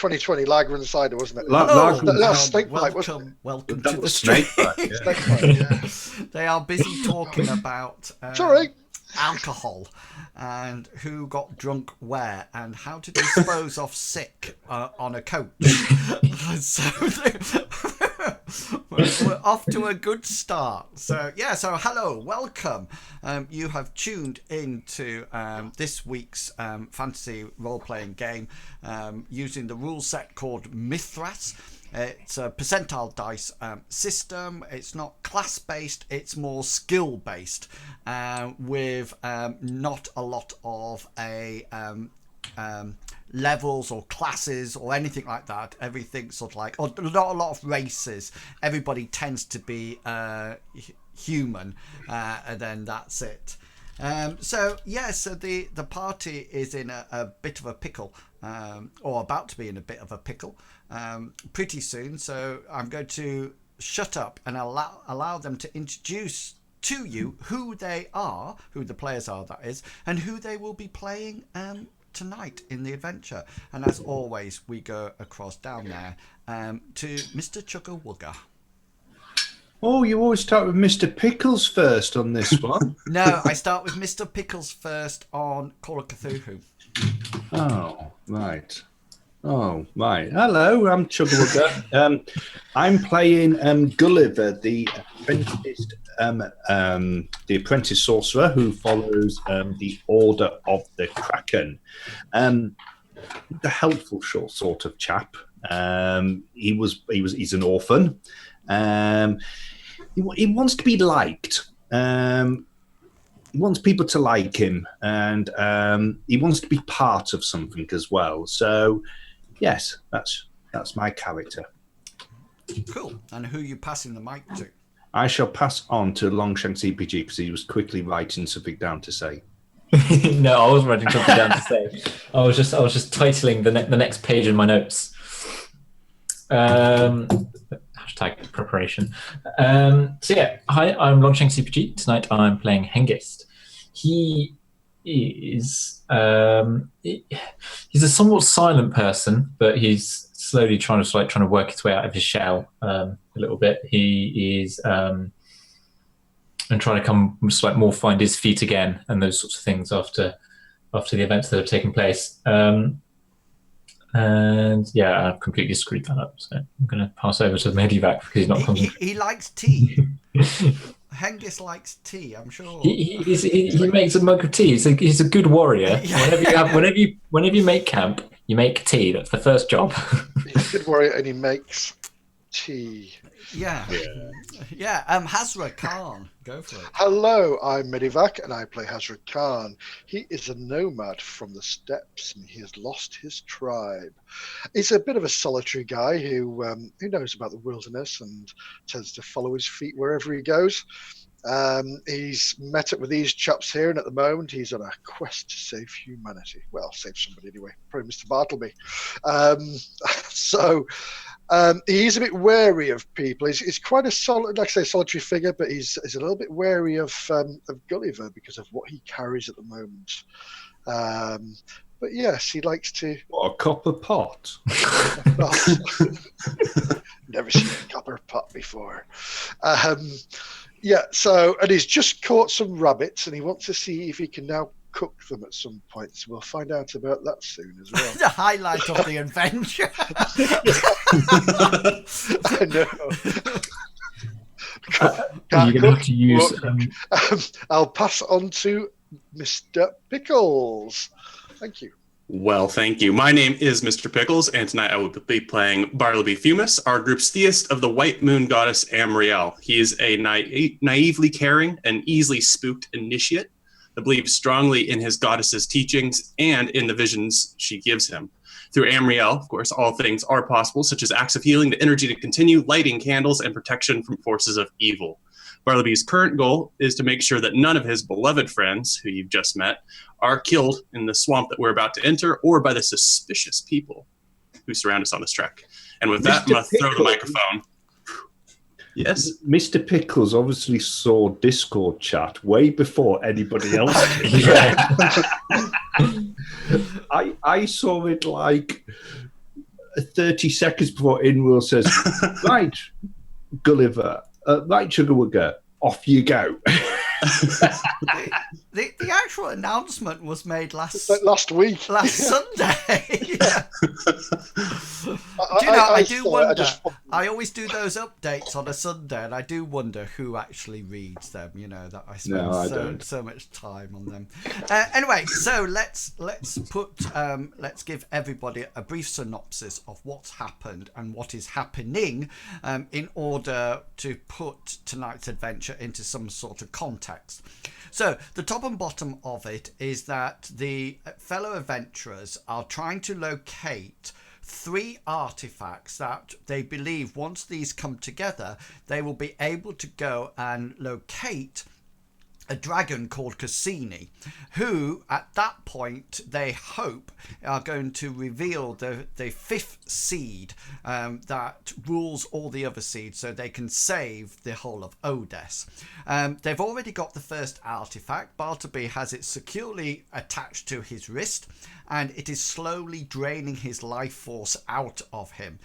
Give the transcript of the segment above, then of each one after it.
2020 lager and cider, wasn't it? Hello, That's snake bite, wasn't it? Welcome That to the was stream. snake bite, yeah. Snake bite, yeah. They are busy talking about Sorry. alcohol and who got drunk where and how to dispose of sick on a coach. So we're off to a good start. So hello, welcome. You have tuned into this week's fantasy role-playing game using the rule set called Mythras. It's a percentile dice system. It's not class-based, it's more skill-based, with not a lot of levels or classes or anything like that. Everything's sort of like, or not a lot of races. Everybody tends to be human, and then that's it. So the party is in a bit of a pickle, or about to be in a bit of a pickle, pretty soon. So I'm going to shut up and allow them to introduce to you who they are, who the players are, that is, and who they will be playing tonight in the adventure. And as always, we go across down there to Mr. Chugga Wugga. Oh, you always start with Mr. Pickles first on this one. No, I start with Mr. Pickles first on Call of Cthulhu. Oh, right. Hello, I'm Chugga. I'm playing Gulliver, the apprentice sorcerer who follows the Order of the Kraken. The helpful sort of chap. He's an orphan. He wants to be liked. He wants people to like him, and he wants to be part of something as well. So, yes, that's my character. Cool. And who are you passing the mic to? I shall pass on to Longshanks CPG because he was quickly writing something down to say. No, I wasn't writing something down to say. I was just titling the next page in my notes. Hashtag preparation. Hi, I'm Longshanks CPG. Tonight I'm playing Hengist. He is he's a somewhat silent person, but he's slowly trying to work his way out of his shell a little bit. He is and trying to come more find his feet again and those sorts of things after the events that have taken place. And yeah, I've completely screwed that up. So I'm going to pass over to the Medivac because he's not concentrating. He likes tea. Hengist likes tea, I'm sure. He makes a mug of tea. He's a good warrior. Whenever you make camp, you make tea. That's the first job. He's a good warrior and he makes tea. Yeah. Hazra Khan, go for it. Hello, I'm Medivac and I play Hazra Khan. He is a nomad from the steppes and he has lost his tribe. He's a bit of a solitary guy who knows about the wilderness and tends to follow his feet wherever he goes. He's met up with these chaps here, and at the moment he's on a quest to save humanity. Well, save somebody anyway, probably Mr. Bartleby. He's a bit wary of people. He's quite a solitary figure, but he's a little bit wary of Gulliver because of what he carries at the moment. But yes, he likes to. What, a copper pot? Never seen a copper pot before. And he's just caught some rabbits, and he wants to see if he can now cook them at some point. So we'll find out about that soon as well. The highlight of the adventure. I know. You're going to have to use. I'll pass on to Mr. Pickles. Thank you. Well, thank you. My name is Mr. Pickles, and tonight I will be playing Bartleby Fumus, our group's theist of the white moon goddess Amriel. He is a naively caring and easily spooked initiate that believes strongly in his goddess's teachings and in the visions she gives him. Through Amriel, of course, all things are possible, such as acts of healing, the energy to continue, lighting candles, and protection from forces of evil. Bartleby's current goal is to make sure that none of his beloved friends, who you've just met, are killed in the swamp that we're about to enter or by the suspicious people who surround us on this trek. And with that, I'm going to throw the microphone. Yes? Mr. Pickles obviously saw Discord chat way before anybody else did. I saw it like 30 seconds before Inwell says, right, Gulliver, right, Chugawugga, off you go. The actual announcement was made last week. Sunday. Do you know, I do wonder. I always do those updates on a Sunday, and I do wonder who actually reads them. You know, that I spend so much time on them. Anyway, so let's give everybody a brief synopsis of what's happened and what is happening, in order to put tonight's adventure into some sort of context. So the top and bottom of it is that the fellow adventurers are trying to locate 3 artifacts that they believe, once these come together, they will be able to go and locate a dragon called Cassini, who at that point they hope are going to reveal the 5th seed that rules all the other seeds, so they can save the whole of Odess. They've already got the first artifact. Bartleby has it securely attached to his wrist, and it is slowly draining his life force out of him.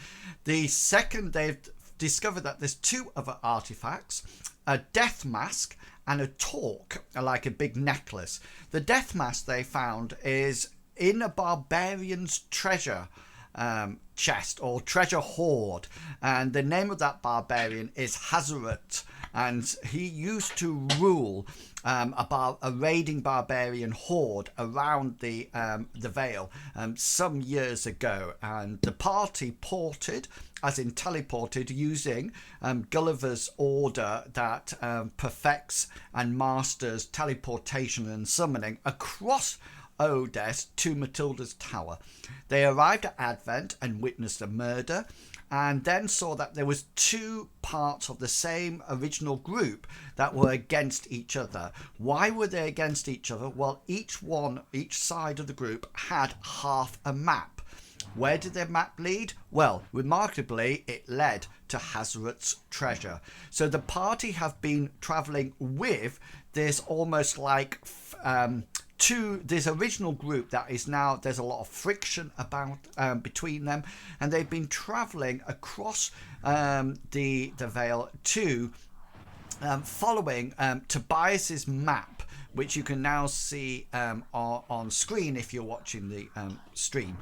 The second, they've discovered that there's 2 other artifacts, a death mask and a torque, like a big necklace. The death mask they found is in a barbarian's treasure chest or treasure hoard, and the name of that barbarian is Hessaret, and he used to rule a raiding barbarian horde around the Vale some years ago, and the party ported, as in teleported, using Gulliver's order that perfects and masters teleportation and summoning across Odess to Matilda's tower. They arrived at Advent and witnessed a murder, and then saw that there was 2 parts of the same original group that were against each other. Why were they against each other? Well, each side of the group had half a map. Where did their map lead? Well, remarkably, it led to Hessaret's treasure. So the party have been travelling with this almost like to this original group that is now, there's a lot of friction about between them, and they've been travelling across the Vale to following Tobias's map, which you can now see on screen if you're watching the stream.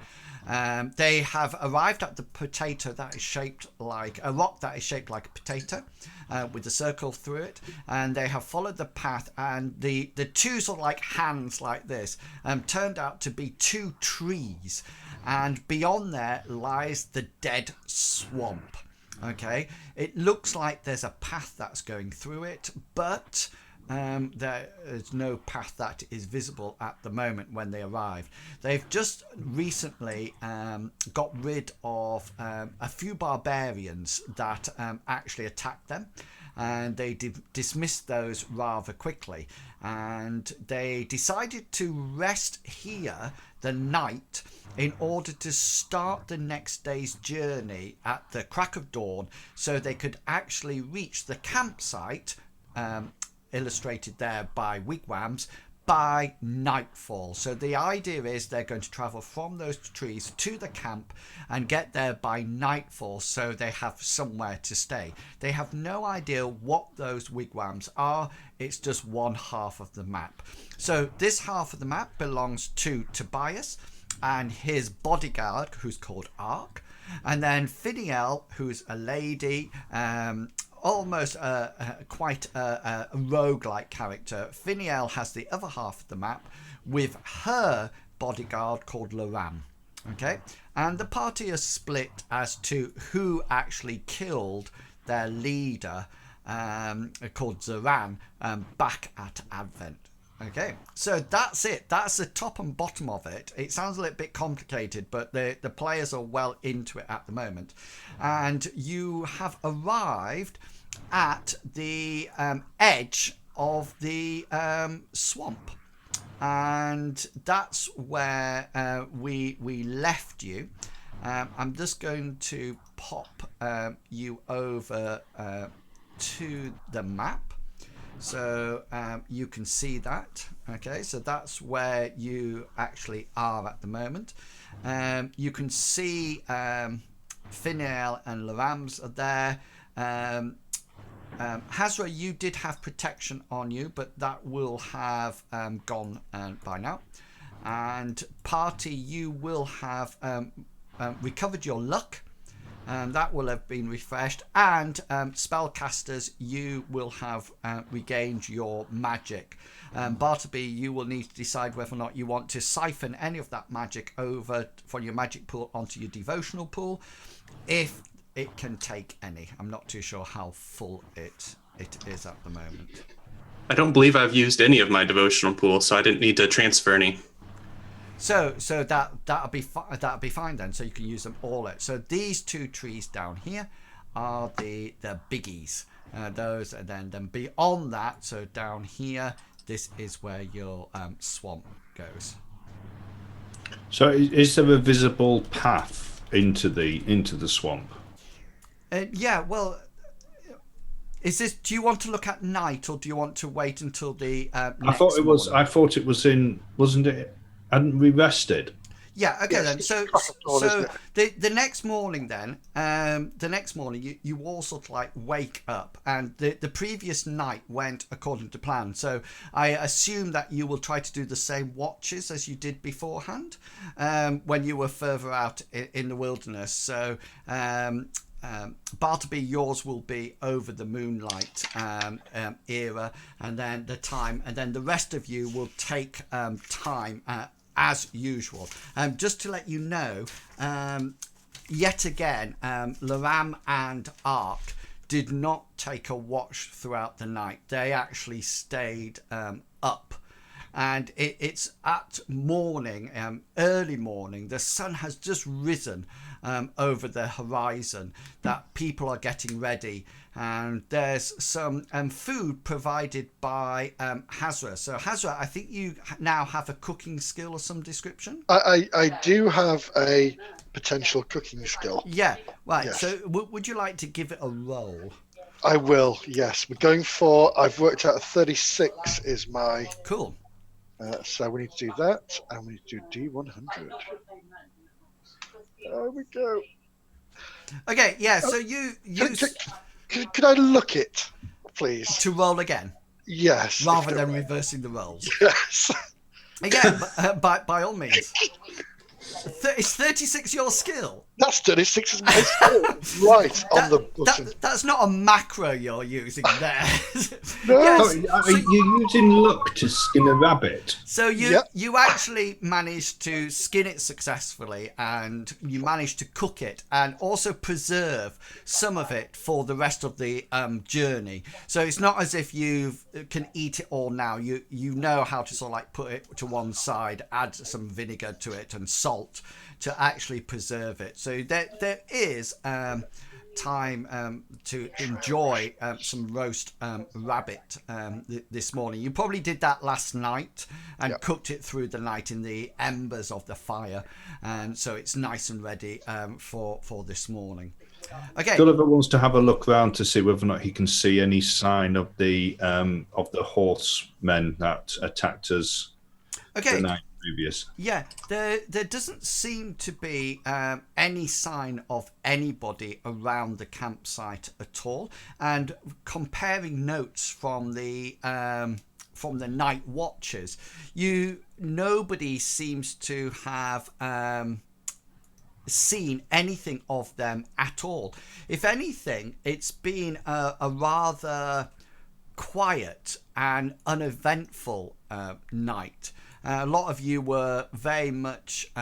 They have arrived at the potato that is shaped like a rock that is shaped like a potato, with a circle through it, and they have followed the path, and the 2 sort of like hands like this turned out to be 2 trees, and beyond there lies the dead swamp. Okay, it looks like there's a path that's going through it, but there is no path that is visible at the moment when they arrived. They've just recently got rid of a few barbarians that actually attacked them, and they dismissed those rather quickly, and they decided to rest here the night in order to start the next day's journey at the crack of dawn, so they could actually reach the campsite, illustrated there by wigwams, by nightfall. So the idea is they're going to travel from those trees to the camp and get there by nightfall, so they have somewhere to stay. They have no idea what those wigwams are. It's just one half of the map. So this half of the map belongs to Tobias and his bodyguard, who's called Ark, and then Finiel, who's a lady, almost quite a rogue-like character. Finiel has the other half of the map with her bodyguard called Loran. Okay, and the party is split as to who actually killed their leader, called Zoran, back at Advent. Okay, so that's it. That's the top and bottom of it. It sounds a little bit complicated, but the players are well into it at the moment. And you have arrived at the edge of the swamp. And that's where we left you. I'm just going to pop you over to the map. So you can see that. Okay, so that's where you actually are at the moment. You can see Finiel and Larams are there. Hazra, you did have protection on you, but that will have gone by now. And Party, you will have recovered your luck. That will have been refreshed. And spellcasters, you will have regained your magic. Bartleby, you will need to decide whether or not you want to siphon any of that magic over from your magic pool onto your devotional pool, if it can take any. I'm not too sure how full it is at the moment. I don't believe I've used any of my devotional pool, so I didn't need to transfer any. So that'll be fine then. So you can use them all. So these two trees down here are the biggies. Those, and then beyond that, so down here, this is where your swamp goes. So is there a visible path into the swamp? Yeah. Well, is this? Do you want to look at night, or do you want to wait until the? I thought it was. I thought it was in. Wasn't it? Hadn't we rested? Yeah. Okay Yes, then. it's So across the floor, isn't the next morning then, you all sort of like wake up, and the previous night went according to plan. So I assume that you will try to do the same watches as you did beforehand, when you were further out in the wilderness. So. Bartleby, yours will be over the moonlight era, and then the time, and then the rest of you will take time as usual. Just to let you know, yet again, Laram and Ark did not take a watch throughout the night. They actually stayed up. And it's at morning, early morning, the sun has just risen over the horizon, that people are getting ready, and there's some food provided by Hessaret. So Hessaret, I think you now have a cooking skill of some description. I do have a potential cooking skill. Yeah, right. Yes. So would you like to give it a roll? I will, yes. We're going for, I've worked out 36 is my... Cool. So we need to do that, and we need to do D100. There we go. Okay, yeah, so you use... Could I look it, please? To roll again? Yes. Rather than reversing the rolls? Yes. Again, by all means. Is 36 your skill? That's 36 is my skill. Right, on the button. That's not a macro you're using there. No. Yes, Are you using luck to skin a rabbit? so Yep. you actually managed to skin it successfully, and you managed to cook it and also preserve some of it for the rest of the journey. So it's not as if you can eat it all now. You know how to sort of like put it to one side, add some vinegar to it and salt to actually preserve it. So there is time to enjoy some roast rabbit this morning. You probably did that last night and cooked it through the night in the embers of the fire, and so it's nice and ready for this morning. Okay. Gulliver wants to have a look around to see whether or not he can see any sign of the horsemen that attacked us the night previous. Yeah, there doesn't seem to be any sign of anybody around the campsite at all. And comparing notes from the night watches, nobody seems to have seen anything of them at all. If anything, it's been a rather quiet and uneventful night. A lot of you were very much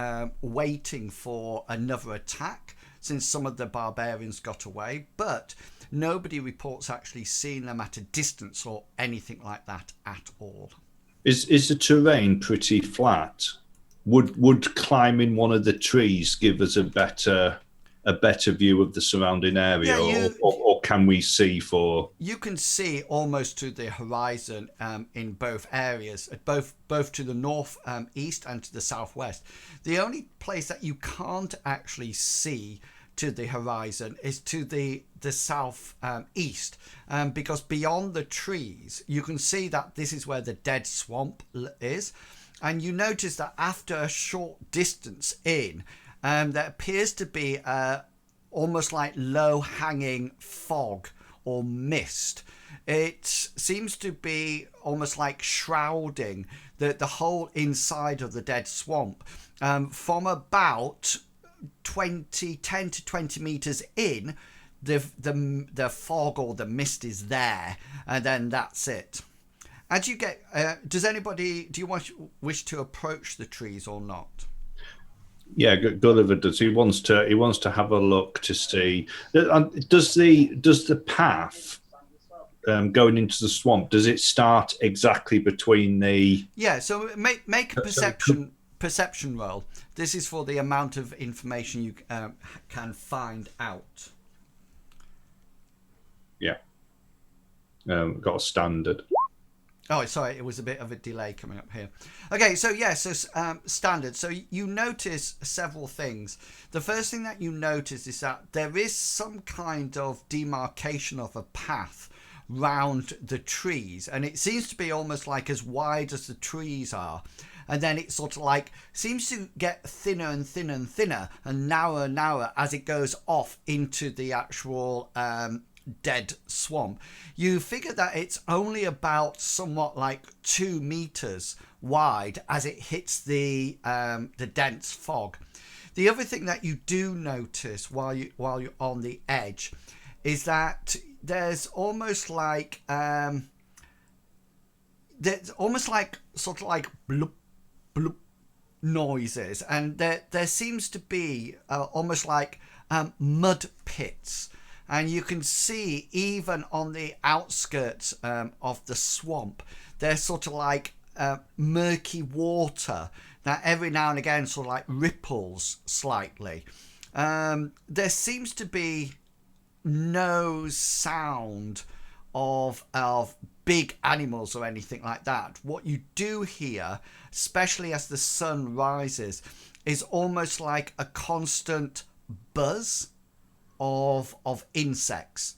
waiting for another attack since some of the barbarians got away, but nobody reports actually seeing them at a distance or anything like that at all. Is the terrain pretty flat? Would climbing one of the trees give us a better view of the surrounding area, or can we see for? You can see almost to the horizon in both areas, both to the north, east, and to the southwest. The only place that you can't actually see to the horizon is to the south east, because beyond the trees you can see that this is where the dead swamp is, and you notice that after a short distance in, there appears to be almost like low-hanging fog or mist. It seems to be almost like shrouding the whole inside of the dead swamp, from about 10 to 20 meters in. The fog or the mist is there, and then that's it. As you get, do you wish to approach the trees or not? Yeah, Gulliver does. He wants to have a look to see. Does the path going into the swamp, does it start exactly between the? Yeah. So make a perception roll. This is for the amount of information you can find out. Yeah. Got a standard. Oh, sorry, it was a bit of a delay coming up here. Okay, so standard. So you notice several things. The first thing that you notice is that there is some kind of demarcation of a path round the trees, and it seems to be almost like as wide as the trees are. And then it sort of like seems to get thinner and thinner and thinner and narrower and narrower as it goes off into the actual dead swamp. You figure that it's only about somewhat like 2 meters wide as it hits the dense fog. The other thing that you do notice while you're on the edge is that there's almost like sort of like bloop bloop noises, and there seems to be almost like mud pits. And you can see even on the outskirts of the swamp, there's sort of like murky water that every now and again sort of like ripples slightly. There seems to be no sound of big animals or anything like that. What you do hear, especially as the sun rises, is almost like a constant buzz of insects,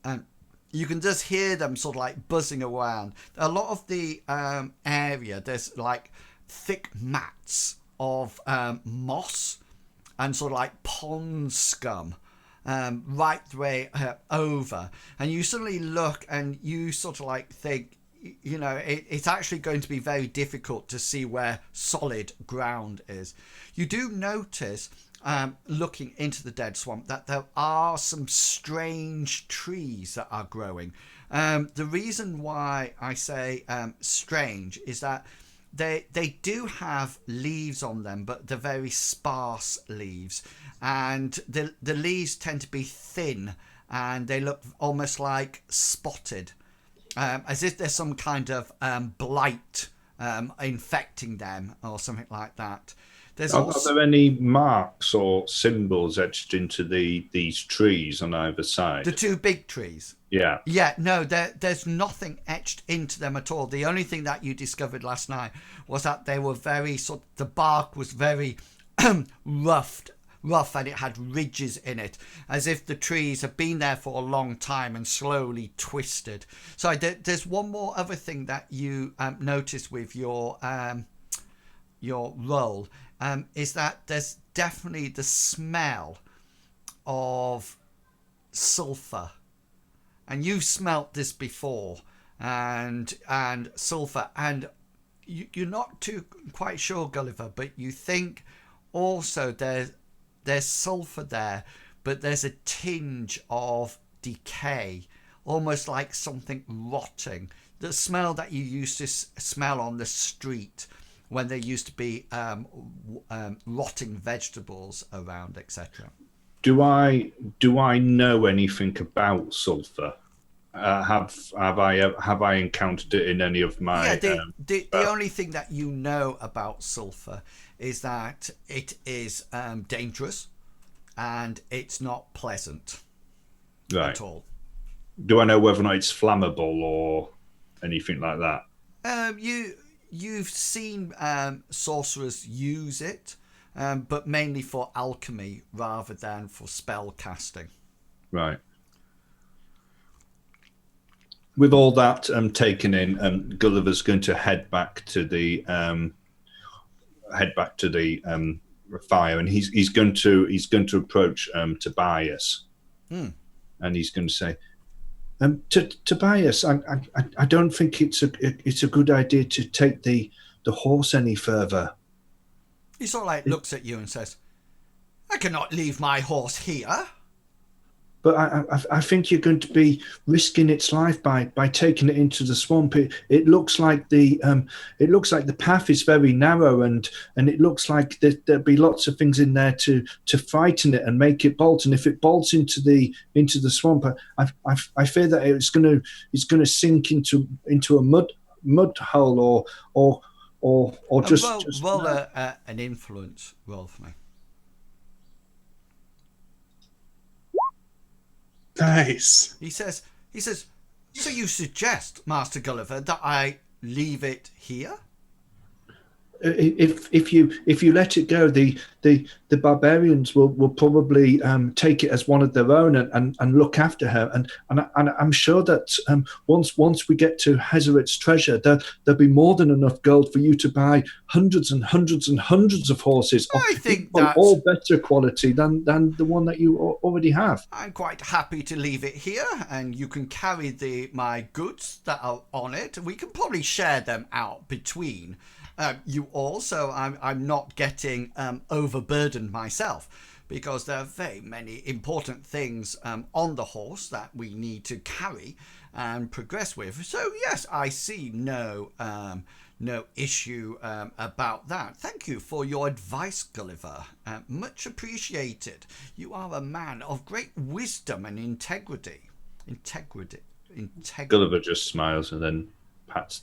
and you can just hear them sort of like buzzing around. A lot of the area, there's like thick mats of moss and sort of like pond scum right the way over, and you suddenly look and you sort of like think, you know, it's actually going to be very difficult to see where solid ground is. You do notice, looking into the dead swamp, that there are some strange trees that are growing. The reason why I say strange is that they do have leaves on them, but they're very sparse leaves, and the leaves tend to be thin and they look almost like spotted, as if there's some kind of blight infecting them or something like that. Are there any marks or symbols etched into these trees on either side? The 2 big trees? Yeah. Yeah, no, there's nothing etched into them at all. The only thing that you discovered last night was that they were very the bark was very rough, and it had ridges in it, as if the trees have been there for a long time and slowly twisted. So there's one more other thing that you notice with your roll, is that there's definitely the smell of sulphur, and you've smelt this before, and sulphur, and you're not too quite sure, Gulliver, but you think also there's sulphur there, but there's a tinge of decay, almost like something rotting. The smell that you used to smell on the street when there used to be rotting vegetables around, etc. Do I know anything about sulphur? Have I encountered it in any of my? Yeah, the only thing that you know about sulphur is that it is dangerous and it's not pleasant at all. Do I know whether or not it's flammable or anything like that? You've seen sorcerers use it, but mainly for alchemy rather than for spell casting. Right. With all that taken in, Gulliver's going to head back to the fire, and he's going to approach Tobias, and he's going to say, Tobias, I don't think it's a good idea to take the horse any further. He sort of like looks at you and says, I cannot leave my horse here. But I think you're going to be risking its life by taking it into the swamp. It looks like the path is very narrow, and it looks like there'll be lots of things in there to frighten it and make it bolt. And if it bolts into the swamp, I fear that it's going to sink into a mud hole or just roll an influence roll for me. Nice. He says, so you suggest, Master Gulliver, that I leave it here? If you let it go, the barbarians will probably take it as one of their own and look after her. And I'm sure that once we get to Hessaret's treasure, there'll be more than enough gold for you to buy hundreds and hundreds and hundreds of horses. I think that's all better quality than the one that you already have. I'm quite happy to leave it here, and you can carry my goods that are on it. We can probably share them out between you all, so I'm not getting overburdened myself, because there are very many important things on the horse that we need to carry and progress with. So yes, I see no issue about that. Thank you for your advice, Gulliver. Much appreciated. You are a man of great wisdom and integrity. Gulliver just smiles and then pats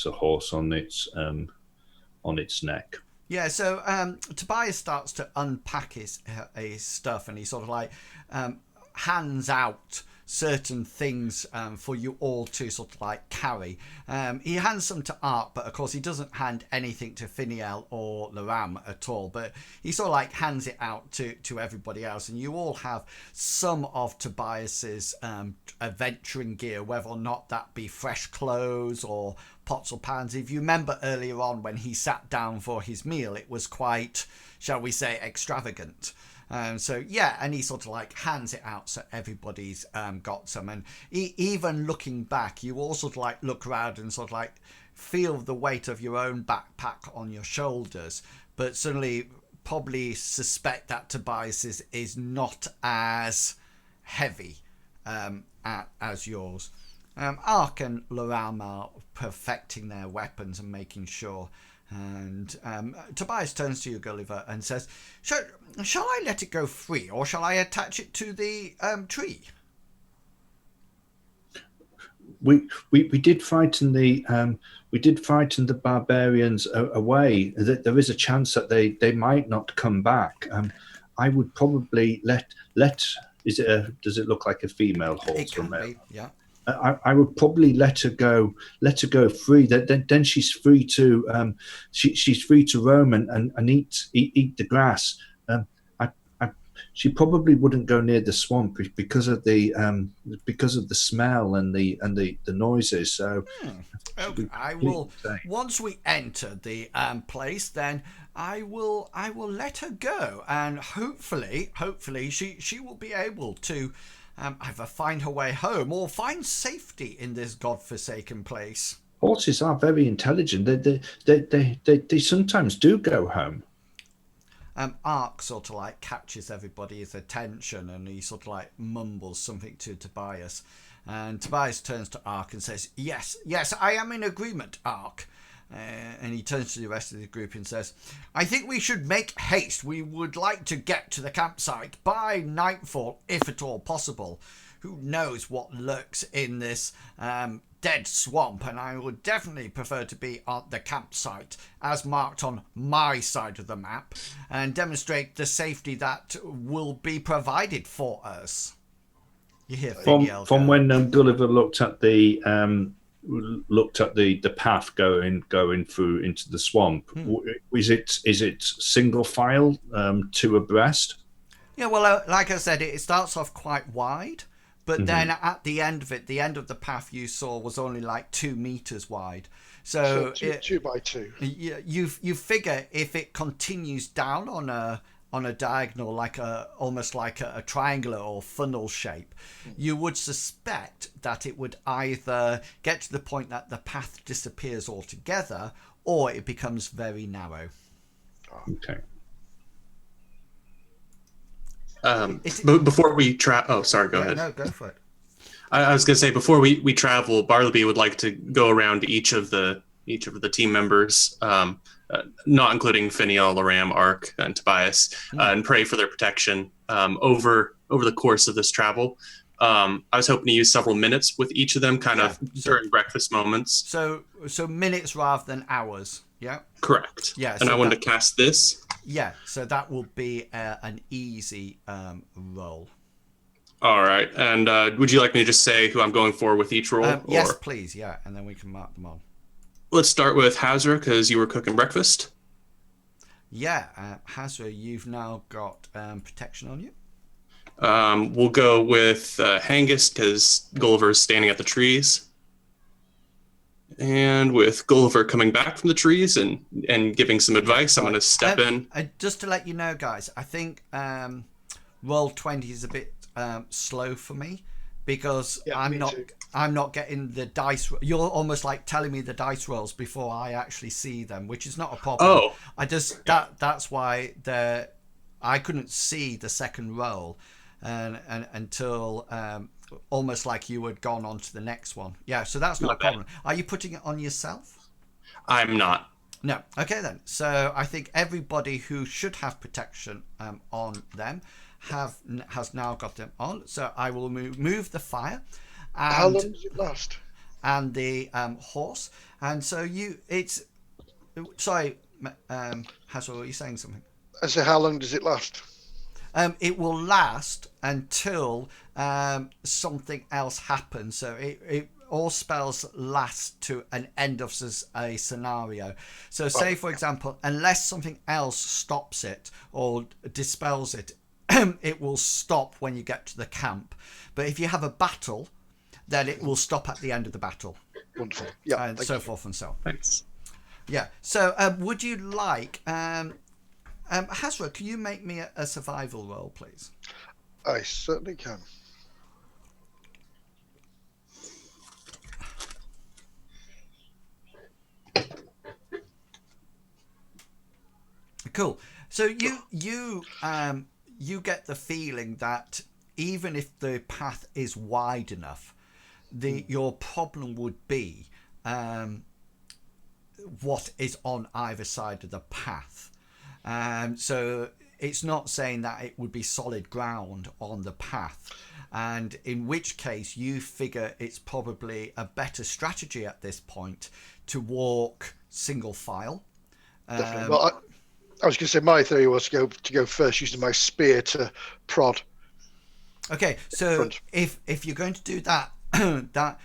a horse on its neck. Yeah, so Tobias starts to unpack his stuff, and he sort of like hands out certain things for you all to sort of like carry. He hands some to Ark, but of course he doesn't hand anything to Finiel or Laram at all, but he sort of like hands it out to everybody else, and you all have some of Tobias's adventuring gear, whether or not that be fresh clothes or pots or pans. If you remember earlier on when he sat down for his meal, it was quite, shall we say, extravagant. So yeah, and he sort of like hands it out, so everybody's got some. And even looking back, you all sort of like look around and sort of like feel the weight of your own backpack on your shoulders, but suddenly probably suspect that Tobias is not as heavy as yours. Ark and Laram are perfecting their weapons and making sure. And Tobias turns to you, Gulliver, and says, shall I let it go free, or shall I attach it to the tree? We did frighten the barbarians away. That there is a chance that they might not come back. I would probably let. Does it look like a female horse? It can be, yeah. I would probably let her go free. Then she's free to she's free to roam and eat the grass. She probably wouldn't go near the swamp because of the smell and the noises. So okay, I will once we enter the place, then I will let her go, and hopefully she will be able to either find her way home or find safety in this godforsaken place. Horses are very intelligent. They sometimes do go home. Ark sort of like catches everybody's attention, and he sort of like mumbles something to Tobias. And Tobias turns to Ark and says, yes, I am in agreement, Ark. And he turns to the rest of the group and says, I think we should make haste. We would like to get to the campsite by nightfall, if at all possible. Who knows what lurks in this dead swamp, and I would definitely prefer to be at the campsite as marked on my side of the map and demonstrate the safety that will be provided for us. You hear from when Gulliver looked at the looked at the path going through into the swamp. Is it single file, two abreast? Yeah, well, like I said, it starts off quite wide, but then at the end of it, the end of the path you saw was only like 2 meters wide. So two by two. You figure if it continues down on a diagonal, like almost like a triangular or funnel shape, you would suspect that it would either get to the point that the path disappears altogether, or it becomes very narrow. Okay. Before we sorry, go ahead. No, go for it. I was going to say, before we travel, Bartleby would like to go around to each of the team members, not including Finiel, Laram, Ark, and Tobias, and pray for their protection over the course of this travel. I was hoping to use several minutes with each of them, during breakfast moments. So minutes rather than hours. Yeah. Correct. Yeah. And I wanted to cast this. Yeah. So that will be an easy roll. All right. And would you like me to just say who I'm going for with each roll? Yes, please. Yeah, and then we can mark them on. Let's start with Hessaret, because you were cooking breakfast. Yeah, Hessaret, you've now got protection on you. We'll go with Hengist, because Gulliver's standing at the trees. And with Gulliver coming back from the trees and giving some advice, I'm going to step in. Just to let you know, guys, I think roll 20 is a bit slow for me, because I'm not getting the dice. You're almost like telling me the dice rolls before I actually see them, which is not a problem. Oh, I just that's why I couldn't see the second roll and until almost like you had gone on to the next one. Yeah, so that's not a problem. Are you putting it on yourself? I'm not. No. Okay then. So I think everybody who should have protection on them has now got them on. So I will move the fire. And, how long does it last? And the horse. And so sorry, Hazel, are you saying something? I say, how long does it last? It will last until something else happens. So all spells last to an end of a scenario. So say, for example, unless something else stops it or dispels it, it will stop when you get to the camp. But if you have a battle, then it will stop at the end of the battle. Wonderful. Yeah. And so forth and so on. Thanks. Yeah. So would you like... Hessaret, can you make me a survival roll, please? I certainly can. Cool. So you get the feeling that even if the path is wide enough, your problem would be what is on either side of the path. So it's not saying that it would be solid ground on the path, and in which case you figure it's probably a better strategy at this point to walk single file. Definitely. Well, I was going to say my theory was to go first using my spear to prod. Okay, so if you're going to do that, that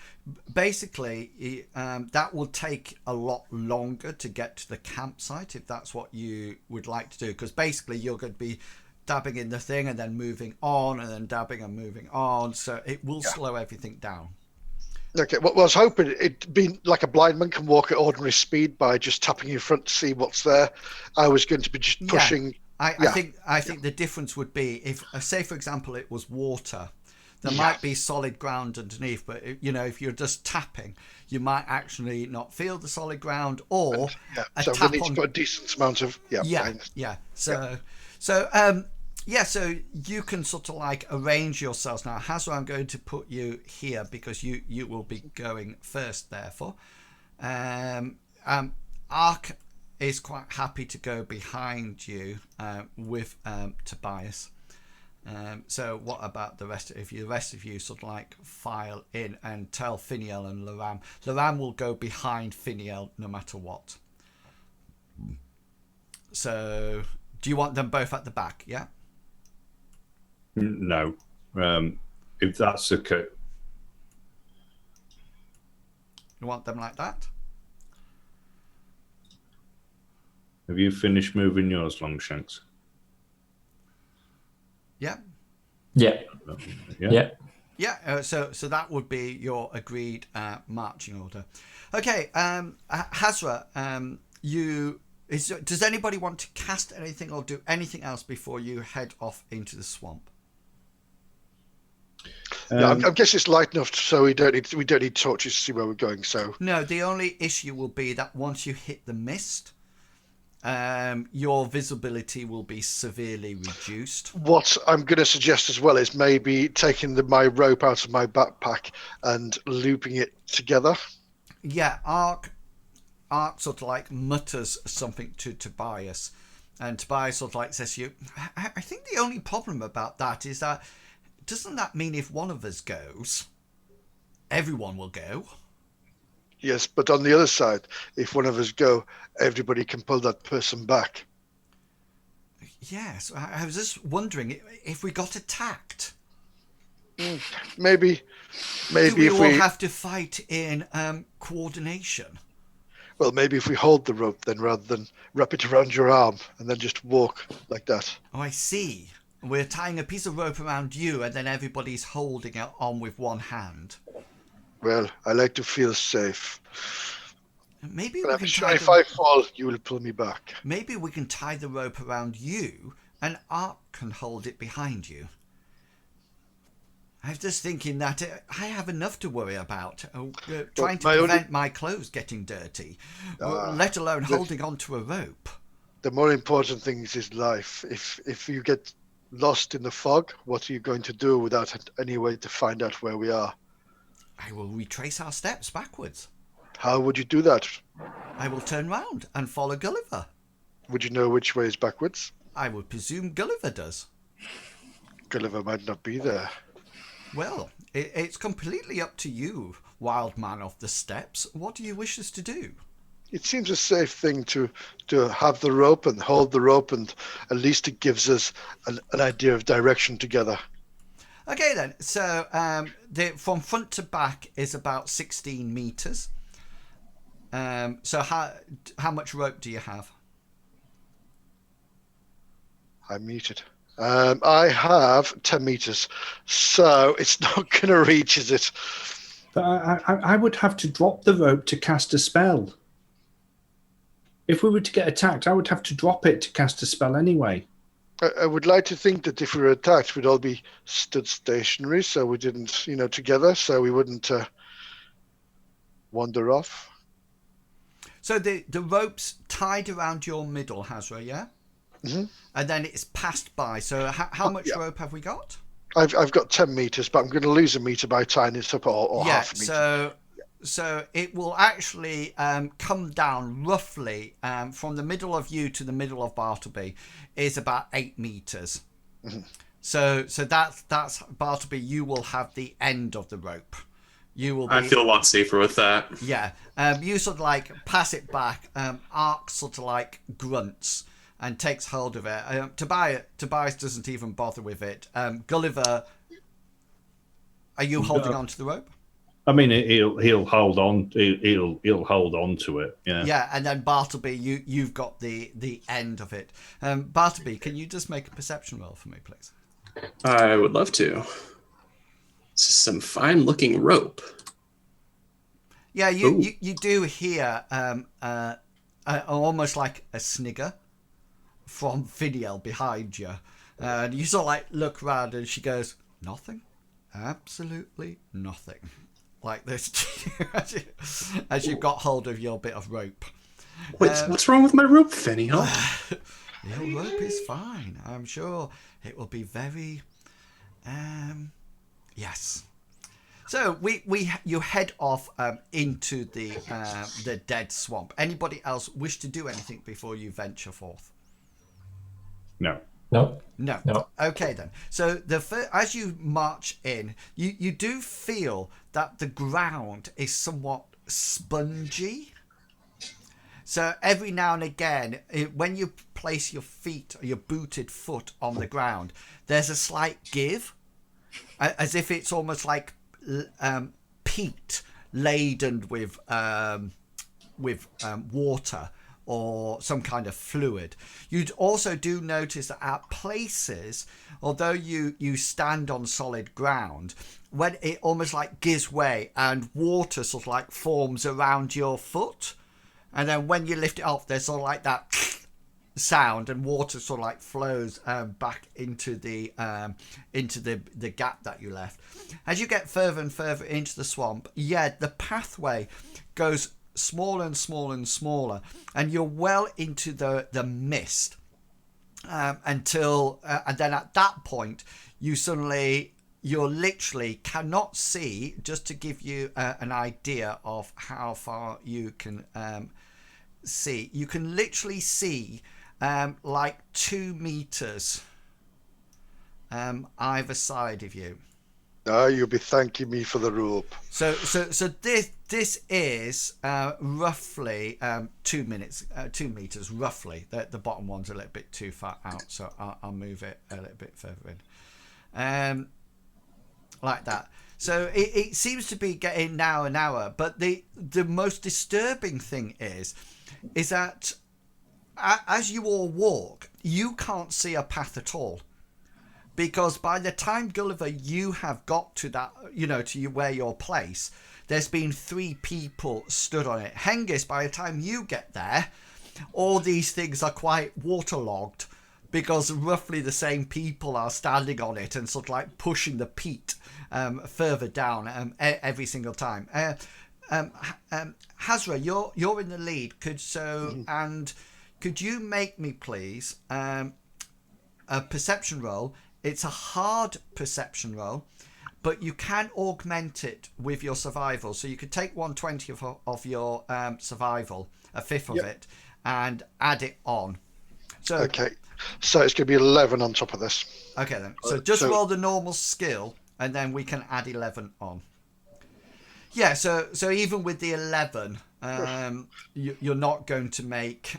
basically that will take a lot longer to get to the campsite if that's what you would like to do, because basically you're going to be dabbing in the thing and then moving on and then dabbing and moving on, so it will slow everything down. Okay, well, I was hoping it'd be like a blind man can walk at ordinary speed by just tapping in front to see what's there. I was going to be just pushing. I think the difference would be if, say for example, it was water. There might be solid ground underneath, but if you're just tapping, you might actually not feel the solid ground, or so we need to put a decent amount of So you can sort of like arrange yourselves now. Hazra, I'm going to put you here because you will be going first. Therefore, Ark is quite happy to go behind you with Tobias. So what about the rest? If the rest of you sort of like file in and tell Finiel and Laram. Laram will go behind Finiel no matter what. So do you want them both at the back? Yeah. No. If that's the case. You want them like that? Have you finished moving yours, Longshanks? Yeah. Yeah. Yeah. Yeah. Yeah, so that would be your agreed marching order. Okay, Hessaret, does anybody want to cast anything or do anything else before you head off into the swamp? Yeah, I guess it's light enough so we don't need torches to see where we're going. So No, the only issue will be that once you hit the mist, your visibility will be severely reduced. what I'm going to suggest as well is maybe taking my rope out of my backpack and looping it together. Yeah, Ark sort of like mutters something to Tobias, and Tobias sort of like says to you, I think the only problem about that is that, doesn't that mean if one of us goes, everyone will go? Yes, but on the other side, if one of us go, everybody can pull that person back. Yes, I was just wondering if we got attacked. Maybe Do we if all we have to fight in coordination? well, maybe if we hold the rope then rather than wrap it around your arm and then just walk like that. Oh, I see. We're tying a piece of rope around you and then everybody's holding it on with one hand. Well, I like to feel safe. Maybe But we I'm can sure if I fall, you will pull me back. Maybe we can tie the rope around you and Ark can hold it behind you. I was just thinking that I have enough to worry about. Trying to prevent my clothes getting dirty, let alone holding onto a rope. The more important thing is life. If you get lost in the fog, what are you going to do without any way to find out where we are? I will retrace our steps backwards. How would you do that? I will turn round and follow Gulliver. Would you know which way is backwards? I would presume Gulliver does. Gulliver might not be there. Well, it's completely up to you, wild man of the steppes. What do you wish us to do? It seems a safe thing to have the rope and hold the rope, and at least it gives us an idea of direction together. Okay then, so from front to back is about 16 meters. So how much rope do you have? I'm muted. I have 10 meters, so it's not going to reach, is it? But I would have to drop the rope to cast a spell. If we were to get attacked, I would have to drop it to cast a spell anyway. I would like to think that if we were attacked, we'd all be stood stationary, so we didn't, together, so we wouldn't wander off. So the rope's tied around your middle, Hessaret, yeah? Mm-hmm. And then it's passed by. So how much rope have we got? I've got 10 meters, but I'm going to lose a meter by tying it up, or half a meter. So it will actually come down roughly from the middle of you to the middle of Bartleby is about 8 meters. Mm-hmm. So that's Bartleby. You will have the end of the rope. You will. I feel a lot safer with that. Yeah. You sort of like pass it back. Ark sort of like grunts and takes hold of it. Tobias doesn't even bother with it. Gulliver, are you holding on to the rope? I mean, he'll hold on. He'll hold on to it. Yeah. Yeah, and then Bartleby, you've got the end of it. Bartleby, can you just make a perception roll for me, please? I would love to. This is some fine-looking rope. Yeah, you do hear almost like a snigger from Finiel behind you, and you sort of like look around, and she goes, "Nothing, absolutely nothing." Like this, as you've got hold of your bit of rope. What's wrong with my rope, Finiel? Your rope is fine. I'm sure it will be very. Yes. So you head off into the dead swamp. Anybody else wish to do anything before you venture forth? No. No. Okay then. So as you march in, you do feel that the ground is somewhat spongy. So every now and again, when you place your feet or your booted foot on the ground, there's a slight give, as if it's almost like peat laden with water or some kind of fluid. You'd also do notice that at places, although you stand on solid ground, when it almost like gives way and water sort of like forms around your foot, and then when you lift it up, there's sort of like that sound, and water sort of like flows back into the gap that you left. As you get further and further into the swamp, the pathway goes smaller and smaller and smaller, and you're well into the mist until and then at that point you literally cannot see. Just to give you an idea of how far you can see, you can literally see like 2 meters either side of you. You'll be thanking me for the rope. So this is roughly 2 meters roughly. The bottom one's a little bit too far out, so I'll move it a little bit further in, like that. So it seems to be getting narrower and narrower. But the most disturbing thing is that as you all walk, you can't see a path at all. Because by the time, Gulliver, you have got to that, to where your place, there's been 3 people stood on it. Hengist, by the time you get there, all these things are quite waterlogged because roughly the same people are standing on it and sort of like pushing the peat further down every single time. Hazra, you're in the lead. Could you make me, please, a perception roll? It's a hard perception roll, but you can augment it with your survival. So you could take 120 of your survival, a fifth of it, and add it on. So okay, so it's going to be 11 on top of this. Okay then. So roll the normal skill, and then we can add 11 on. Yeah. So even with the 11, you're not going to make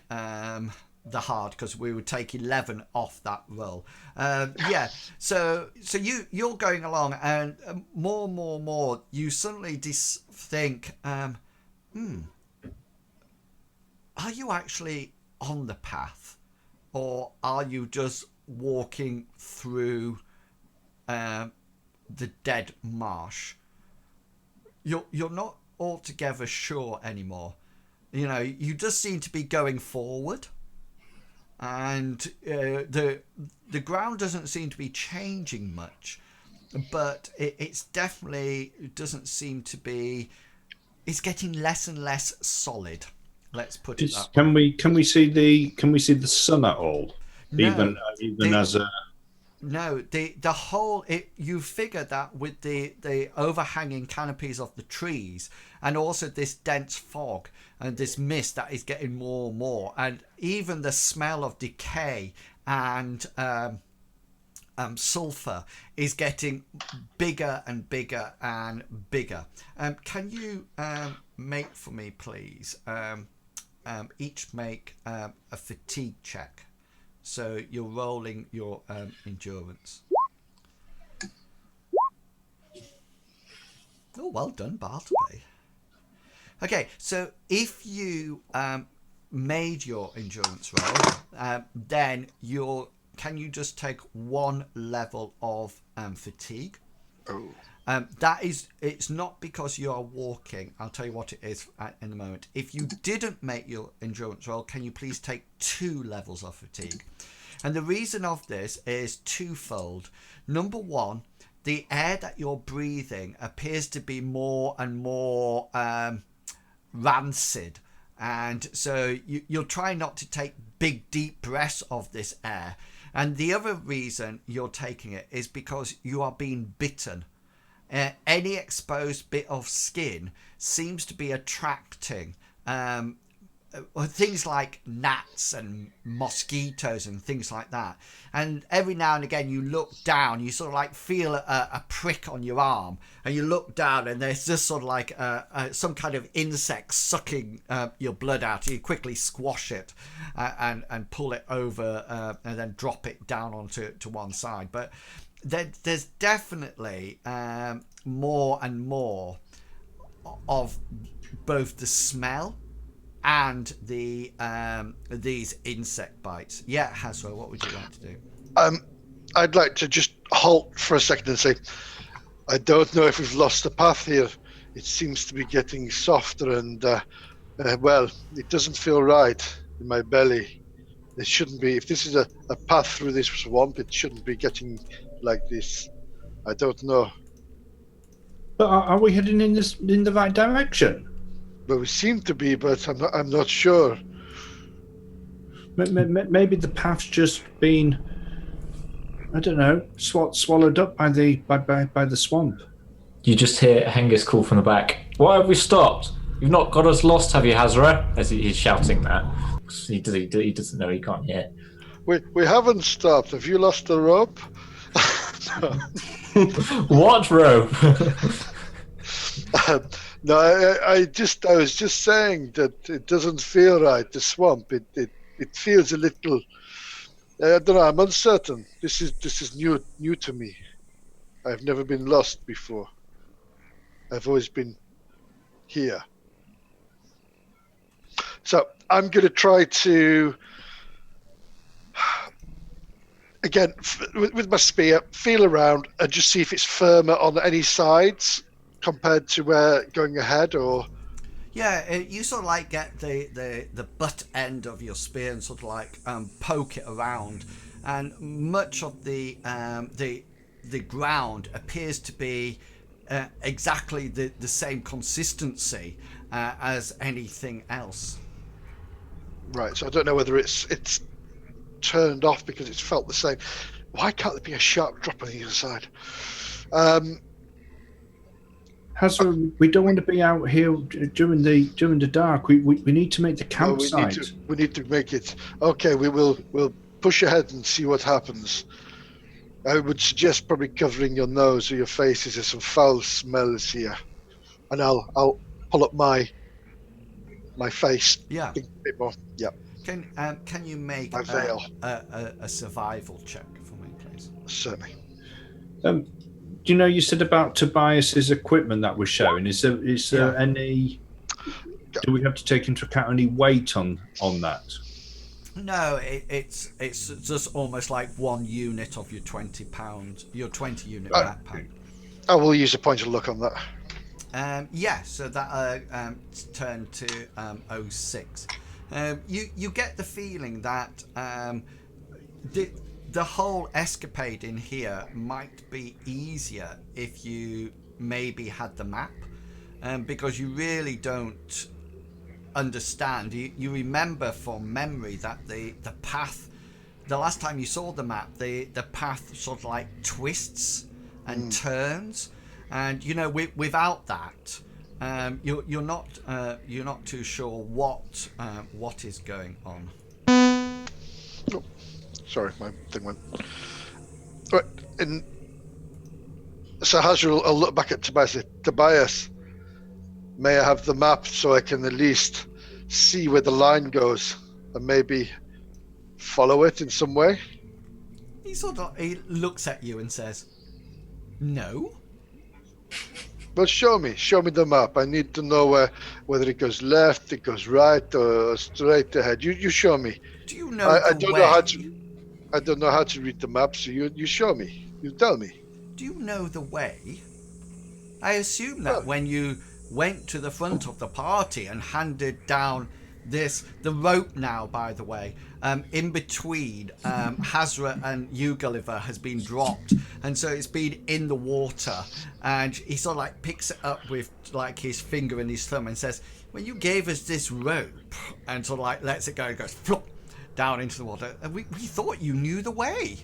the hard, because we would take 11 off that roll. So you're going along, and more you suddenly think, are you actually on the path, or are you just walking through the dead marsh? You're not altogether sure anymore. You just seem to be going forward, and the ground doesn't seem to be changing much, but it's definitely doesn't seem to be. It's getting less and less solid. Let's put it that way. Can we see the sun at all? No, even as a. No, the whole you figure that with the overhanging canopies of the trees, and also this dense fog and this mist that is getting more and more, and even the smell of decay and sulphur is getting bigger and bigger and bigger. Can you make for me, please? Each make a fatigue check. So you're rolling your endurance. Oh, well done, Bartleby. Okay, so if you made your endurance roll, then can you just take 1 level of fatigue? Oh. It's not because you are walking. I'll tell you what it is in a moment. If you didn't make your endurance roll, can you please take 2 levels of fatigue? And the reason of this is twofold. Number one, the air that you're breathing appears to be more and more rancid. And so you'll try not to take big, deep breaths of this air. And the other reason you're taking it is because you are being bitten. Any exposed bit of skin seems to be attracting things like gnats and mosquitoes and things like that. And every now and again you look down, you sort of like feel a prick on your arm, and you look down and there's just sort of like some kind of insect sucking your blood out. You quickly squash it and pull it over and then drop it down onto one side. But there's definitely more and more of both the smell and the these insect bites. Yeah, Hessaret, what would you like to do? I'd like to just halt for a second and say, I don't know if we've lost the path here. It seems to be getting softer and, well, it doesn't feel right in my belly. It shouldn't be. If this is a path through this swamp, it shouldn't be getting like this. I don't know. But are we heading in the right direction? But we seem to be, but I'm not sure. Maybe the path's just been, I don't know, swallowed up by the swamp. You just hear Hengist call from the back. Why have we stopped? You've not got us lost, have you, Hessaret? As he's shouting that. He doesn't know, he can't hear. We haven't stopped. Have you lost the rope? What rope? No, I was just saying that it doesn't feel right. The swamp, it feels a little. I don't know. I'm uncertain. This is new to me. I've never been lost before. I've always been here. So I'm going to try to, again, with my spear, feel around and just see if it's firmer on any sides compared to where going ahead, or... Yeah, you sort of like get the butt end of your spear and sort of like poke it around, and much of the ground appears to be exactly the same consistency as anything else. Right, so I don't know whether it's turned off because it's felt the same. Why can't there be a sharp drop on the other side? Hessaret, we don't want to be out here during the dark. We need to make the campsite. We need to make it. Okay, we'll push ahead and see what happens. I would suggest probably covering your nose or your faces. There's some foul smells here, and I'll pull up my face. Yeah. A bit more. Yeah. Can you make My veil. a survival check for me, please? Certainly. Do you know you said about Tobias's equipment that was showing? Is there any? Do we have to take into account any weight on that? No, it's just almost like 1 unit of your 20 unit backpack. I will use a point of luck on that. So that turned to 06. You get the feeling that the whole escapade in here might be easier if you maybe had the map, because you really don't understand. You remember from memory that the path, the last time you saw the map, the path sort of like twists and turns, and without that, you're not too sure what is going on. Oh, sorry, my thing went. Right, and so Hessaret will look back at Tobias. Tobias, may I have the map so I can at least see where the line goes and maybe follow it in some way? He looks at you and says, "No." Well, show me the map. I need to know whether it goes left, it goes right, or straight ahead. You show me. Do you know I the don't way? know how to. I don't know how to read the map, so you show me. You tell me. Do you know the way? I assume that when you went to the front of the party and handed down the rope now, by the way, in between Hessaret and you, Gulliver, has been dropped, and so it's been in the water, and he sort of like picks it up with like his finger and his thumb and says, "When you gave us this rope," and sort of like lets it go and goes flop down into the water, and we thought you knew the way.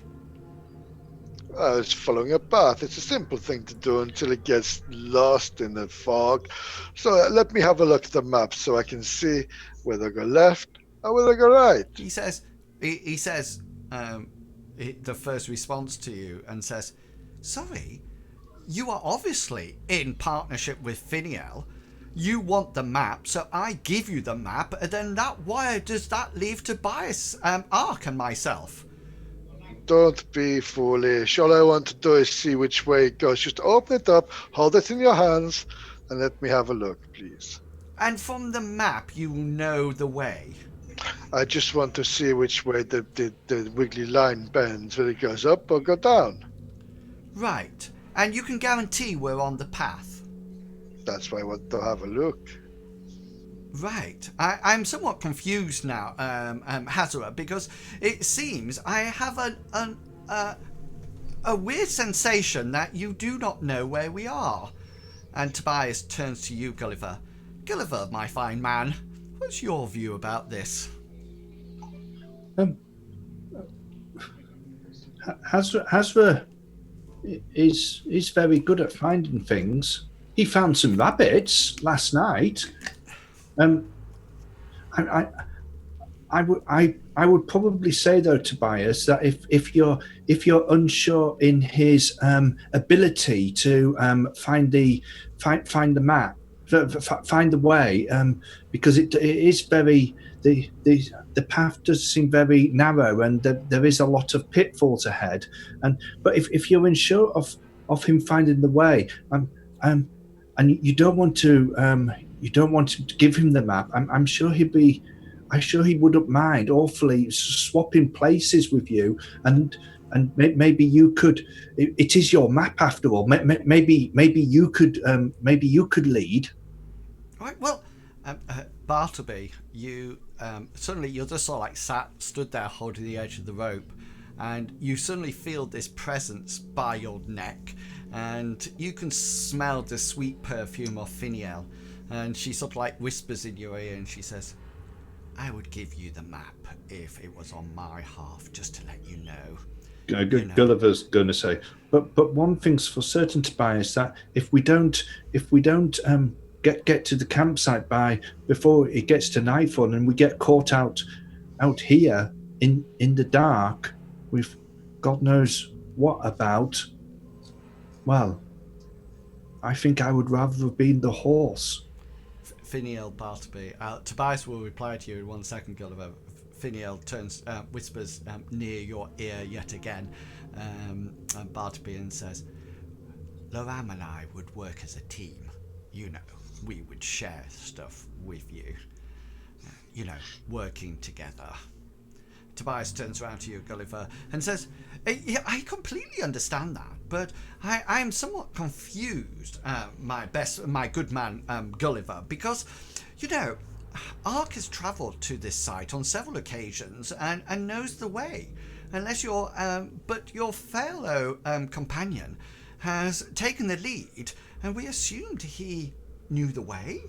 It's following a path. It's a simple thing to do until it gets lost in the fog. So let me have a look at the map so I can see whether I go left or whether I go right. He says, the first response to you and says, "Sorry, you are obviously in partnership with Finiel. You want the map, so I give you the map, and then why does that leave Tobias, Ark, and myself?" Don't be foolish. All I want to do is see which way it goes. Just open it up, hold it in your hands. and let me have a look, please. And from the map, you know the way. I just want to see which way the wiggly line bends, whether it goes up or go down. Right. And you can guarantee we're on the path. That's why I want to have a look. Right. I'm somewhat confused now, Hessaret, because it seems I have a weird sensation that you do not know where we are. And Tobias turns to you, Gulliver. Gulliver, my fine man, what's your view about this? Hasra is very good at finding things. He found some rabbits last night. I would probably say though, Tobias, that if you're unsure in his ability to find the map, find the way, because it is very the path does seem very narrow, and there is a lot of pitfalls ahead. But if you're unsure of him finding the way, and you don't want to give him the map, I'm sure he wouldn't mind awfully swapping places with you, and maybe you could. It is your map after all. Maybe you could lead. Right. Well, Bartleby, you suddenly you're just sort of like stood there holding the edge of the rope, and you suddenly feel this presence by your neck, and you can smell the sweet perfume of Finiel, and she sort of like whispers in your ear, and she says, I would give you the map if it was on my half, just to let you know. Gulliver's going to say, but one thing's for certain, Tobias, that if we don't get to the campsite before it gets to nightfall, and we get caught out here in the dark with God knows what about, well, I think I would rather have been the horse. Finiel, Bartleby. Tobias will reply to you in 1 second, Gulliver. Finiel whispers near your ear yet again, Bartleby, and says, Loram and I would work as a team. You know, we would share stuff with you. Working together. Tobias turns around to you, Gulliver, and says, I completely understand that, but I am somewhat confused, my good man, Gulliver, because, Ark has travelled to this site on several occasions and knows the way, but your fellow companion has taken the lead, and we assumed he knew the way.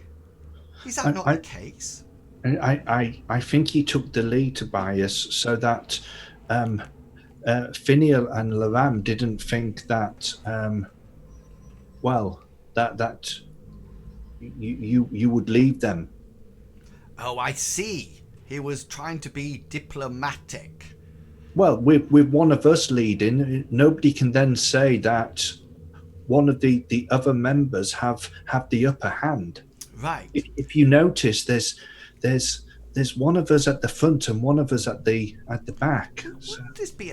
Is that not the case? I think he took the lead, Tobias, so that Finiel and Loram didn't think that that you would leave them. Oh, I see. He was trying to be diplomatic. Well, with one of us leading, nobody can then say that one of the other members have the upper hand. Right. If you notice, there's one of us at the front and one of us at the back. Would this be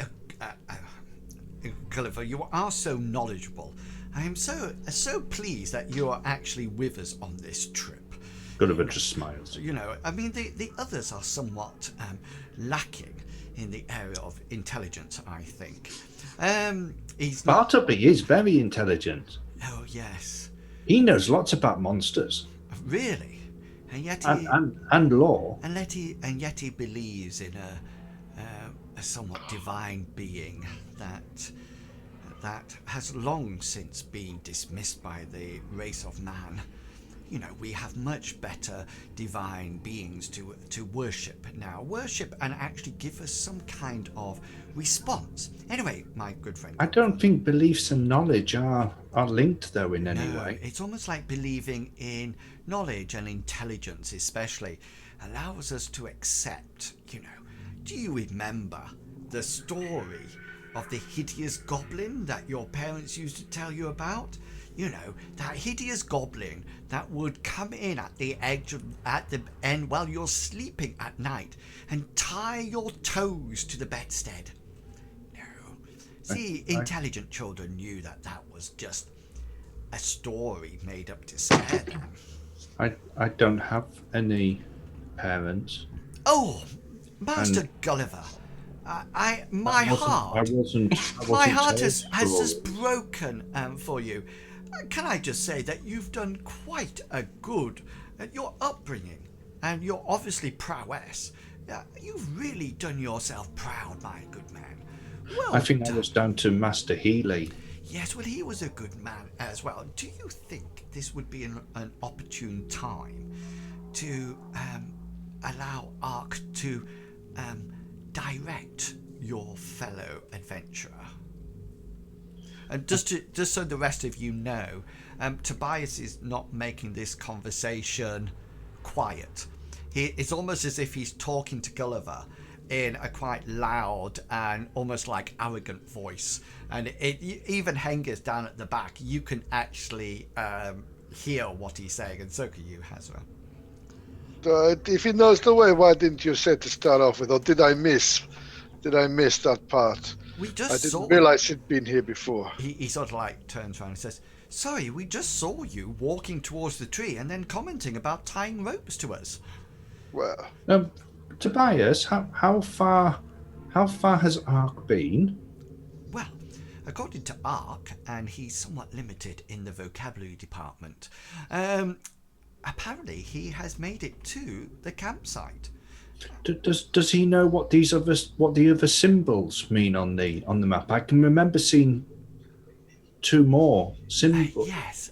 Gulliver? You are so knowledgeable. I am so pleased that you are actually with us on this trip. Gulliver just smiles. I mean, the others are somewhat lacking in the area of intelligence, I think. Bartleby is very intelligent. Oh, yes. He knows lots about monsters. Really? And yet and law. And yet he believes in a somewhat divine being that has long since been dismissed by the race of man. We have much better divine beings to worship now. Worship and actually give us some kind of response. Anyway, my good friend. I don't think beliefs and knowledge are linked, though, in any way. It's almost like believing in knowledge and intelligence, especially, allows us to accept, Do you remember the story of the hideous goblin that your parents used to tell you about? That hideous goblin that would come in at the end while you're sleeping at night and tie your toes to the bedstead. No. See, intelligent children knew that was just a story made up to scare them. I don't have any parents. Oh, Master And Gulliver, my heart I wasn't my heart told has stories. just broken for you. Can I just say that you've done quite a good at your upbringing and your obviously prowess. You've really done yourself proud, my good man. Well I think that done. was down to Master Healy. Yes, well, he was a good man as well. Do you think this would be an opportune time to allow Ark to direct your fellow adventurer? And just so the rest of you know, Tobias is not making this conversation quiet. It's almost as if he's talking to Gulliver in a quite loud and almost like arrogant voice. And even Hengist down at the back, you can actually hear what he's saying, and so can you, Hessaret. If he knows the way, why didn't you say to start off with, or did I miss that part? We just I saw. didn't realize he'd been here before. He sort of like turns around and says, "Sorry, we just saw you walking towards the tree and then commenting about tying ropes to us." Well, Tobias, how far has Ark been? Well, according to Ark, and he's somewhat limited in the vocabulary department, apparently he has made it to the campsite. Does he know what the other symbols mean on the map? I can remember seeing two more symbols. Yes,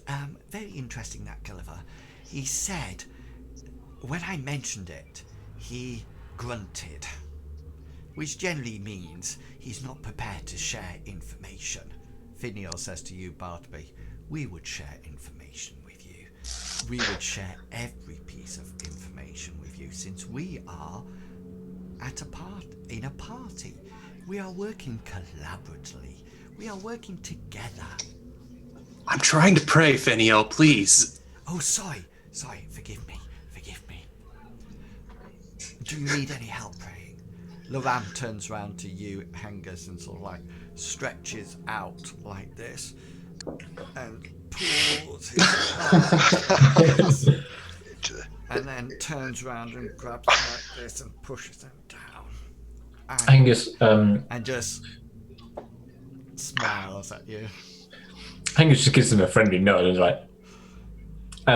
very interesting that, Gulliver. He said, when I mentioned it, he grunted, which generally means he's not prepared to share information. Finial says to you, Bartleby, we would share information with you. We would share every piece of information with you, since we are in a party. We are working collaboratively. We are working together. I'm trying to pray, Finiel, please. Oh, sorry, forgive me. Do you need any help praying? Loram turns round to you, Hengist, and sort of like stretches out like this and pulls his arms and then turns round and grabs them like this and pushes them down. Angus, And just smiles at you. Angus just gives him a friendly nod and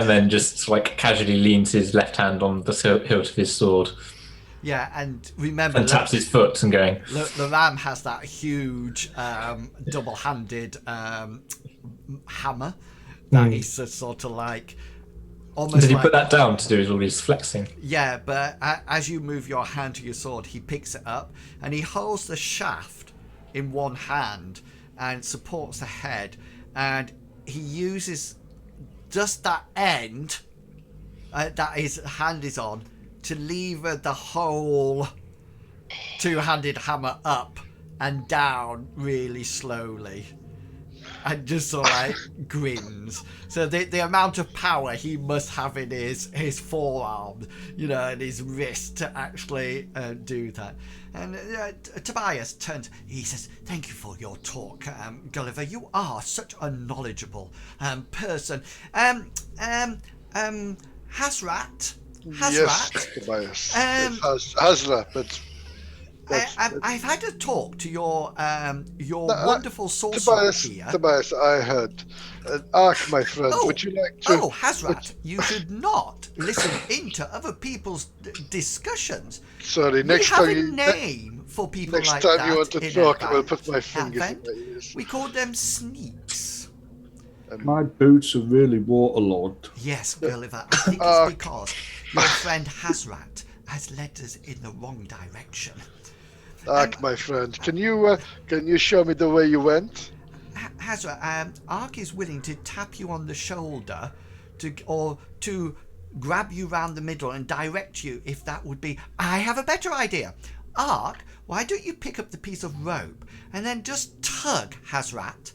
then just like casually leans his left hand on the hilt of his sword. Yeah, and remember, and taps his foot and going. Loram has that huge double-handed hammer that he's sort of like almost. Did he like, put that down to do all his flexing? Yeah, but as you move your hand to your sword, he picks it up and he holds the shaft in one hand and supports the head, and he uses just that end that his hand is on to lever the whole two-handed hammer up and down really slowly, and just sort of like grins. So the amount of power he must have in his forearm, and his wrist to actually do that. And Tobias turns. He says, "Thank you for your talk, Gulliver. You are such a knowledgeable person. Hessaret." Yes, Tobias. Hessaret, but I've had a talk to your wonderful sorcerer here. Tobias, I heard. Ark, my friend, would you like to... Oh, Hessaret, you should not listen into other people's discussions. Sorry, We have a name for people like that. Next time you want to talk, I will put my fingers in my ears. We call them sneaks. My boots are really waterlogged. Yes, Gulliver, I think it's because your friend Hessaret has led us in the wrong direction. Ark, my friend, can you show me the way you went? Hessaret, Ark is willing to tap you on the shoulder to grab you round the middle and direct you if that would be... I have a better idea. Ark, why don't you pick up the piece of rope and then just tug Hessaret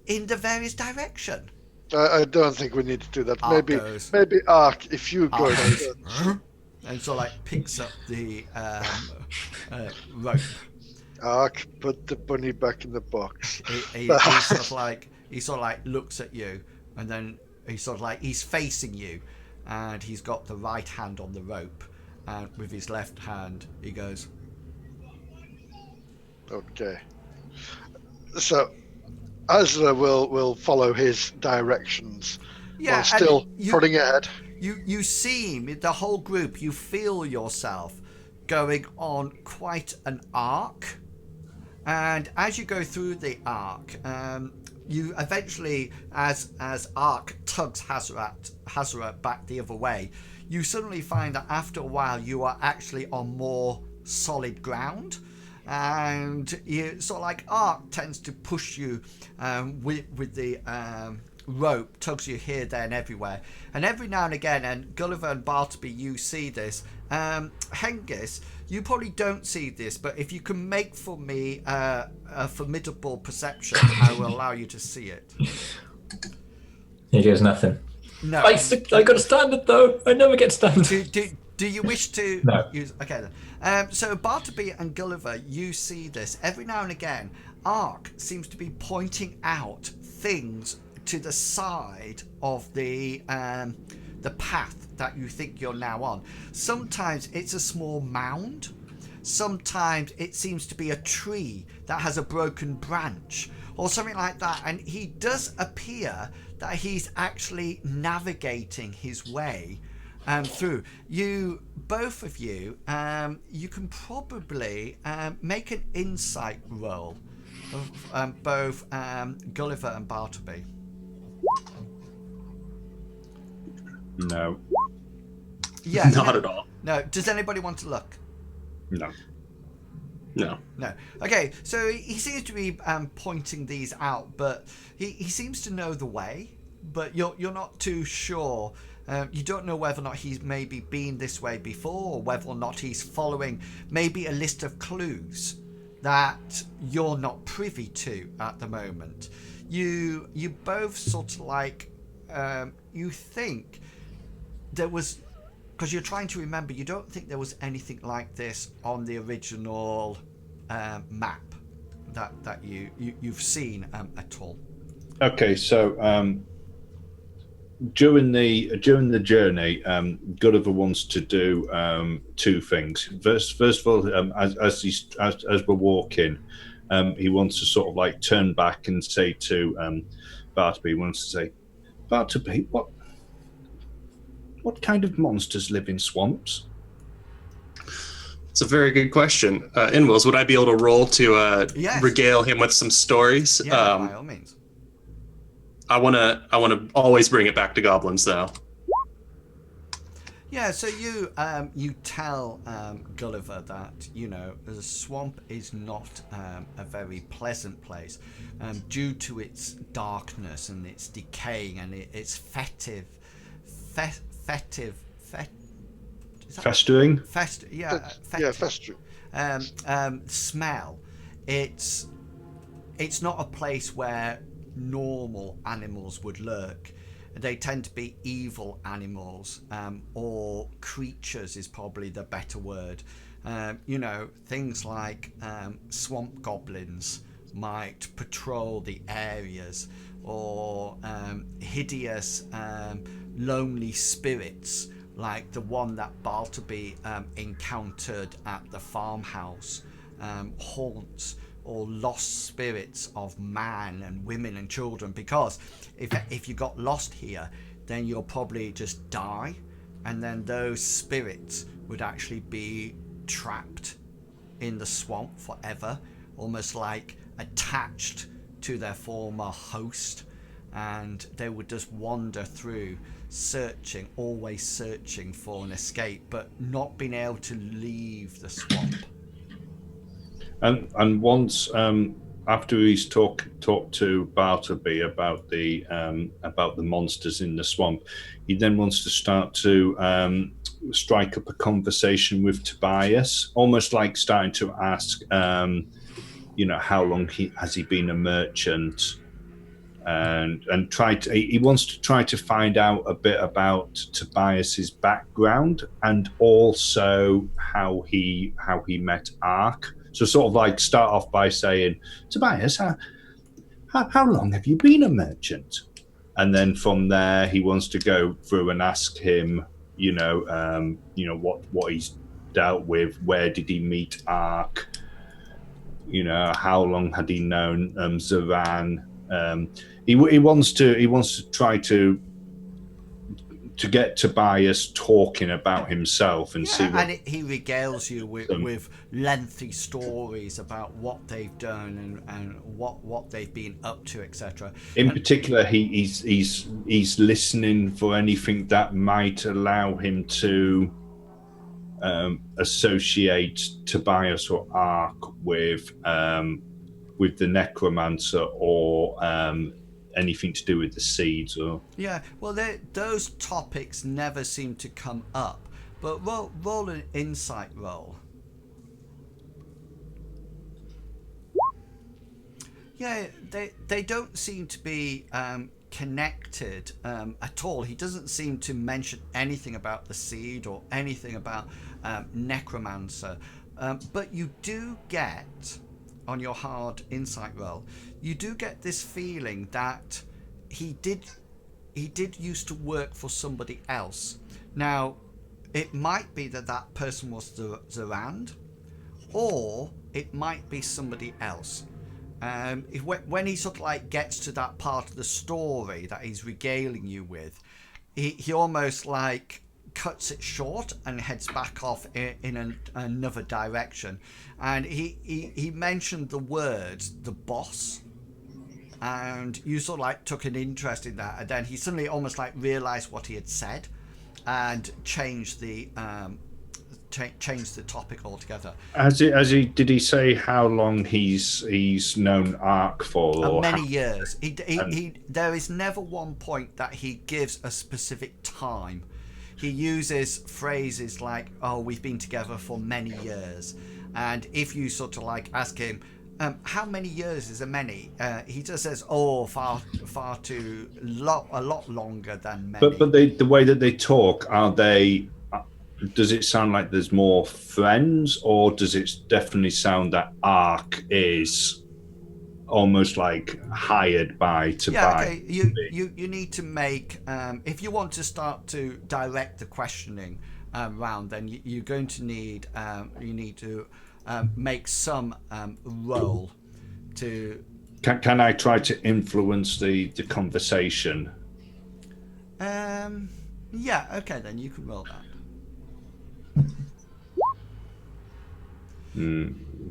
in the various direction? I don't think we need to do that. Ark Maybe Ark, if you go... And so picks up the rope. Ark, put the bunny back in the box. He sort of like looks at you and then he's sort of like, he's facing you, and he's got the right hand on the rope, and with his left hand he goes, Okay. So Azra will follow his directions yeah, while still and prodding ahead. you seem, the whole group, you feel yourself going on quite an arc, and as you go through the arc, you eventually, as arc tugs Hessaret back the other way, you suddenly find that after a while you are actually on more solid ground, and you sort of like, arc tends to push you with the rope, tugs you here, there, and everywhere. And every now and again, and Gulliver and Bartleby, you see this. Hengist, you probably don't see this, but if you can make for me a formidable perception, I will allow you to see it. He does nothing. No. I got a standard though. I never get standard. Do you wish to No. use? Okay then. So Bartleby and Gulliver, you see this every now and again. Ark seems to be pointing out things to the side of the path that you think you're now on. Sometimes it's a small mound. Sometimes it seems to be a tree that has a broken branch or something like that. And he does appear that he's actually navigating his way through. Both of you, you can probably make an insight roll of both Gulliver and Bartleby. No. Yeah, Not at all. No. Does anybody want to look? No. No. No. Okay, so he seems to be pointing these out, but he seems to know the way, but you're not too sure. You don't know whether or not he's maybe been this way before, or whether or not he's following maybe a list of clues that you're not privy to at the moment. You both sort of like, you think there was, because you're trying to remember, you don't think there was anything like this on the original map that you've seen at all. Okay, so during the journey, Gulliver wants to do two things. First of all, as we're walking, he wants to sort of like turn back and say to Bartleby, he wants to say, Bartleby, what kind of monsters live in swamps? It's a very good question. Inwills, would I be able to roll to Yes. regale him with some stories? Yeah, by all means. I wanna always bring it back to goblins, though. Yeah, so you tell Gulliver that, the swamp is not a very pleasant place due to its darkness and its decaying and its festering. Smell. It's not a place where normal animals would lurk. They tend to be evil animals, or creatures is probably the better word. Things like swamp goblins might patrol the areas, or hideous, lonely spirits like the one that Bartleby encountered at the farmhouse, haunts or lost spirits of man and women and children, because if you got lost here, then you'll probably just die, and then those spirits would actually be trapped in the swamp forever, almost like attached to their former host, and they would just wander through always searching for an escape, but not being able to leave the swamp. And once after he's talked to Bartleby about the monsters in the swamp, he then wants to start to strike up a conversation with Tobias, almost like starting to ask, how long has he been a merchant, and he wants to try to find out a bit about Tobias's background, and also how he met Ark. So sort of like start off by saying, Tobias, how long have you been a merchant? and then from there he wants to go through and ask him, what he's dealt with, where did he meet Ark, how long had he known Zoran. He wants to try to get Tobias talking about himself and see what. And he regales you with lengthy stories about what they've done and what they've been up to, etc. In particular, he's listening for anything that might allow him to associate Tobias or Ark with the necromancer or anything to do with the seeds or. Yeah, well, those topics never seem to come up. But roll an insight roll. Yeah, they don't seem to be connected at all. He doesn't seem to mention anything about the seed or anything about necromancer. But you do get, on your hard insight roll, you do get this feeling that he did used to work for somebody else. Now, it might be that person was Zorand, or it might be somebody else. When he sort of like gets to that part of the story that he's regaling you with, he almost like cuts it short and heads back off in another direction. And he mentioned the words "the boss," and you sort of like took an interest in that, and then he suddenly almost like realized what he had said and changed the topic altogether. Did he say how long he's known Ark for? Or many years. There is never one point that he gives a specific time. He uses phrases like, "Oh, we've been together for many years," and if you sort of like ask him, how many years is a many? He just says, "Oh, far too a lot longer than many." But the way that they talk, does it sound like there's more friends, or does it definitely sound that Ark is almost like hired by Tobias? Yeah, okay. You need to make if you want to start to direct the questioning round, then you're going to need make some role to. Can I try to influence the conversation? Yeah. Okay, then you can roll that.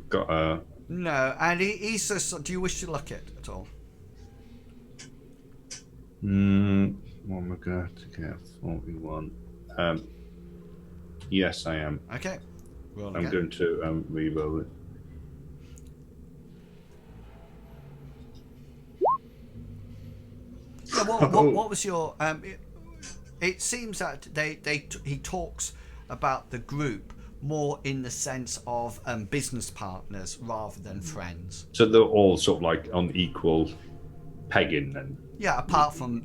Got a. No, and he says, "Do you wish to look it at all?" Oh my god, okay, 41. Yes, I am. Okay. Roll I'm again. going to re-roll it. Yeah, what was your? It seems that he talks about the group more in the sense of business partners rather than friends. So they're all sort of like on equal pegging then. Yeah, apart from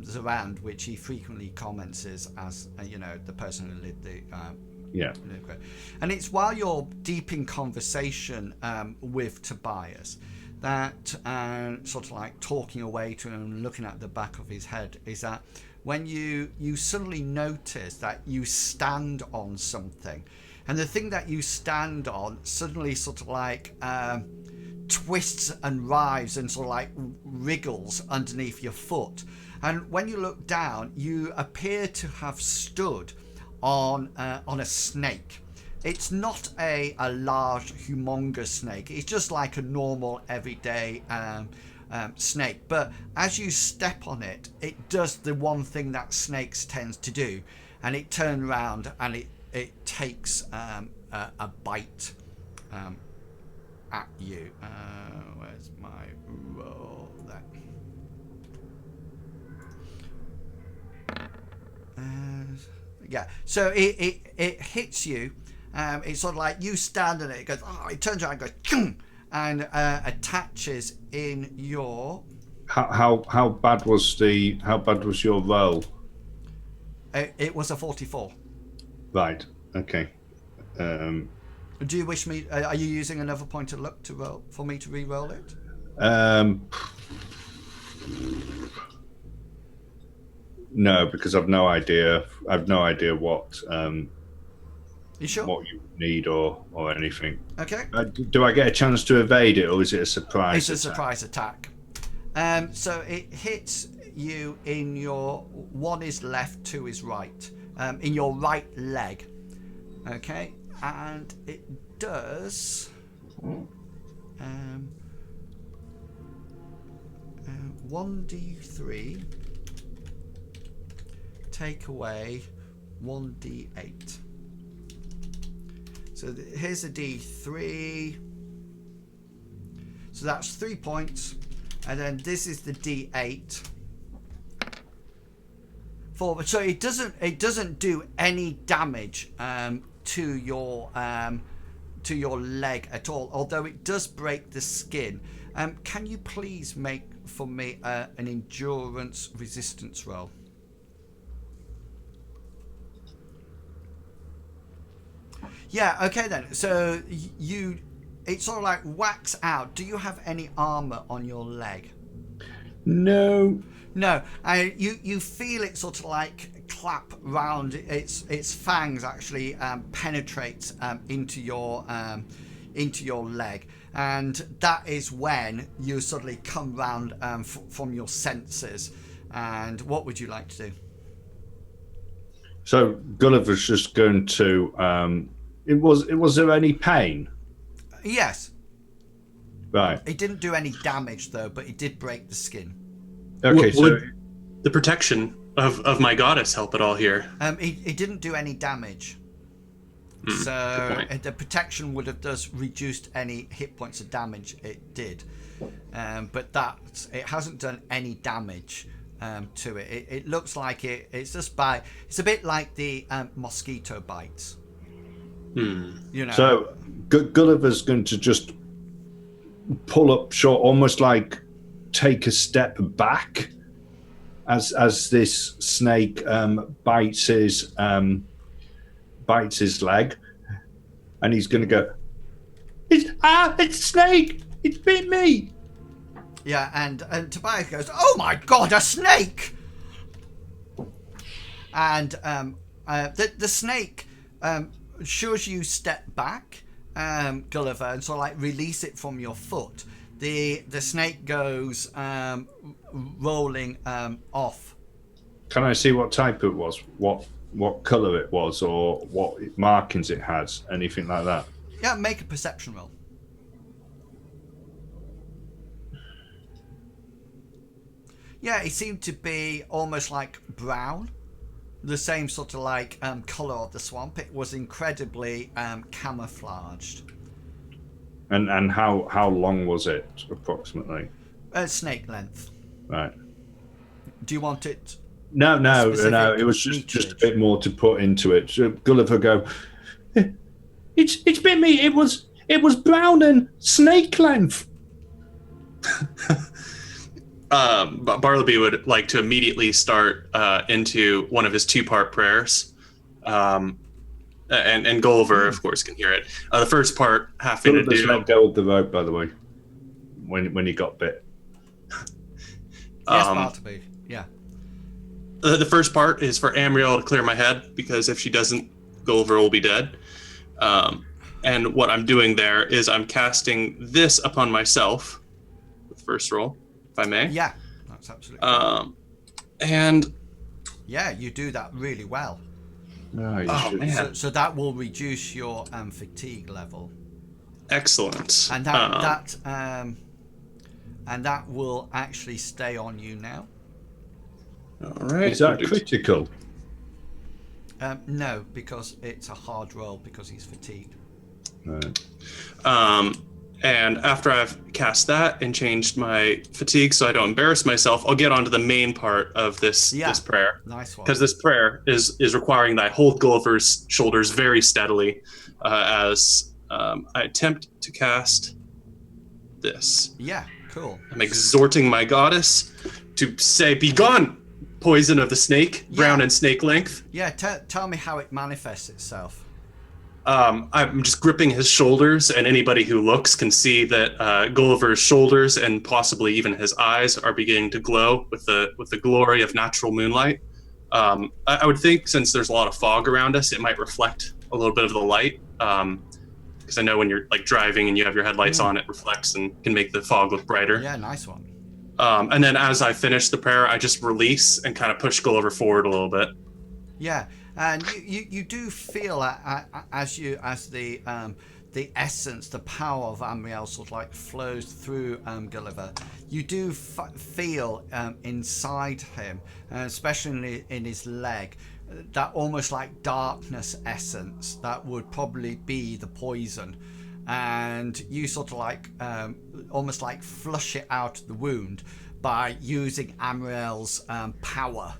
Zorand, which he frequently comments as the person who lived the. Yeah. And it's while you're deep in conversation with Tobias that sort of like talking away to him and looking at the back of his head is that when you suddenly notice that you stand on something, and the thing that you stand on suddenly sort of like twists and writhes and sort of like wriggles underneath your foot, and when you look down you appear to have stood on a snake. It's not a large humongous snake, it's just like a normal everyday snake, but as you step on it, it does the one thing that snakes tends to do, and it turns around and it takes a bite at you. Where's my roll there? Yeah, so it hits you. It's sort of like you stand on it. It goes. Oh, it turns around and goes, Chung! And attaches in your. How bad was your roll? It was a 44. Right. Okay. Do you wish me? Are you using another point of luck to roll for me to re-roll it? No, because I've no idea. I've no idea what You sure? what you need or anything. Okay. Do I get a chance to evade it, or is it a surprise? It's a surprise attack. So it hits you in your... One is left, two is right. In your right leg. Okay. And it does... 1d3. Take away 1d8. So here's a d3. So that's 3 points. And then this is the d8. So it doesn't do any damage to your leg at all, although it does break the skin. Can you please make for me an endurance resistance roll? Yeah, okay then. So it sort of like whacks out. Do you have any armor on your leg? No. No. You feel it sort of like clap round. Its fangs actually penetrate into your leg, and that is when you suddenly come round from your senses. And what would you like to do? So Gulliver's just going to. Was there any pain? Yes. Right. It didn't do any damage though, but it did break the skin. Okay. Would the protection of my goddess help at all here? It didn't do any damage. So the protection would have just reduced any hit points of damage it did, but it hasn't done any damage to it. It looks like it's just it's a bit like the mosquito bites. You know. So Gulliver's going to just pull up short, almost like take a step back as this snake bites his leg, and he's going to go, it's a snake! It's bit me! Yeah, and Tobias goes, oh my god, a snake! And the snake shows you step back, Gulliver, and sort of like release it from your foot. The snake goes rolling off. Can I see what type it was? What colour it was, or what markings it has? Anything like that? Yeah, make a perception roll. Yeah, it seemed to be almost like brown. The same sort of like colour of the swamp. It was incredibly camouflaged. And how long was it approximately? Snake length. Right. Do you want it? No. It was just a bit more to put into it. So Gulliver go, it's bit me. It was brown and snake length. Bartleby would like to immediately start into one of his two-part prayers, and Gulliver, of course, can hear it. The first part having to do. Let go of the rope, by the way, when he got bit. Yes, Bartleby. Yeah. The first part is for Amriel to clear my head, because if she doesn't, Gulliver will be dead. And what I'm doing there is I'm casting this upon myself with the first roll, if I may. Yeah, that's absolutely and yeah, you do that really well. Oh, man. So that will reduce your fatigue level. Excellent. And that will actually stay on you now. All right. Is that critical? No, because it's a hard roll because he's fatigued. Right. And after I've cast that and changed my fatigue so I don't embarrass myself, I'll get onto the main part of this prayer. Nice one. Because this prayer is requiring that I hold Gulliver's shoulders very steadily as I attempt to cast this. Yeah, cool. I'm exhorting my goddess to say, "Begone, poison of the snake, brown and snake length." Yeah, tell me how it manifests itself. I'm just gripping his shoulders, and anybody who looks can see that Gulliver's shoulders and possibly even his eyes are beginning to glow with the glory of natural moonlight. I would think since there's a lot of fog around us, it might reflect a little bit of the light. Because I know when you're like driving and you have your headlights on, it reflects and can make the fog look brighter. Yeah, nice one. And then as I finish the prayer, I just release and kind of push Gulliver forward a little bit. Yeah, and you do feel as the essence, the power of Amriel sort of like flows through Gulliver. You do feel inside him, especially in his leg, that almost like darkness essence that would probably be the poison. And you sort of like almost like flush it out of the wound by using Amriel's power,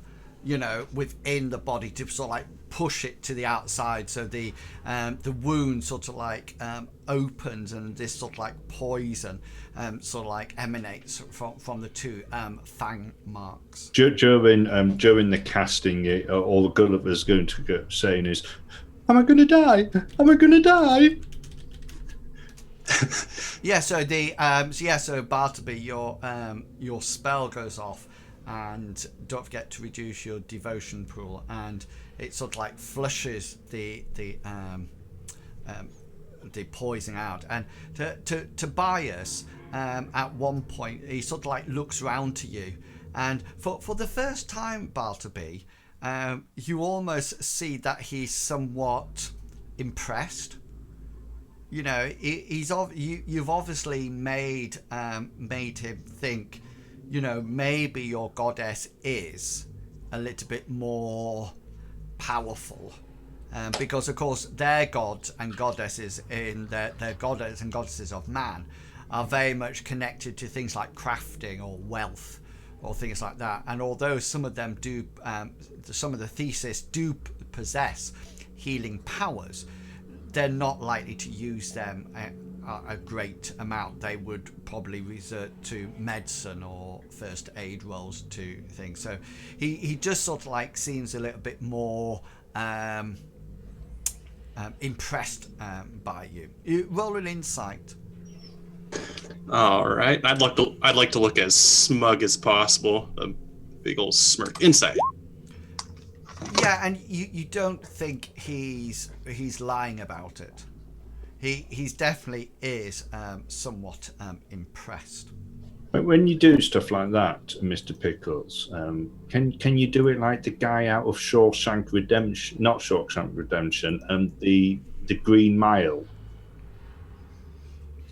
you know, within the body to sort of like push it to the outside, so the wound sort of like opens, and this sort of like poison sort of like emanates from the two fang marks. During the casting, all the Gulliver's going to go saying is, "Am I going to die? Am I going to die?" Yeah. So Bartleby, your spell goes off, and don't forget to reduce your devotion pool, and it sort of like flushes the poison out. And to Tobias, at one point he sort of like looks round to you, and for the first time, Bartleby, you almost see that he's somewhat impressed. You know, you've obviously made him think, you know, maybe your goddess is a little bit more powerful, because of course their gods and goddesses in their goddesses and goddesses of man are very much connected to things like crafting or wealth or things like that. And although some of them do, some of the theses do possess healing powers, they're not likely to use them a great amount. They would probably resort to medicine or first aid rolls to things. So he just sort of like seems a little bit more impressed by you. You roll an insight. All right. I'd like to look as smug as possible. A big old smirk. Insight. Yeah, and you don't think he's lying about it. He's definitely is somewhat impressed. When you do stuff like that, Mr. Pickles, can you do it like the guy out of Shawshank Redemption? Not Shawshank Redemption, the Green Mile.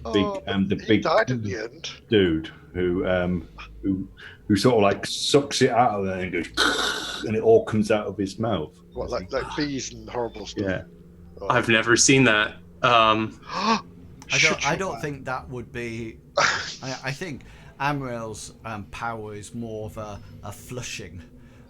The big died at the end. Dude who sort of like sucks it out of there and goes, and it all comes out of his mouth. What, like bees and horrible stuff? Yeah. Oh. I've never seen that. I don't think that would be. I think Amriel's power is more of a flushing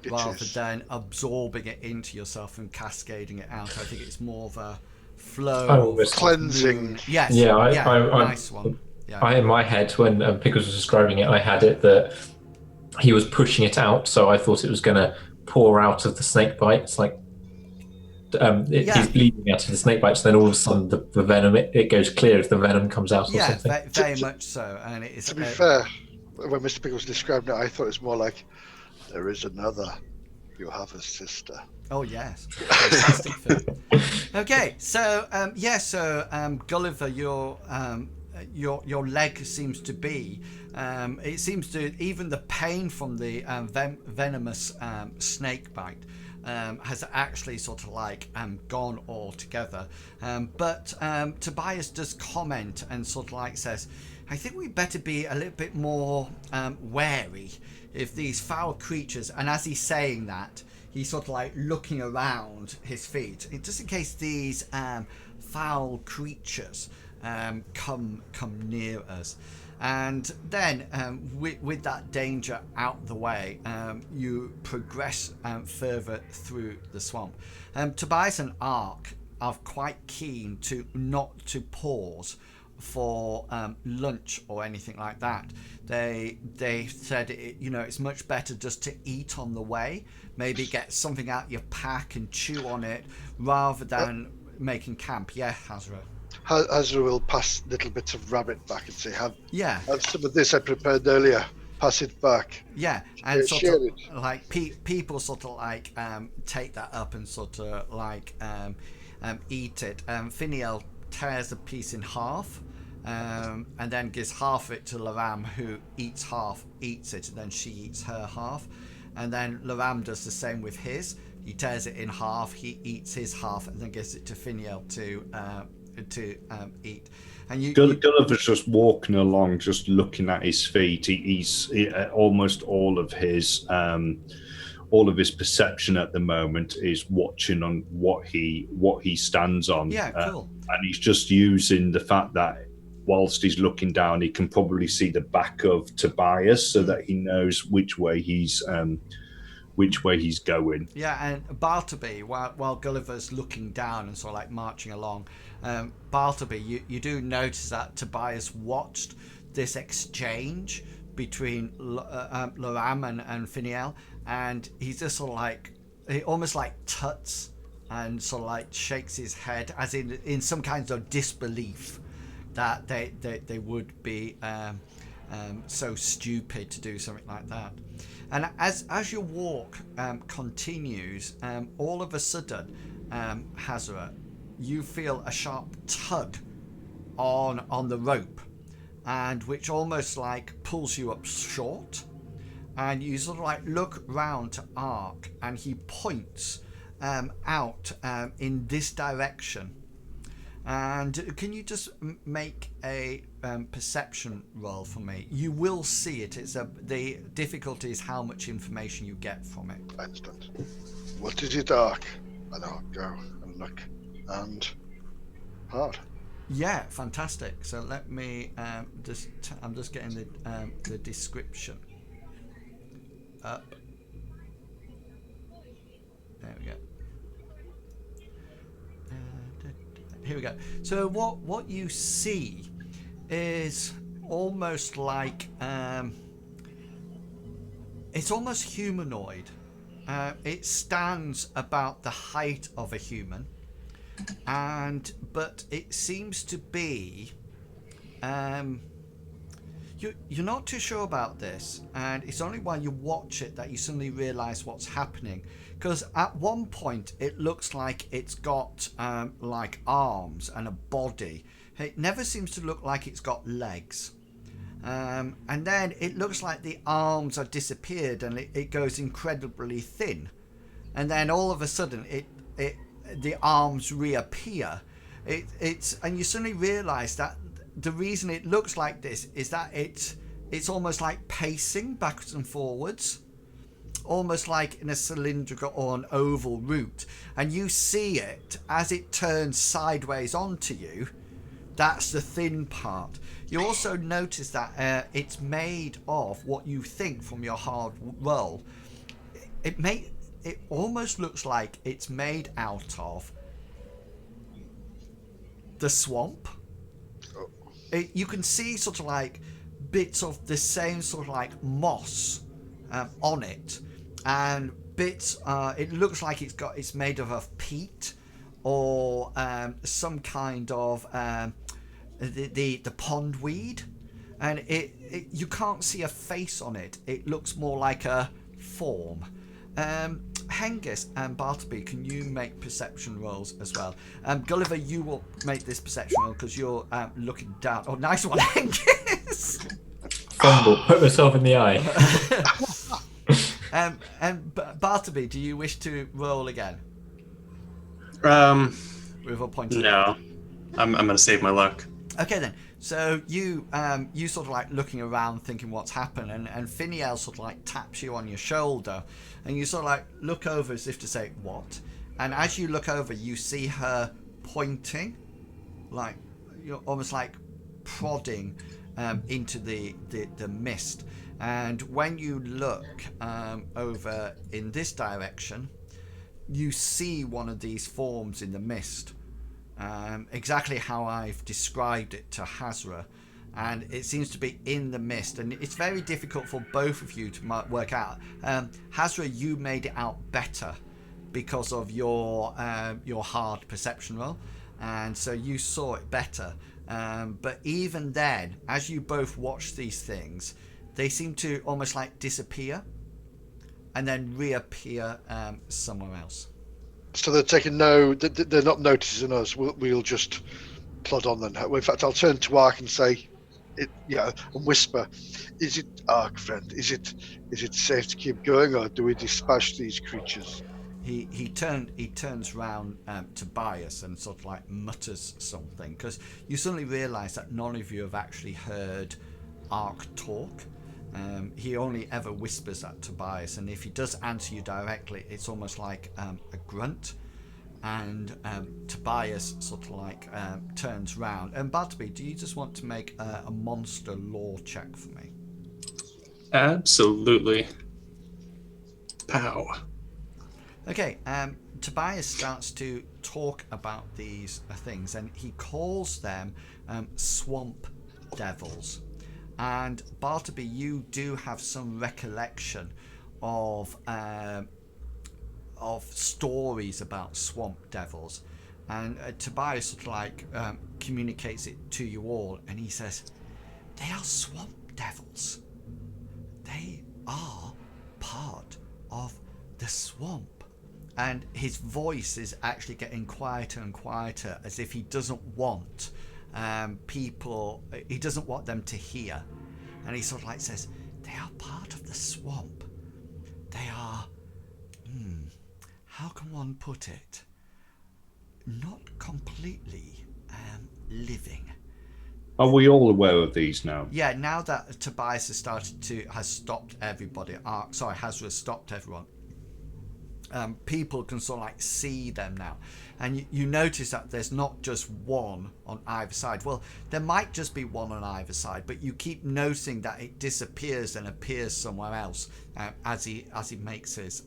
rather than absorbing it into yourself and cascading it out. I think it's more of a flow of cleansing. Yes. Yeah, nice one. Yeah. In my head, when Pickles was describing it, I had it that he was pushing it out, so I thought it was going to pour out of the snake bite. It's like he's bleeding out of the snake bites, then all of a sudden the venom it goes clear if the venom comes out or something. Yeah, very much so. And it is. To be fair, when Mr. Pickles described it, I thought it was more like, there is another. You have a sister. Oh yes, fantastic film. Okay, so Gulliver, your leg seems to be. It seems to, even the pain from the venomous snake bite has actually sort of like gone altogether. But Tobias does comment and sort of like says, I think we better be a little bit more wary if these foul creatures, and as he's saying that, he's sort of like looking around his feet, just in case these foul creatures come near us. And then with that danger out the way, you progress further through the swamp. Tobias and Ark are quite keen to not to pause for lunch or anything like that. They said it's much better just to eat on the way, maybe get something out your pack and chew on it rather than making camp. Yeah, Hessaret. Hessaret will pass little bits of rabbit back and say, have some of this I prepared earlier. pass it back. Yeah, and sort Share of it. like people sort of like take that up and sort of like eat it. Finiel tears a piece in half, and then gives half of it to Laram, who eats half, eats it, and then she eats her half, and then Laram does the same with his. He tears it in half, he eats his half, and then gives it to Finiel to eat. And Gulliver's just walking along, just looking at his feet. He's almost all of his perception at the moment is watching on what he stands on. Yeah, cool. And he's just using the fact that whilst he's looking down, he can probably see the back of Tobias, so that he knows which way he's going. Yeah, and Bartleby, while Gulliver's looking down and sort of like marching along, Bartleby, you do notice that Tobias watched this exchange between Laram and Finiel, and he's just sort of like, he almost like tuts and sort of like shakes his head, as in some kinds of disbelief that they would be so stupid to do something like that. And as your walk continues, all of a sudden, Hessaret, you feel a sharp tug on the rope, and which almost like pulls you up short. And you sort of like look round to Ark, and he points out in this direction. And can you just make a perception roll for me? You will see it. The difficulty is how much information you get from it. Instant. What is it, Ark? And I'll go and look. And hard. Yeah, fantastic. So let me I'm just getting the description up. There we go. Here we go. So what you see is almost like it's almost humanoid. It stands about the height of a human, but it seems to be you're not too sure about this, and it's only while you watch it that you suddenly realise what's happening. Because at one point it looks like it's got like arms and a body. It never seems to look like it's got legs. And then it looks like the arms are disappeared and it goes incredibly thin. And then all of a sudden the arms reappear. And you suddenly realise that the reason it looks like this is that it's almost like pacing backwards and forwards, almost like in a cylindrical or an oval route, and you see it as it turns sideways onto you. That's the thin part. You also notice that it's made of what you think from your hard roll. It almost looks like it's made out of the swamp. You can see sort of like bits of the same sort of like moss on it, and bits. It looks like it's made of peat or some kind of the pondweed, and you can't see a face on it. It looks more like a form. Hengist and Bartleby, can you make perception rolls as well? Gulliver, you will make this perception roll because you're looking down. Oh, nice one, Hengist! Fumble, put myself in the eye. And Bartleby, do you wish to roll again? With a point. No. I'm going to save my luck. Okay then. So you sort of like looking around thinking what's happened, and Finiel sort of like taps you on your shoulder, and you sort of like look over as if to say what, and as you look over you see her pointing, like almost like prodding into the mist, and when you look over in this direction you see one of these forms in the mist. Exactly how I've described it to Hessaret, and it seems to be in the mist, and it's very difficult for both of you to work out. Hessaret, you made it out better because of your hard perception roll, and so you saw it better. But even then, as you both watch these things, they seem to almost like disappear and then reappear somewhere else. So they're taking they're not noticing us. We'll just plod on then. In fact, I'll turn to Ark and say, and whisper, "Is it, Ark friend? Is it safe to keep going, or do we dispatch these creatures?" He turns round to Bias and sort of like mutters something, because you suddenly realise that none of you have actually heard Ark talk. He only ever whispers at Tobias, and if he does answer you directly, it's almost like a grunt. And Tobias sort of like turns round. And Bartleby, do you just want to make a monster lore check for me? Absolutely. Pow. Okay, Tobias starts to talk about these things, and he calls them swamp devils. And Bartleby, you do have some recollection of stories about swamp devils, and Tobias sort of like communicates it to you all, and he says, "They are swamp devils. They are part of the swamp." And his voice is actually getting quieter and quieter, as if he doesn't want he doesn't want them to hear. And he sort of like says, "They are part of the swamp. They are, how can one put it? Not completely living." Are we all aware of these now? Yeah, now that Tobias has stopped everybody, Hessaret stopped everyone, people can sort of like see them now. And you notice that there's not just one on either side. Well, there might just be one on either side, but you keep noticing that it disappears and appears somewhere else as he makes his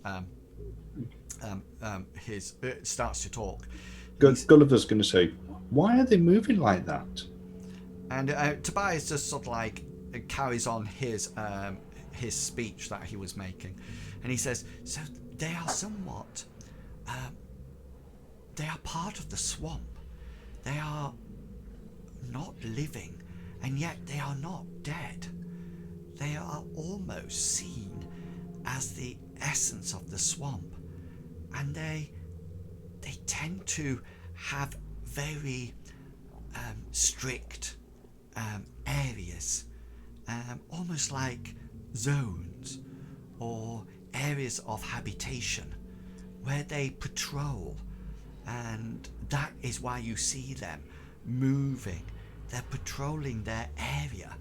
starts to talk. Gulliver's going to say, "Why are they moving like that?" And Tobias just sort of like carries on his speech that he was making, and he says, "So they are somewhat, they are part of the swamp. They are not living, and yet they are not dead. They are almost seen as the essence of the swamp, and they tend to have very strict areas, almost like zones or areas of habitation where they patrol, and that is why you see them moving. They're patrolling their area,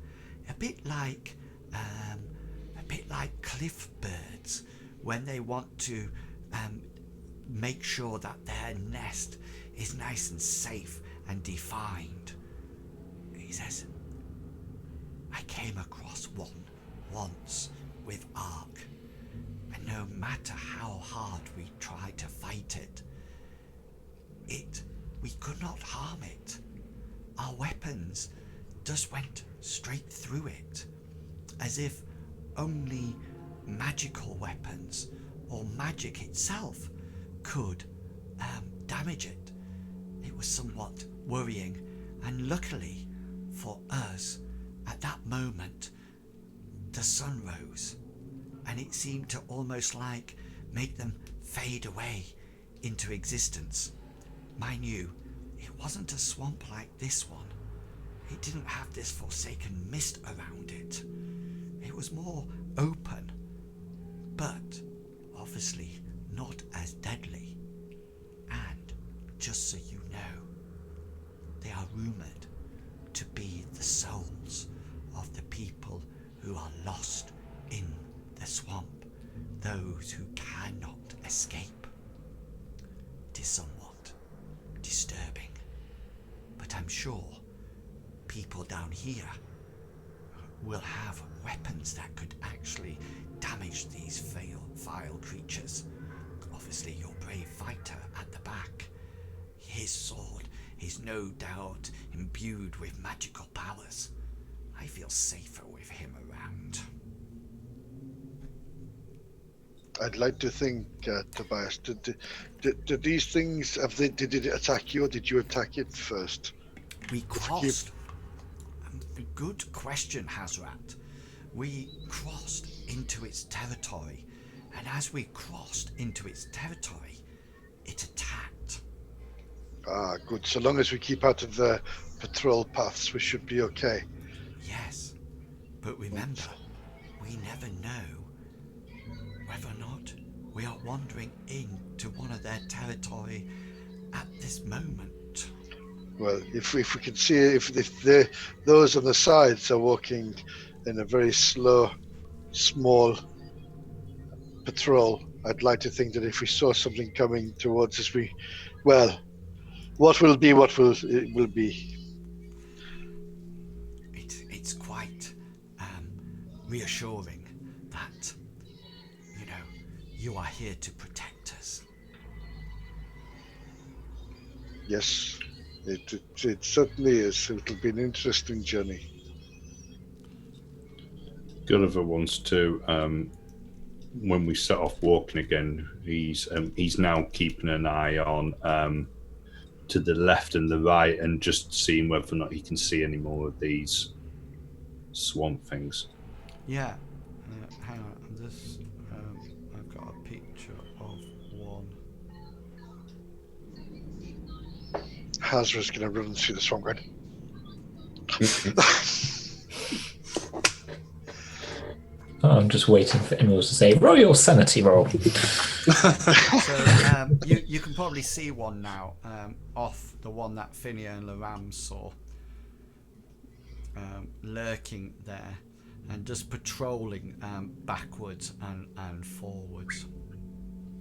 a bit like cliff birds when they want to make sure that their nest is nice and safe and defined." He says, "I came across one once with Ark, and no matter how hard we tried to fight it, we could not harm it. Our weapons just went straight through it, as if only magical weapons or magic itself could damage it. It was somewhat worrying, and luckily for us, at that moment, the sun rose, and it seemed to almost like make them fade away into existence. Mind you, it wasn't a swamp like this one. It didn't have this forsaken mist around it. It was more open, but obviously not as deadly. And just so you know, they are rumoured to be the souls of the people who are lost in the swamp, those who cannot escape. It is somewhat disturbing, but I'm sure people down here will have weapons that could actually damage these vile creatures. Obviously, your brave fighter at the back, his sword is no doubt imbued with magical powers. I feel safer with him around." I'd like to think, Tobias, did these things, did it attack you, or did you attack it first? We crossed. Good question, Hessaret. we crossed into its territory, and as we crossed into its territory, it attacked. Ah, good. So long as we keep out of the patrol paths, we should be okay. Yes, but remember, we never know whether or not we are wandering into one of their territory at this moment. Well, if we can see if those on the sides are walking in a very slow, small patrol, I'd like to think that if we saw something coming towards us, what will be, it will be. It's quite reassuring that, you are here to protect us. Yes, it certainly is. It'll be an interesting journey. Gulliver wants to, when we set off walking again, he's now keeping an eye on to the left and the right and just seeing whether or not he can see any more of these swamp things. Yeah, hang on. I've got a picture of one. Hazra's going to run through the swamp going. I'm just waiting for Emerald to say, roll your sanity roll. So you can probably see one now, off the one that Phinia and Laram saw, lurking there and just patrolling backwards and forwards.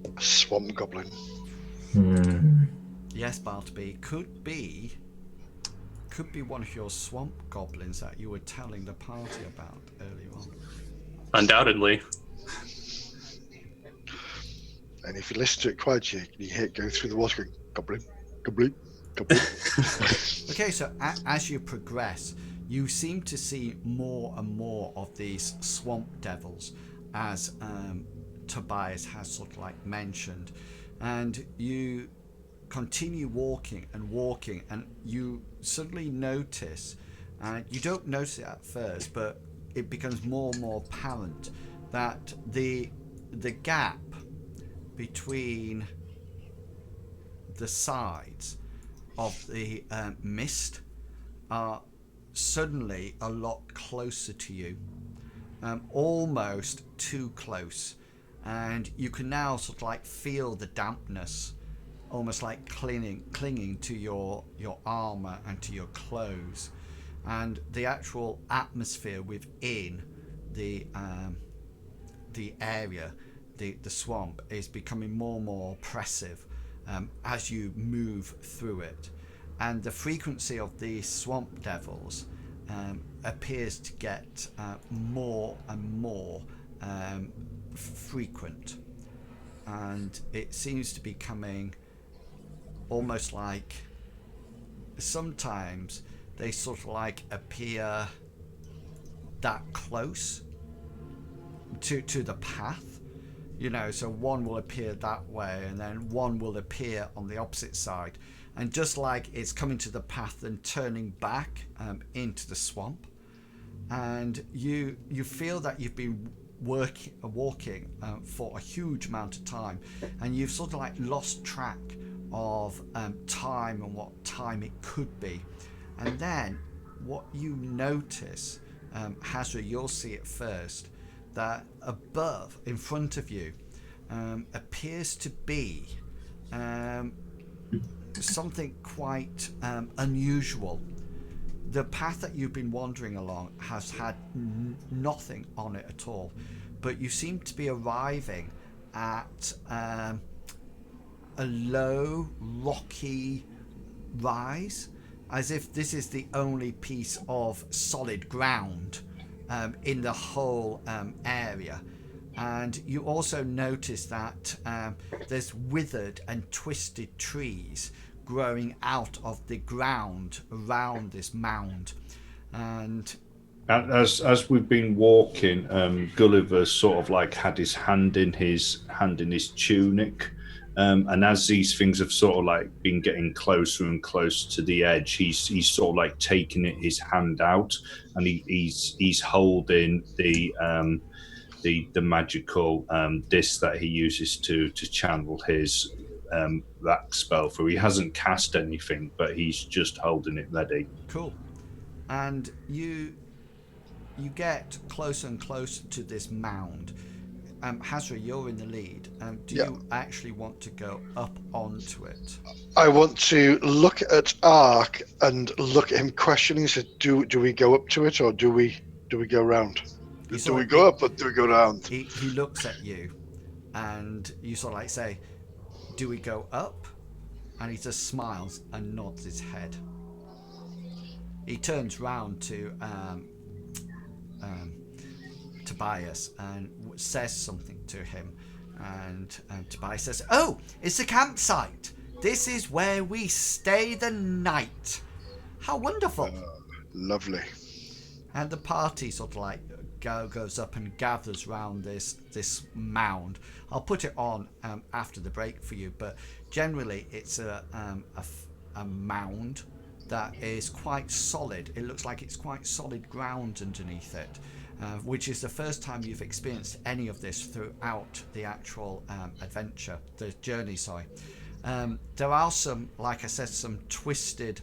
A swamp goblin. Yes, Bartleby, could be one of your swamp goblins that you were telling the party about earlier on. Undoubtedly. And if you listen to it quietly, you hear it go through the water going, goblin, goblin, goblin. Okay, so as you progress, you seem to see more and more of these swamp devils, as Tobias has sort of like mentioned. And you continue walking, and you suddenly notice, and you don't notice it at first, but it becomes more and more apparent that the gap between the sides of the mist are suddenly a lot closer to you, almost too close, and you can now sort of like feel the dampness almost like clinging to your armor and to your clothes, and the actual atmosphere within the area, the swamp, is becoming more and more oppressive as you move through it, and the frequency of these swamp devils appears to get more and more frequent, and it seems to be coming almost like sometimes they sort of like appear that close to the path, so one will appear that way and then one will appear on the opposite side, and just like it's coming to the path and turning back into the swamp, and you feel that you've been walking for a huge amount of time, and you've sort of like lost track of time and what time it could be. And then what you notice, Hazra, you'll see it first, that above, in front of you, appears to be something quite unusual. The path that you've been wandering along has had nothing on it at all, but you seem to be arriving at a low, rocky rise, as if this is the only piece of solid ground in the whole area. And you also notice that there's withered and twisted trees growing out of the ground around this mound. And as we've been walking, Gulliver sort of like had his hand in his tunic, And as these things have sort of like been getting closer and closer to the edge, he's sort of like taking his hand out, and he's holding the magical disc that he uses to channel his that spell through. He hasn't cast anything, but he's just holding it ready. Cool. And you get closer and closer to this mound. Hessaret, you're in the lead. Do you actually want to go up onto it? I want to look at Ark and look at him questioning. So, do we go up to it, or do we go around? Do we go up, or do we go down? He looks at you, and you sort of like say, "Do we go up?" And he just smiles and nods his head. He turns round to Tobias and says something to him, and Tobias says, "Oh, it's a campsite. This is where we stay the night. How wonderful!" Lovely. And the party sort of like goes up and gathers round this mound. I'll put it on after the break for you, but generally it's a mound that is quite solid. It looks like it's quite solid ground underneath it, which is the first time you've experienced any of this throughout the actual adventure, the journey, sorry. There are some, like I said, some twisted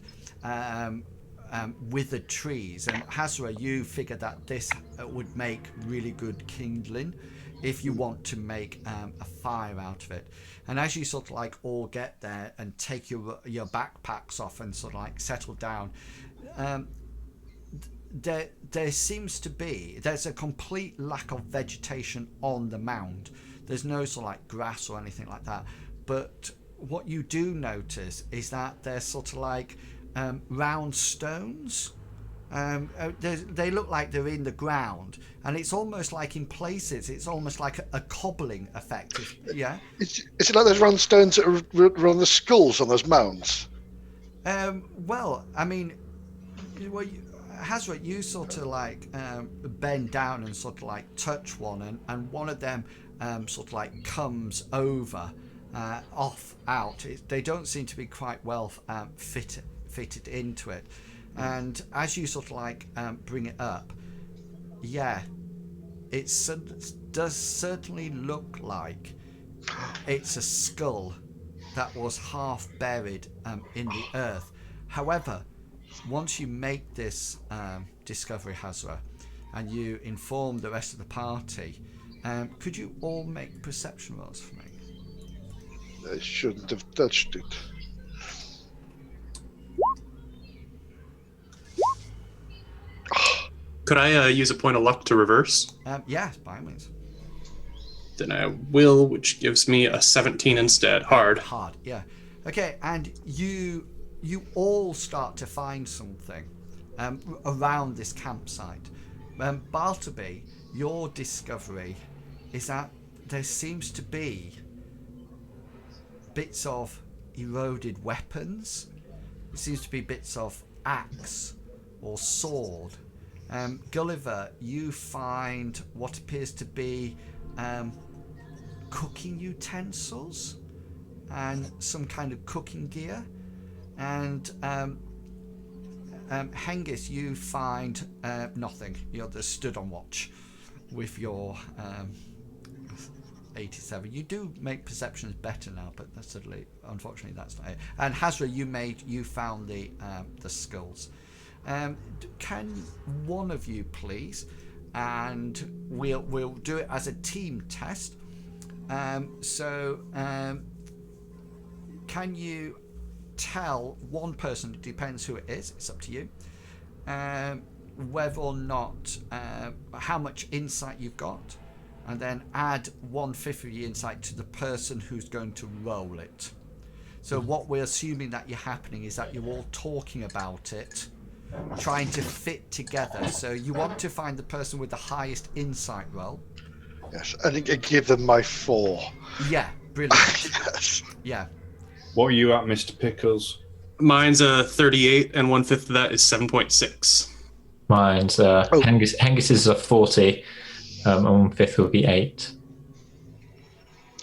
withered trees, and Hessaret, you figured that this would make really good kindling if you want to make a fire out of it. And as you sort of like all get there and take your backpacks off and sort of like settle down, there seems to be, there's a complete lack of vegetation on the mound. There's no sort of like grass or anything like that, but what you do notice is that there's sort of like round stones. They look like they're in the ground, and it's almost like in places it's almost like a cobbling effect. Yeah. Is it like those round stones that are on the skulls on those mounds? Well, I mean, Hessaret, you sort of like bend down and sort of like touch one, and one of them sort of like comes over out. They don't seem to be quite well fitted into it. And as you sort of like bring it up, yeah, it does certainly look like it's a skull that was half buried in the earth. However, once you make this discovery, Hessaret, and you inform the rest of the party, could you all make perception rolls for me? I shouldn't have touched it. Could I use a point of luck to reverse? Yeah, by all means. Then I will, which gives me a 17 instead. Hard. Yeah. Okay, and you all start to find something around this campsite. Bartleby, your discovery is that there seems to be bits of eroded weapons. There seems to be bits of axe or sword. Gulliver, you find what appears to be cooking utensils and some kind of cooking gear. And Hengist, you find nothing. You're just stood on watch with your 87. You do make perceptions better now, but that's unfortunately that's not it. And Hessaret, you found the skulls. Can one of you please, and we'll do it as a team test. Can you tell one person, it depends who it is, it's up to you, whether or not how much insight you've got, and then add 1/5 of your insight to the person who's going to roll it. So what we're assuming that you're happening is that you're all talking about it, trying to fit together. So you want to find the person with the highest insight roll. Yes, and give them my 4. Yeah, brilliant. Yes. Yeah. What are you at, Mr. Pickles? Mine's a 38, and 1/5 of that is 7.6. Mine's Hengist is a 40, and 1/5 will be 8.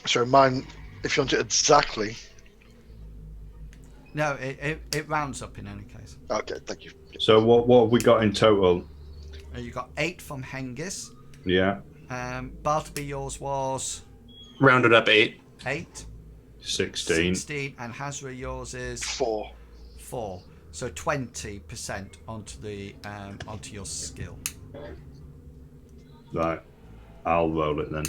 So mine If you want it exactly. No, it rounds up in any case. Okay, thank you. So what have we got in total? You got 8 from Hengist. Yeah, Bartleby, yours was Rounded up 8. 8. 16. 16, and Hessaret, yours is 4. 4. So 20% onto your skill. Right, I'll roll it then.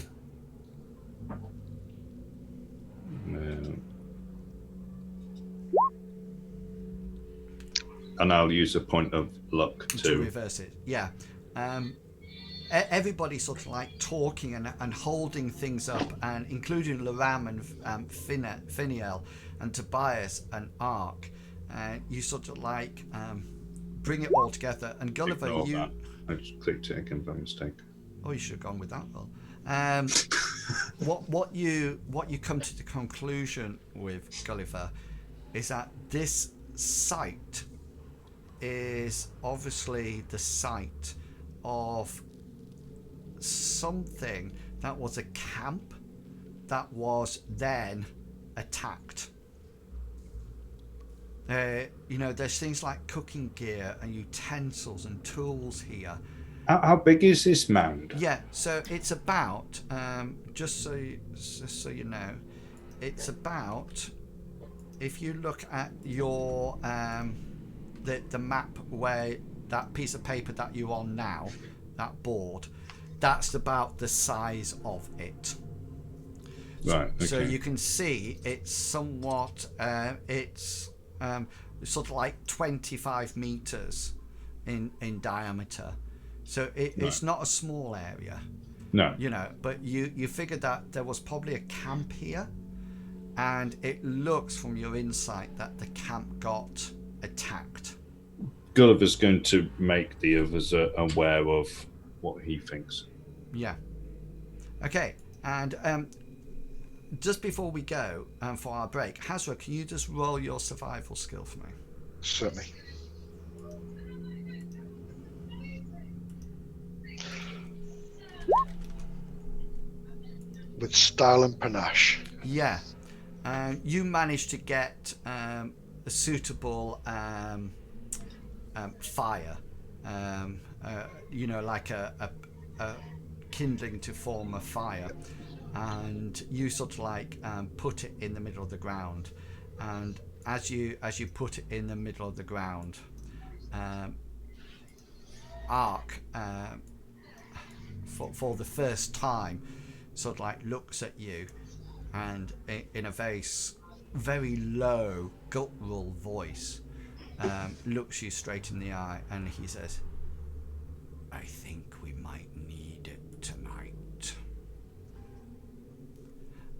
And I'll use a point of luck To reverse it. Yeah. Everybody sort of like talking and holding things up, and including Laram and Finiel and Tobias and Ark. You sort of like bring it all together. And Gulliver, Ignore that. I just clicked it again by mistake. Oh, you should have gone with that, Will. What you come to the conclusion with, Gulliver, is that this site is obviously the site of something that was a camp that was then attacked. There's things like cooking gear and utensils and tools here. How big is this mound? Yeah, so it's about just so you know, it's about, if you look at your the map where that piece of paper that you're on now, that board, that's about the size of it. Right. Okay. So you can see it's somewhat it's sort of like 25 meters in diameter. So it's not a small area. No. But you figured that there was probably a camp here, and it looks from your insight that the camp got attacked. Gulliver's going to make the others aware of what he thinks. Yeah. Okay, and just before we go for our break, Hessaret, can you just roll your survival skill for me? Certainly. With style and panache. Yeah. You managed to get a suitable fire, like a kindling to form a fire, and you sort of like put it in the middle of the ground, and as you put it in the middle of the ground, Ark for the first time sort of like looks at you, and in a very low guttural voice looks you straight in the eye, and he says, "I think we might need it tonight."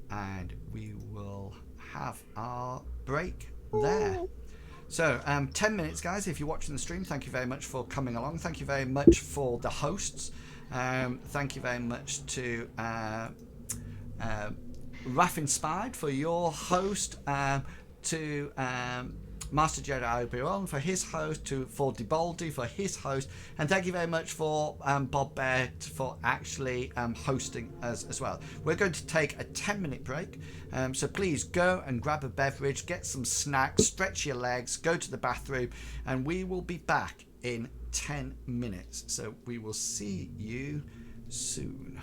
And we will have our break there. So 10 minutes, guys. If you're watching the stream, thank you very much for coming along. Thank you very much for the hosts. Thank you very much to Raf Inspired for your host, to Master Jedi Obi-Wan for his host, for Debaldi for his host, and thank you very much for Bob Bear for actually hosting us as well. We're going to take a 10-minute break, so please go and grab a beverage, get some snacks, stretch your legs, go to the bathroom, and we will be back in 10 minutes. So we will see you soon.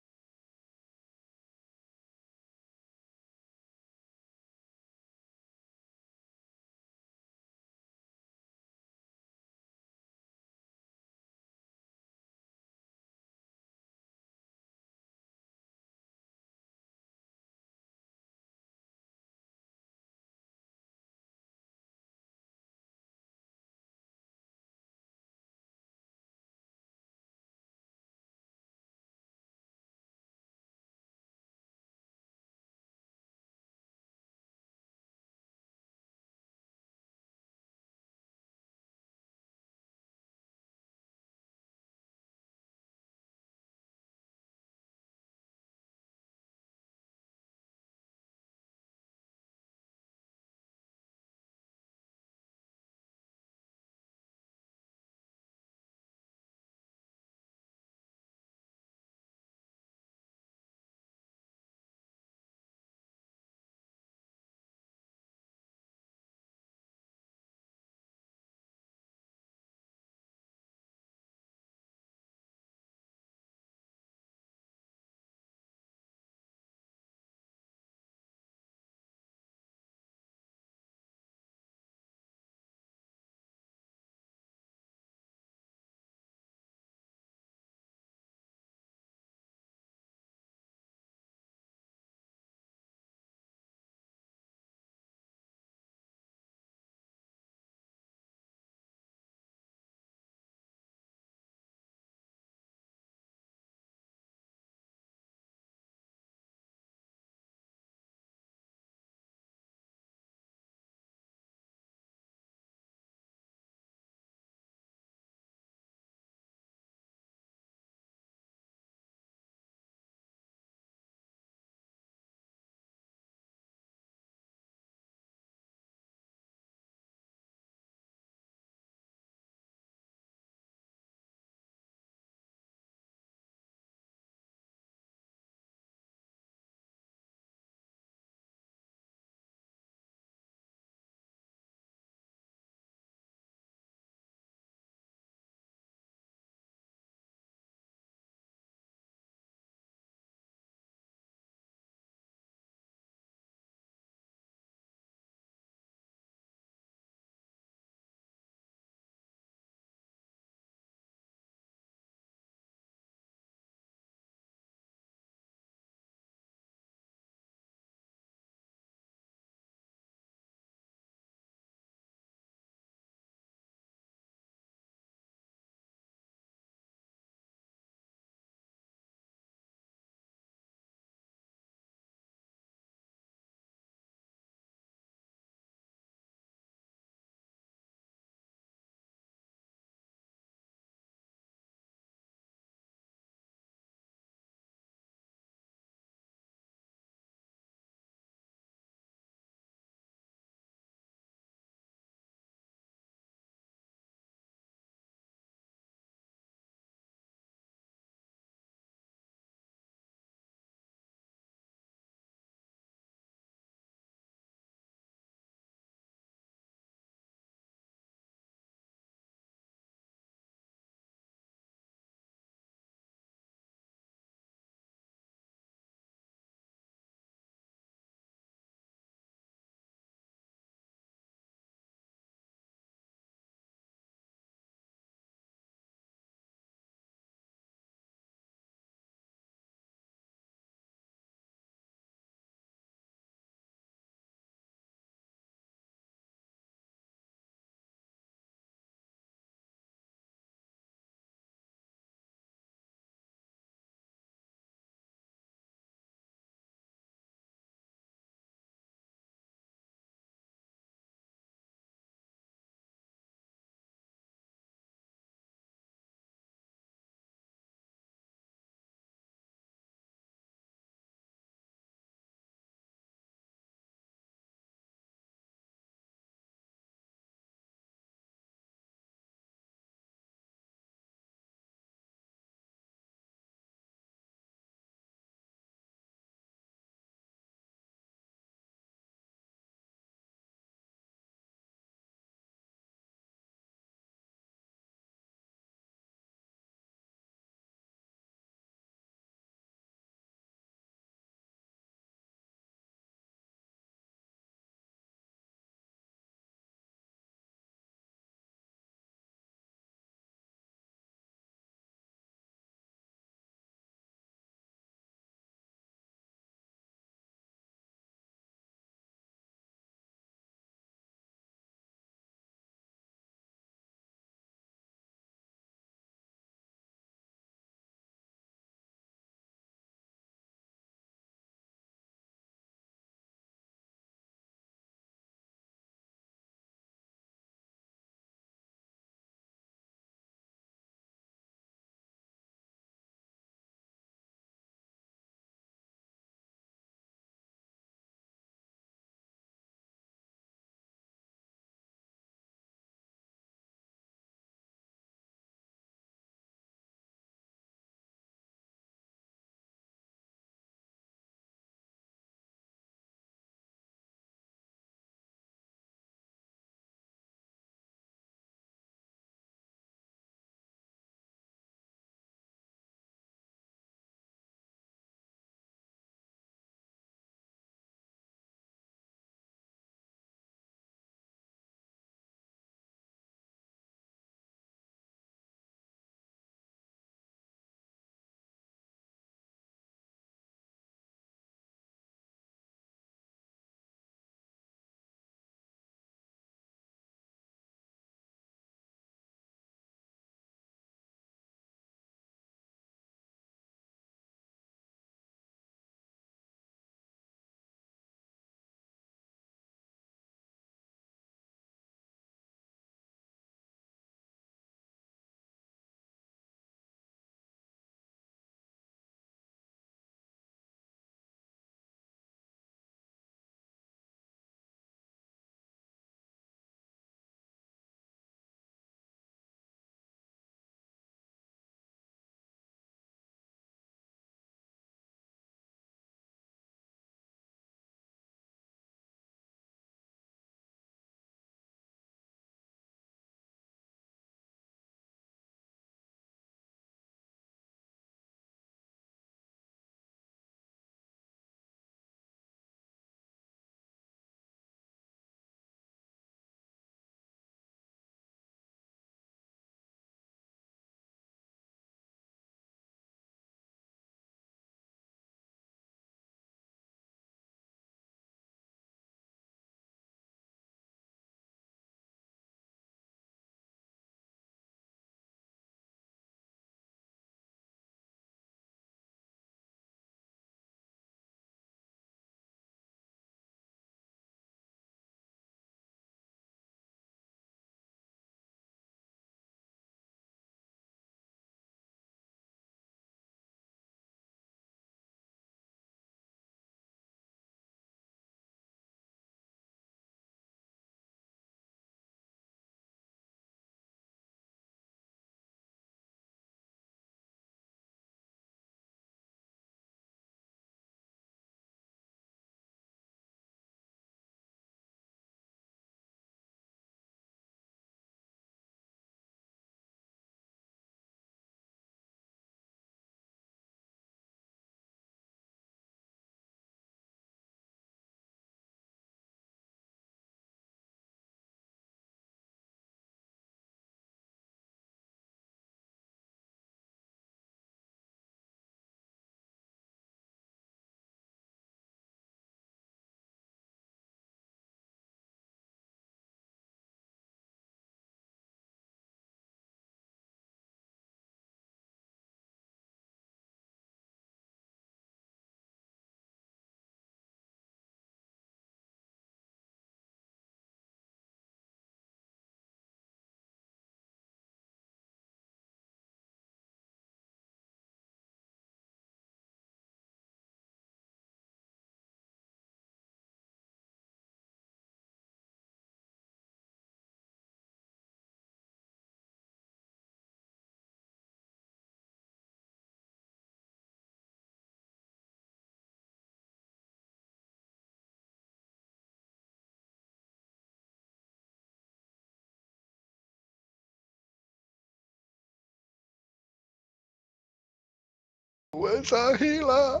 Where's our healer?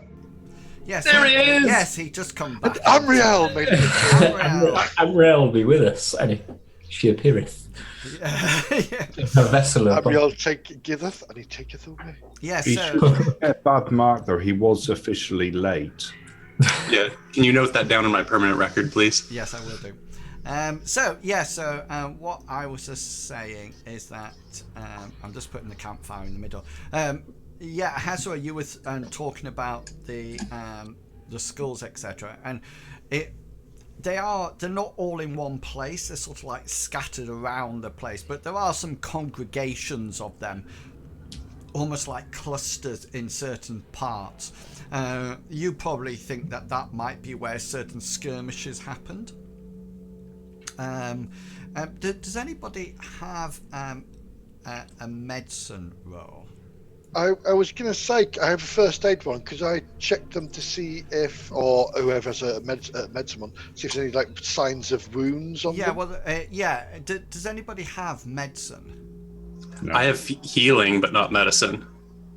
Yes, There he is! Yes, he just come back. Amriel made it. Amriel will be with us, and she appeareth. Yeah. A vessel of... Amriel giveth, and he taketh away. Yes, He so, should get a bad mark, though. He was officially late. Yeah. Can you note that down on my permanent record, please? yes, I will do. What I was just saying is that I'm just putting the campfire in the middle. Hessaret, you were talking about the skulls, etc., and they're not all in one place. They're sort of like scattered around the place, but there are some congregations of them, almost like clusters in certain parts. You probably think that might be where certain skirmishes happened. Does anybody have a medicine roll? I was going to say, I have a first aid one because I checked them to see if, or whoever has a medicine one, see if there's any like signs of wounds on them. Does anybody have medicine? No. I have healing, but not medicine.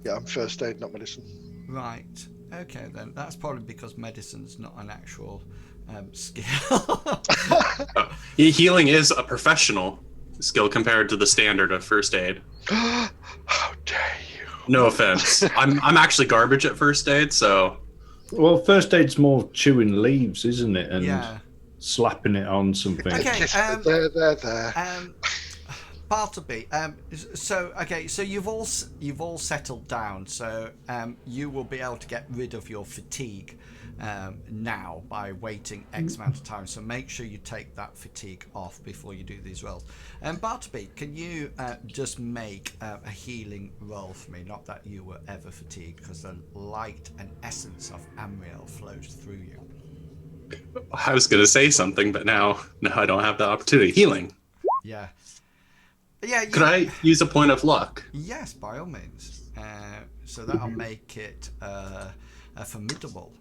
Yeah, I'm first aid, not medicine. Right. Okay, then that's probably because medicine's not an actual skill. Healing is a professional skill compared to the standard of first aid. How dare you! No offense. I'm actually garbage at first aid, so... Well, first aid's more chewing leaves, isn't it? And Yeah. slapping it on something. Okay. There. Bartleby. So you've all settled down. So you will be able to get rid of your fatigue now by waiting X amount of time. So make sure you take that fatigue off before you do these rolls. Bartleby, can you just make a healing roll for me? Not that you were ever fatigued, because the light and essence of Amriel flows through you. I was going to say something, but now I don't have the opportunity. Healing. Yeah. Yeah. Could I use a point of luck? Yes, by all means. So that'll make it a formidable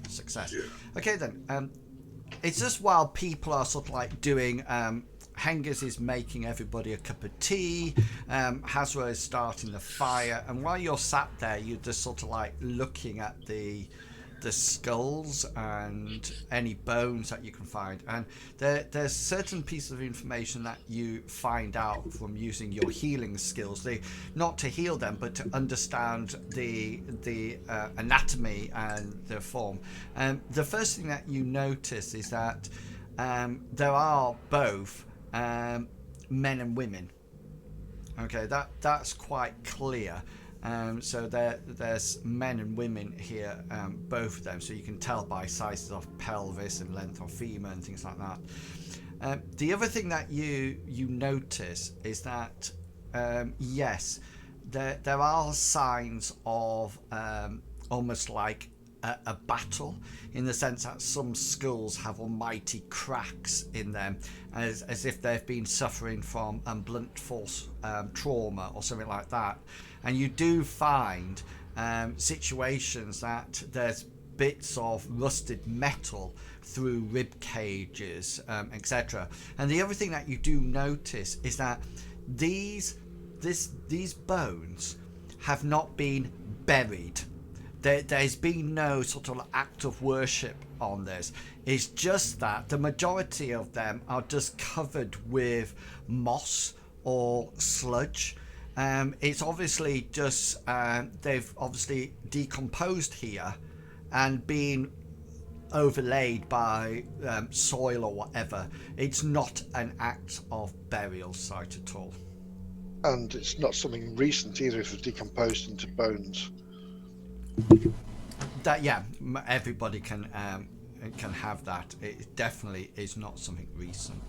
success. Okay, then. It's just while people are sort of like doing. Hengist is making everybody a cup of tea. Hessaret is starting the fire, and while you're sat there, you're just sort of like looking at the skulls and any bones that you can find, and there's certain pieces of information that you find out from using your healing skills. Not to heal them, but to understand the anatomy and the form. The first thing that you notice is that there are both men and women. Okay, that's quite clear. So there's men and women here, both of them. So you can tell by sizes of pelvis and length of femur and things like that. The other thing that you notice is that yes, there are signs of almost like a battle, in the sense that some skulls have almighty cracks in them, as if they've been suffering from blunt force trauma or something like that. And you do find situations that there's bits of rusted metal through rib cages, etc. And the other thing that you do notice is that these bones have not been buried. There's been no sort of act of worship on this. It's just that the majority of them are just covered with moss or sludge. It's obviously just they've obviously decomposed here and been overlaid by soil or whatever. It's not an act of burial site at all. And it's not something recent either if it's decomposed into bones. That everybody can have that. It definitely is not something recent.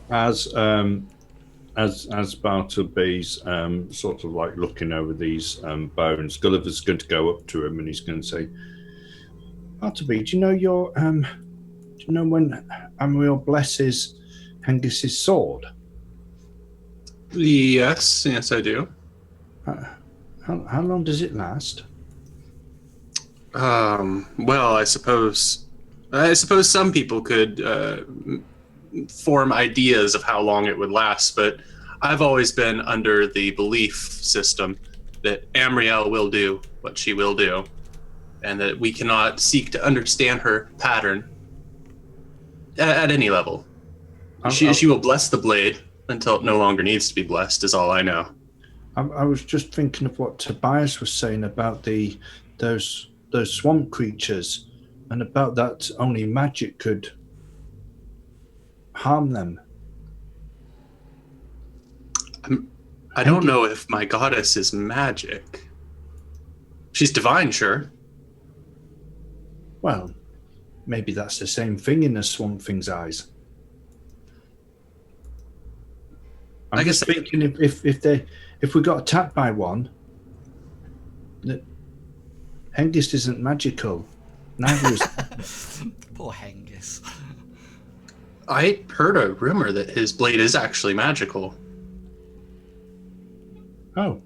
As Bartleby's sort of like looking over these bones, Gulliver's going to go up to him and he's going to say, Bartleby, do you know when Amriel blesses Hengist's sword? Yes, I do. How long does it last? Well, I suppose some people could form ideas of how long it would last, but I've always been under the belief system that Amriel will do what she will do, and that we cannot seek to understand her pattern at any level. She will bless the blade until it no longer needs to be blessed, is all I know. I was just thinking of what Tobias was saying about those swamp creatures, and about that only magic could harm them. I don't know if my goddess is magic. She's divine, sure. Well, maybe that's the same thing in the swamp thing's eyes. I'm just thinking if we got attacked by one, that Hengist isn't magical. Neither is. Poor Hengist. I heard a rumor that his blade is actually magical. Oh.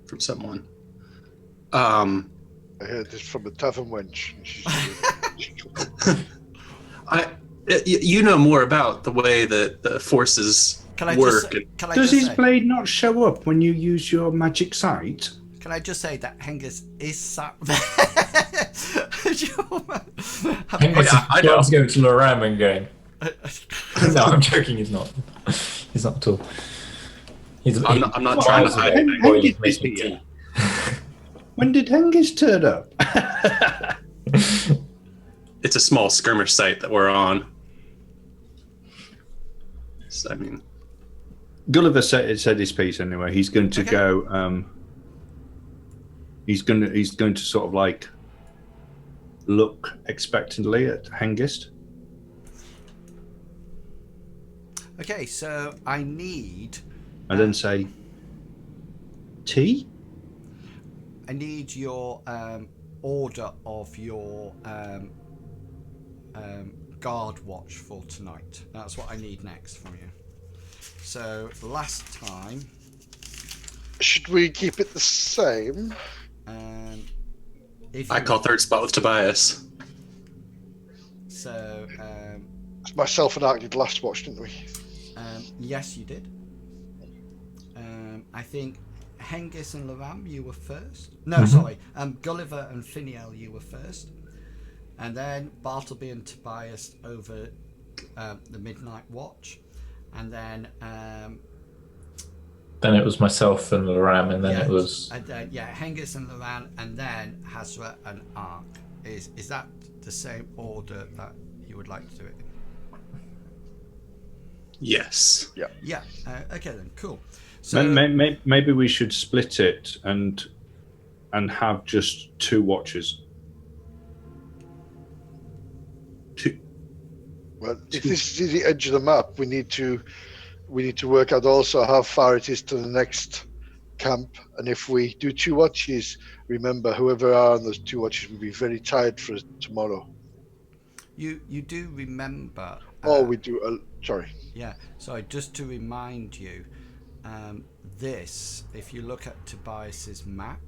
From someone. I heard this from a tavern wench. You know more about the way that the forces work. Does his blade not show up when you use your magic sight? Can I just say that Hengist is sat there? I don't go to Loram and going. No, I'm joking. He's not. He's not at all. I'm not trying to hide anything. When did Hengist turn up? It's a small skirmish site that we're on. So, I mean, Gulliver said his piece anyway. He's going to go. He's going to sort of like look expectantly at Hengist. Okay, so I need. And then say, tea? I need your order of your guard watch for tonight. That's what I need next from you. So last time. Should we keep it the same? I call third spot with Tobias. So myself and Ark did last watch, didn't we? Yes, you did. I think Hengist and Loram, you were first. No, sorry. Gulliver and Finiel, you were first. And then Bartleby and Tobias over the midnight watch. And then it was myself and Loram, and then it was... Hengist and Loram, and then Hessaret and Ark. Is that the same order that you would like to do it in? Yes. Yeah. Okay then, cool. So maybe we should split it and have just 2 watches. Well, if this is the edge of the map, we need to work out also how far it is to the next camp. And if we do 2 watches, remember whoever are on those 2 watches will be very tired for tomorrow. You do remember? We do. Sorry. Yeah. Sorry. Just to remind you, this, if you look at Tobias's map,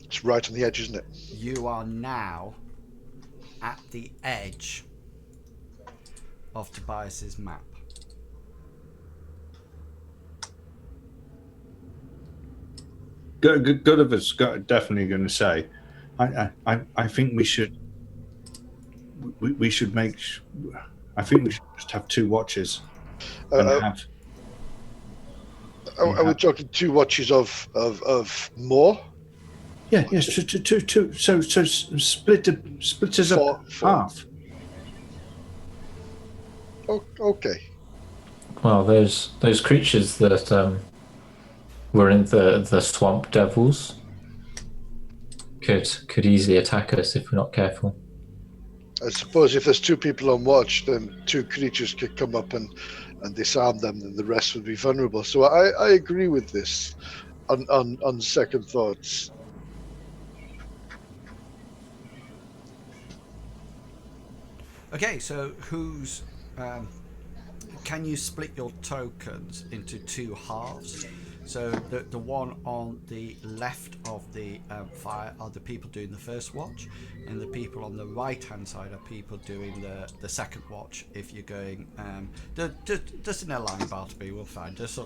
it's right on the edge, isn't it? You are now at the edge of Tobias's map. Gulliver's definitely going to say, I think we should make. I think we should just have 2 watches. Are we talking 2 watches of more? Yeah, yes, 2. So split us up half. Okay. Well, those creatures that were in the swamp devils could easily attack us if we're not careful. I suppose if there's 2 people on watch, then 2 creatures could come up and disarm them, and the rest would be vulnerable. So I agree with this on second thoughts. Okay, so who's can you split your tokens into 2 halves? So the one on the left of the fire are the people doing the first watch, and the people on the right hand side are people doing the second watch. If you're going just in a line, Bartleby, we'll find us.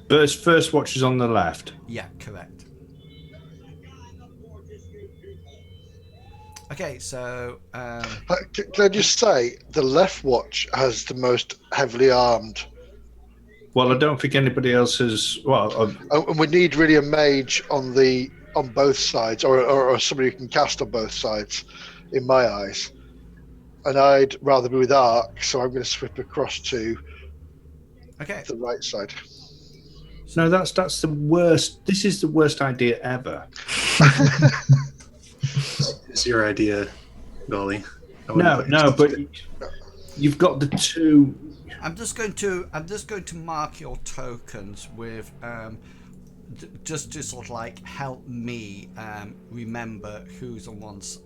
First watch is on the left. Yeah, correct. Okay, so Can I just say the left watch has the most heavily armed, Well, I don't think anybody else has. Well, and we need really a mage on both sides, or somebody who can cast on both sides, in my eyes. And I'd rather be with Ark, so I'm going to swip across to okay. the right side. no, that's the worst. This is the worst idea ever. It's your idea, Golly. No, but you've got the two. I'm just going to mark your tokens with just to sort of like help me remember who's on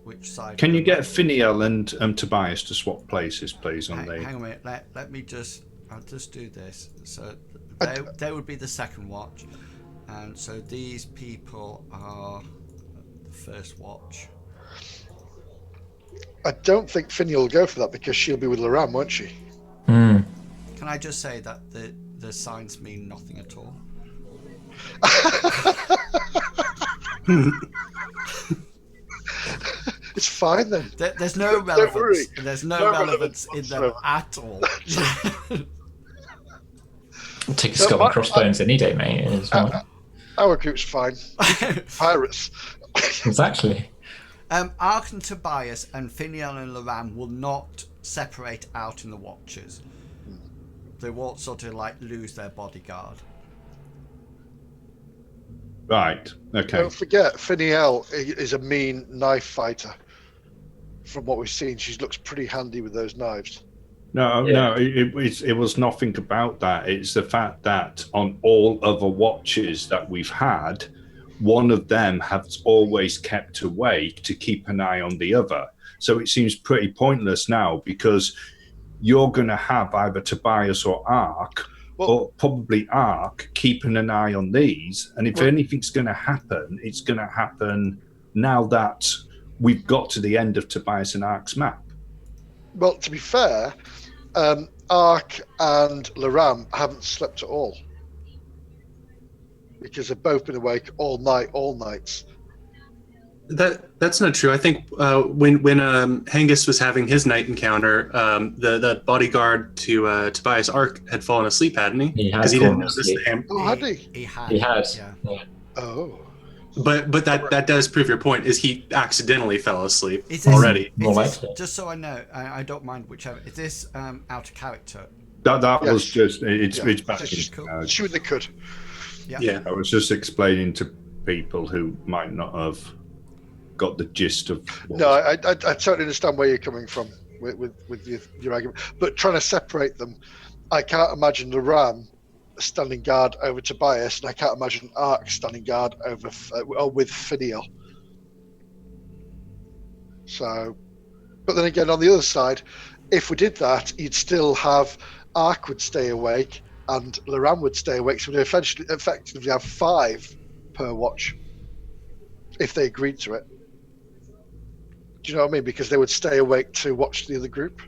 which side. Can you get Finiel and Tobias to swap places, please? On the. Hang on a minute. Let me just. I'll just do this. So they would be the second watch, and so these people are the first watch. I don't think Finny will go for that because she'll be with Laram, won't she? Mm. Can I just say that the signs mean nothing at all? It's fine then. There's no Don't worry. relevance. There's no relevance in them at all. I'll take a skull and crossbones any day, mate. It's fine. Our group's fine. Pirates. Exactly. Ark and Tobias and Finiel and Laram will not separate out in the watches. They won't sort of like lose their bodyguard. Right. Okay. Don't forget, Finiel is a mean knife fighter. From what we've seen, she looks pretty handy with those knives. No, it was nothing about that. It's the fact that on all other watches that we've had, one of them has always kept awake to keep an eye on the other. So it seems pretty pointless now because you're going to have either Tobias or Ark, or probably Ark, keeping an eye on these. And if anything's going to happen, it's going to happen now that we've got to the end of Tobias and Ark's map. Well, to be fair, Ark and Laram haven't slept at all because they've both been awake all nights. That's not true. I think when Hengist was having his night encounter, the bodyguard to Tobias Ark had fallen asleep, hadn't he? Because he didn't notice him. Oh, had he? He had. He has. Yeah. Oh. But that does prove your point. Is he accidentally fell asleep Is this, already? More likely. Just so I know, I don't mind whichever. Is this out of character? That Yes. was just it's Yeah. back It's just in. cool. Shoot the could. Yeah. I was just explaining to people who might not have got the gist of. No, I totally understand where you're coming from with your argument, but trying to separate them, I can't imagine Laram standing guard over Tobias, and I can't imagine Ark standing guard over with Finiel. So, but then again, on the other side, if we did that, you'd still have Ark would stay awake and Laram would stay awake, so we'd effectively have 5 per watch if they agreed to it. Do you know what I mean? Because they would stay awake to watch the other group.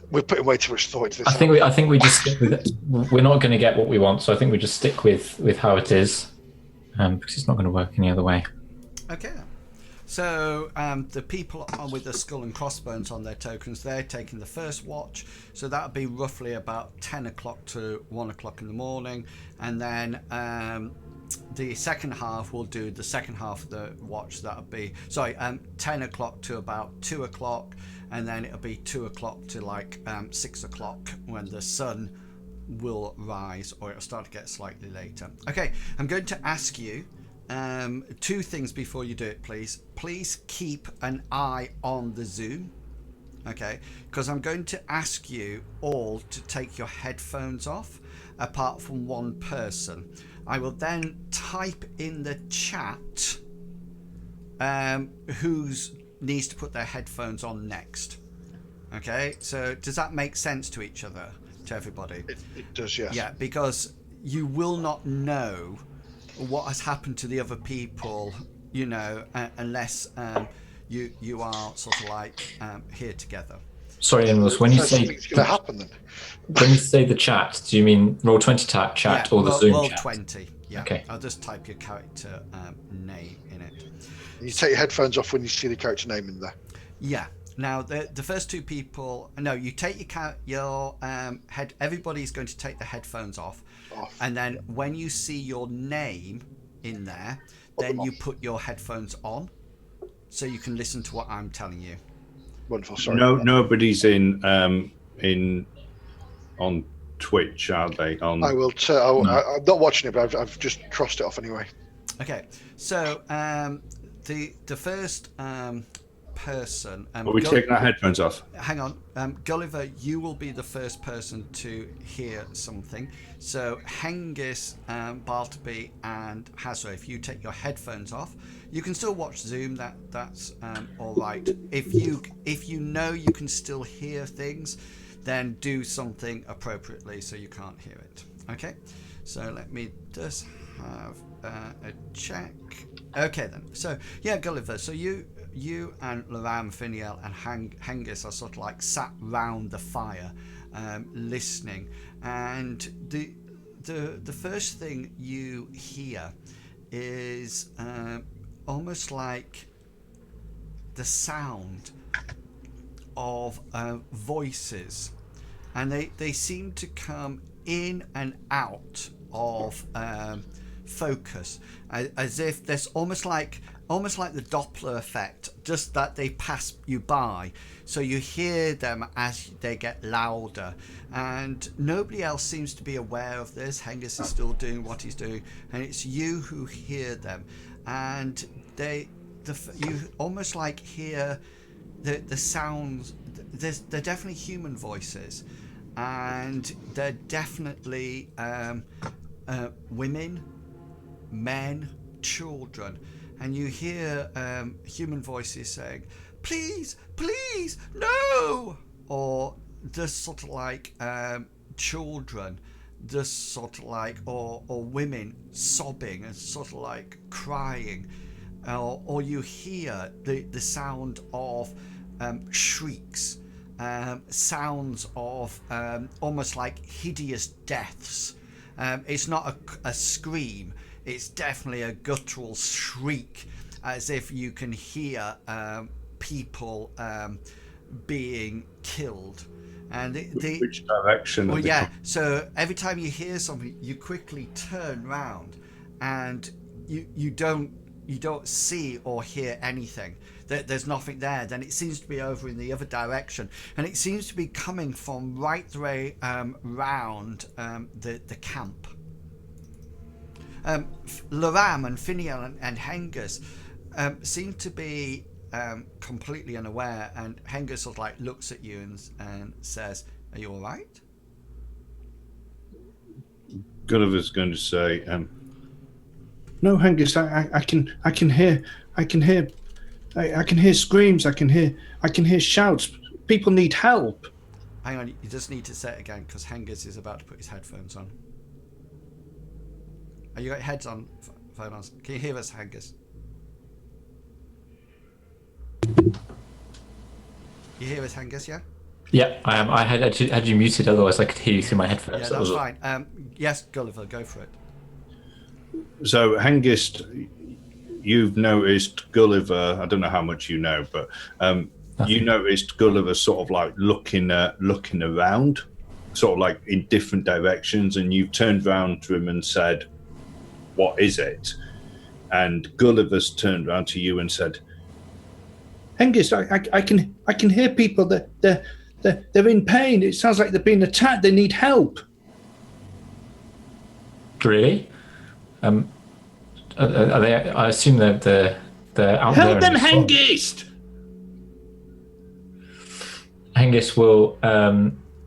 We're putting way too much thought into this. I think we just stick with it. We're not going to get what we want, so I think we just stick with how it is, because it's not going to work any other way. Okay. So the people with the skull and crossbones on their tokens, they're taking the first watch. So that would be roughly about 10 o'clock to 1 o'clock in the morning. And then the second half will do the second half of the watch. That would be, 10 o'clock to about 2 o'clock. And then it'll be 2 o'clock to like 6 o'clock when the sun will rise, or it'll start to get slightly later. Okay, I'm going to ask you 2 things before you do it, please. Please keep an eye on the Zoom, okay? Because I'm going to ask you all to take your headphones off, apart from one person. I will then type in the chat who's needs to put their headphones on next. Okay, so does that make sense to each other, to everybody? It does, yes. Yeah, because you will not know what has happened to the other people, unless you are sort of like here together. Sorry, Nicholas, when you So say something's going to happen then. when you say the chat, do you mean Roll20 chat or the Zoom roll chat? 20. Yeah. Okay. I'll just type your character name in it. You take your headphones off when you see the character name in there. Yeah. Now the first two people, no, you take your head. Everybody's going to take the headphones off, and then when you see your name in there, then you put your headphones on, so you can listen to what I'm telling you. Wonderful. Sorry. Nobody's in on Twitch, are they? On I will. I'm not watching it, but I've just crossed it off anyway. Okay. So the first person. Are we taking our headphones off? Hang on, Gulliver, you will be the first person to hear something. So Hengist, Bartleby, and Hessaret, if you take your headphones off, you can still watch Zoom. That's all right. If you know you can still hear things, then do something appropriately so you can't hear it. Okay. So let me just have a check. Okay then. So yeah, Gulliver. So you and Loram, Finiel, and Hengist are sort of like sat round the fire, listening, and the first thing you hear is almost like the sound of voices, and they seem to come in and out of focus, as if there's almost like the Doppler effect, just that they pass you by, so you hear them as they get louder, and nobody else seems to be aware of this. Hengist is still doing what he's doing, and it's you who hear them, and you almost like hear the sounds. They're definitely human voices, and they're definitely women, men, children, and you hear human voices saying, "Please, please, no!" Or just sort of like children, just sort of like, or women sobbing and sort of like crying, or you hear the sound of shrieks, sounds of almost like hideous deaths. It's not a scream. It's definitely a guttural shriek, as if you can hear people being killed. And which direction? Well, yeah. So every time you hear something, you quickly turn round, and you don't see or hear anything. There's nothing there. Then it seems to be over in the other direction, and it seems to be coming from right the way round the camp. Loram and Finiel and Hengist seem to be completely unaware, and Hengist sort of like looks at you and says, "Are you all right?" Gulliver's going to say, "No, Hengist, I can hear screams. I can hear shouts. People need help." Hang on, you just need to say it again, because Hengist is about to put his headphones on. Are you got your heads on? Phone on? Can you hear us, Hengist? You hear us, Hengist? Yeah. Yeah, I am. I had you muted, otherwise I could hear you through my headphones. Yeah, that's fine. Yes, Gulliver, go for it. So, Hengist, you've noticed Gulliver. I don't know how much you know, but you noticed Gulliver sort of like looking around, sort of like in different directions, and you turned round to him and said, "What is it?" And Gulliver's turned around to you and said, "Hengist, I can hear people. They're in pain. It sounds like they're being attacked. They need help." Really? Are they? I assume they're out there. Help them, Hengist! Hengist will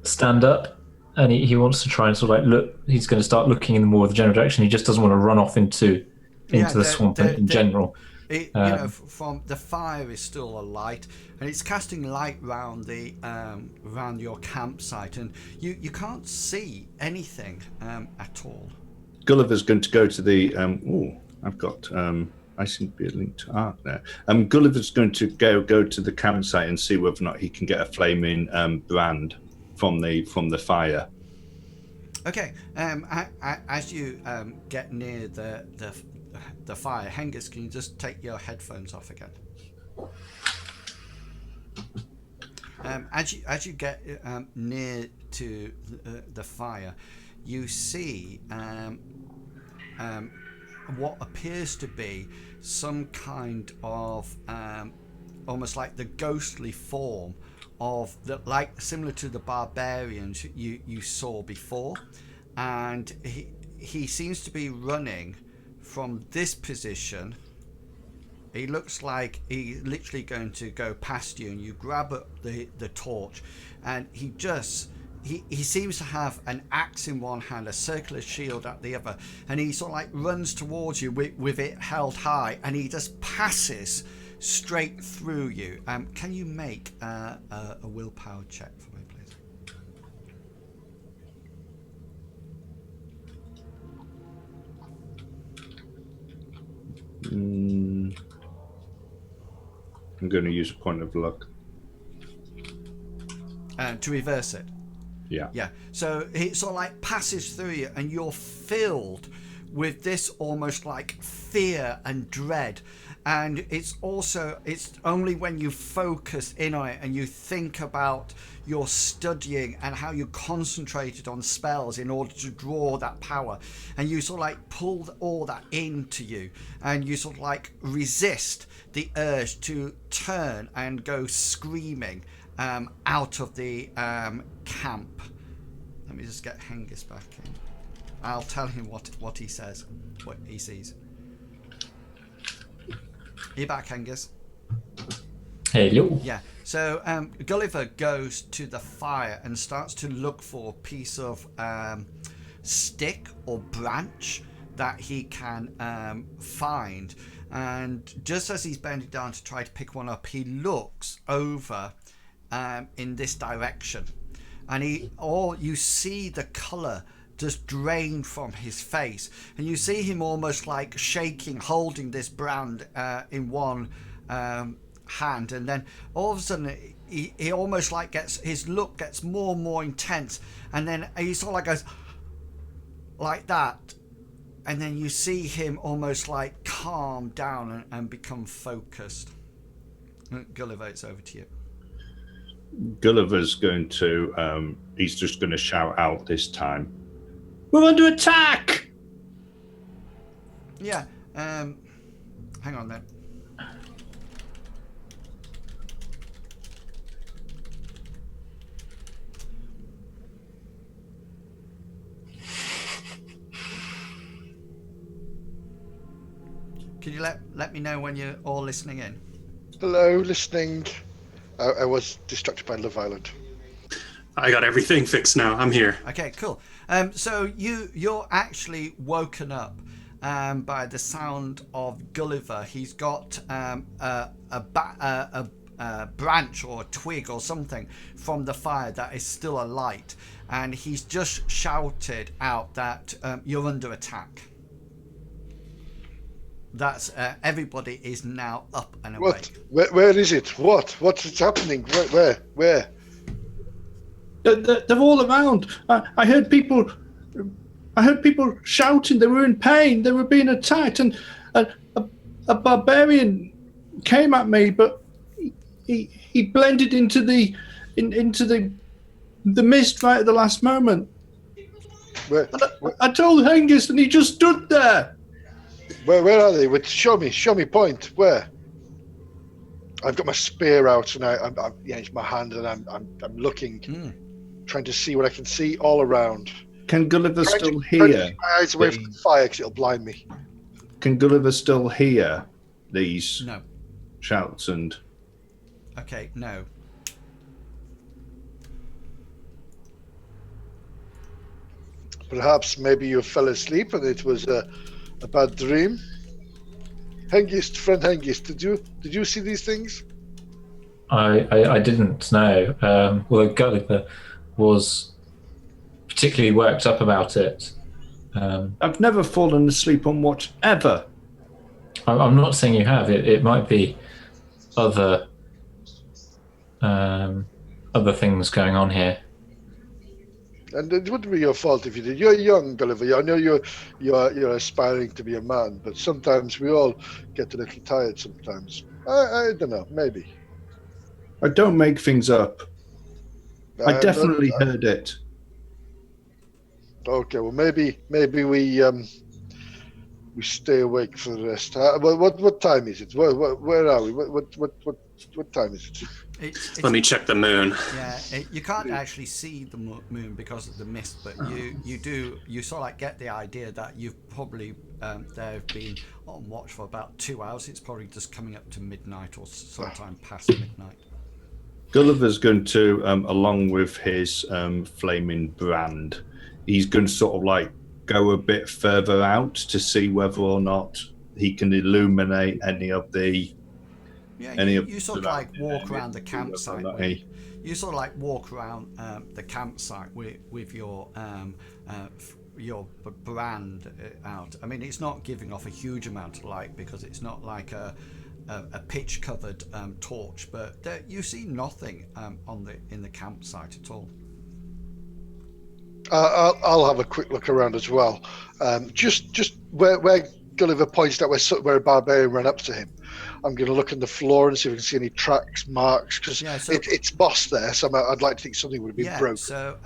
stand up, and he wants to try and sort of like look. He's going to start looking in more of the general direction. He just doesn't want to run off into the swamp in general. You know, from the fire is still alight, and it's casting light round the around your campsite, and you can't see anything at all. Gulliver's going to go to the. I've got. I seem to be a link to art there. Gulliver's going to go to the campsite and see whether or not he can get a flaming brand from the fire. Okay. As you get near the fire, Hengist, can you just take your headphones off again? As you get near to the fire, you see what appears to be some kind of almost like the ghostly form of similar to the barbarians you saw before, and he seems to be running from this position. He looks like he's literally going to go past you, and you grab up the torch, and he seems to have an axe in one hand, a circular shield at the other, and he sort of like runs towards you with it held high, and he just passes straight through you. Can you make a willpower check for me, please? I'm going to use a point of luck. To reverse it. Yeah. So it sort of like passes through you, and you're filled with this almost like fear and dread. And it's only when you focus in on it and you think about your studying and how you concentrated on spells in order to draw that power, and you sort of like pull all that into you, and you sort of like resist the urge to turn and go screaming out of the camp. Let me just get Hengist back in. I'll tell him what he says, what he sees. Are you back, Hengist? Hello. Yeah. So Gulliver goes to the fire and starts to look for a piece of stick or branch that he can find. And just as he's bending down to try to pick one up, he looks over in this direction, and you see the colour just drain from his face, and you see him almost like shaking, holding this brand in one hand, and then all of a sudden he almost like his look gets more and more intense, and then he sort of like goes like that, and then you see him almost like calm down and become focused. Gulliver, it's over to you. Gulliver's going to he's just going to shout out this time, "We're under attack!" Yeah. Hang on then. Can you let me know when you're all listening in? Hello, listening. I was distracted by Love Island. I got everything fixed now. I'm here. Okay, cool. So you're actually woken up by the sound of Gulliver. He's got a branch or a twig or something from the fire that is still alight, and he's just shouted out that you're under attack. That's everybody is now up and awake. What? Where is it? What's happening? Where? They're all around. I heard people shouting. They were in pain. They were being attacked, and a barbarian came at me, but he blended into the mist right at the last moment. Where? I told Hengist, and he just stood there. Where are they? Show me. Point. Where? I've got my spear out, and it's my hand, and I'm looking, trying to see what I can see all around. Can Gulliver still hear? Trying to keep my eyes away from the fire, because it'll blind me. Can Gulliver still hear these shouts and? Okay, no. Perhaps maybe you fell asleep and it was a bad dream. Hengist, friend Hengist, did you see these things? I didn't know. Well, Gulliver was particularly worked up about it. I've never fallen asleep on watch ever. I'm not saying you have. It might be other other things going on here. And it wouldn't be your fault if you did. You're young, Gulliver. I know you're aspiring to be a man, but sometimes we all get a little tired. Sometimes I don't know. Maybe I don't make things up. I But, definitely heard it. okay. Well, maybe we stay awake for the rest. What time is it? Where are we? What time is it? Let me check the moon. Yeah, you can't actually see the moon because of the mist, but you sort of like get the idea that you've probably they've been on watch for about 2 hours. It's probably just coming up to midnight or sometime past midnight. Gulliver's going to, along with his flaming brand, he's going to sort of like go a bit further out to see whether or not he can illuminate any of the. Yeah, you sort of like walk around the campsite. You sort of like walk around the campsite with your brand out. I mean, it's not giving off a huge amount of light because it's not like a pitch-covered torch, but you see nothing in the campsite at all. I'll have a quick look around as well. Just where Gulliver points out where a barbarian ran up to him. I'm going to look on the floor and see if we can see any tracks, marks, because it's moss there. So I'd like to think something would have been broken. So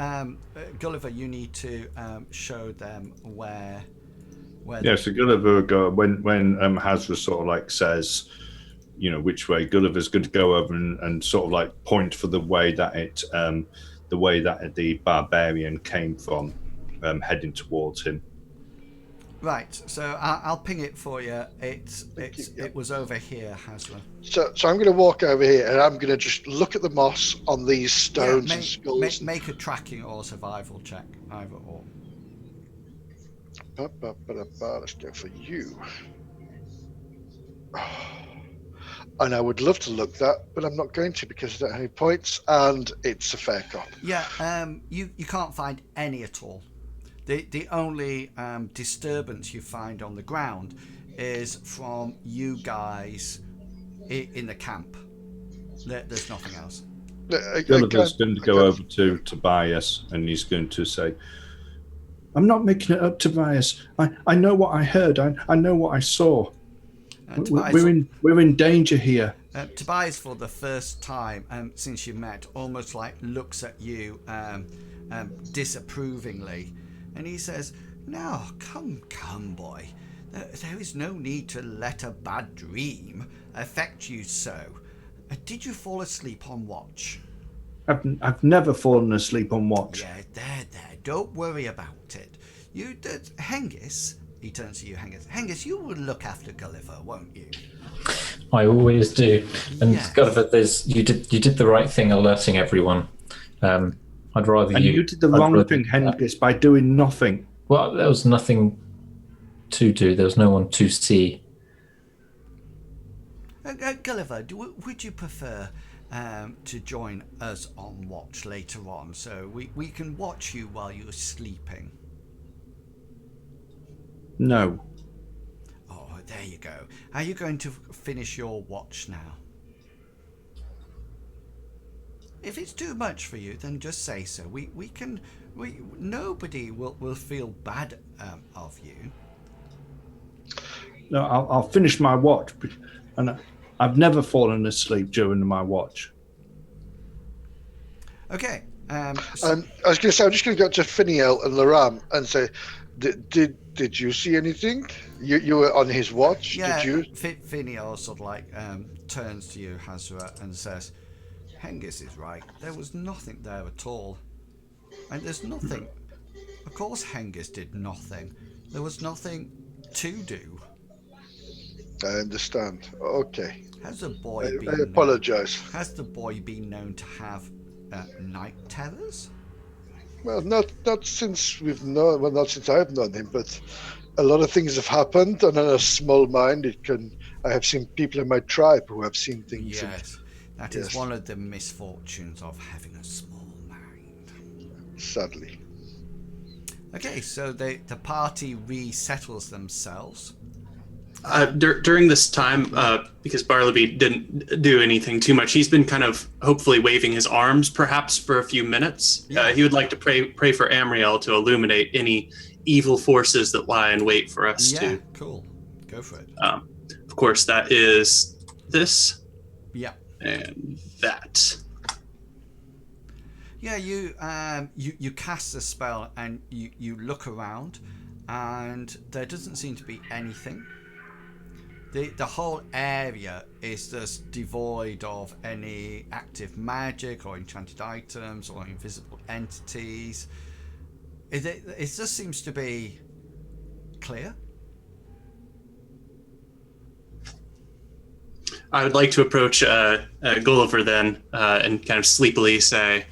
Gulliver, you need to show them where. Yeah, so Gulliver will go when Hessaret sort of like says, you know, which way. Gulliver's going to go over and sort of like point for the way that the barbarian came from, heading towards him. Right, so I'll ping it for you. It was over here, Hessaret. So I'm going to walk over here and I'm going to just look at the moss on these stones and skulls. Make a tracking or survival check, either or. Let's go for you. And I would love to look that, but I'm not going to because I don't have any points, and it's a fair cop. Yeah, you can't find any at all. The only disturbance you find on the ground is from you guys in the camp. There's nothing else. Gulliver's going to go over to Tobias and he's going to say, I'm not making it up, Tobias. I know what I heard. I know what I saw. We're in danger here. Tobias, for the first time since you met, almost like looks at you disapprovingly. And he says, "No, come, boy. There is no need to let a bad dream affect you so. Did you fall asleep on watch?" I've never fallen asleep on watch. Yeah, there. Don't worry about it. Hengist, he turns to you, Hengist. Hengist, you will look after Gulliver, won't you? I always do. And yes. Gulliver, you did the right thing alerting everyone. I'd rather and you did the wrong thing, Hengist, by doing nothing. Well, there was nothing to do. There was no one to see. Gulliver, would you prefer to join us on watch later on, so we can watch you while you're sleeping? No. Oh, there you go. Are you going to finish your watch now? If it's too much for you, then just say so. Nobody will feel bad of you. No, I'll finish my watch, and I've never fallen asleep during my watch. Okay. I was going to say, I'm just going to go to Finiel and Laram and say, did you see anything? You were on his watch. Yeah. Did you? Finiel sort of like turns to you, Hessaret, and says, "Hengist is right. There was nothing there at all, and there's nothing. Of course, Hengist did nothing. There was nothing to do." I understand. Okay. Has the boy I apologize. Has the boy been known to have night terrors? Well, not since we've known. Well, not since I've known him, but a lot of things have happened, and on a small mind, I have seen people in my tribe who have seen things. Yes, that is one of the misfortunes of having a small mind. Sadly. Okay, so the party resettles themselves. During this time, because Bartleby didn't do anything too much, he's been kind of hopefully waving his arms, perhaps for a few minutes. Yeah. He would like to pray for Amriel to illuminate any evil forces that lie in wait for us Yeah, cool. Go for it. Of course, that is this. Yeah. And that. Yeah, you cast the spell and you look around, and there doesn't seem to be anything. The whole area is just devoid of any active magic or enchanted items or invisible entities. It just seems to be clear. I would like to approach Gulliver then and kind of sleepily say,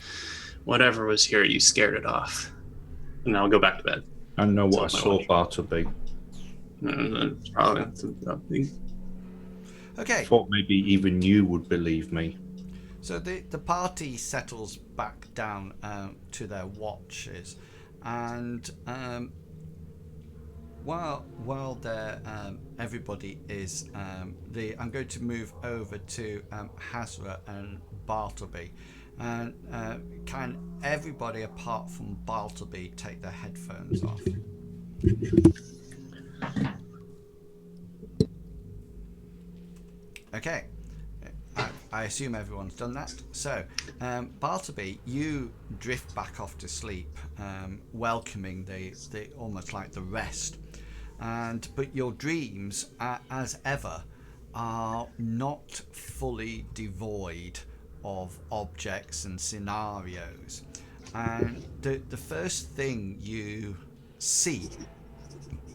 whatever was here, you scared it off. And I'll go back to bed. I know what I saw Bartleby. Probably. Okay. I thought maybe even you would believe me. So the party settles back down to their watches, and while they're everybody is I'm going to move over to Hessaret and Bartleby, and can everybody apart from Bartleby take their headphones off? Okay, I assume everyone's done that. So, Bartleby, you drift back off to sleep, welcoming the almost like the rest, but your dreams, as ever, are not fully devoid of objects and scenarios. And the first thing you see,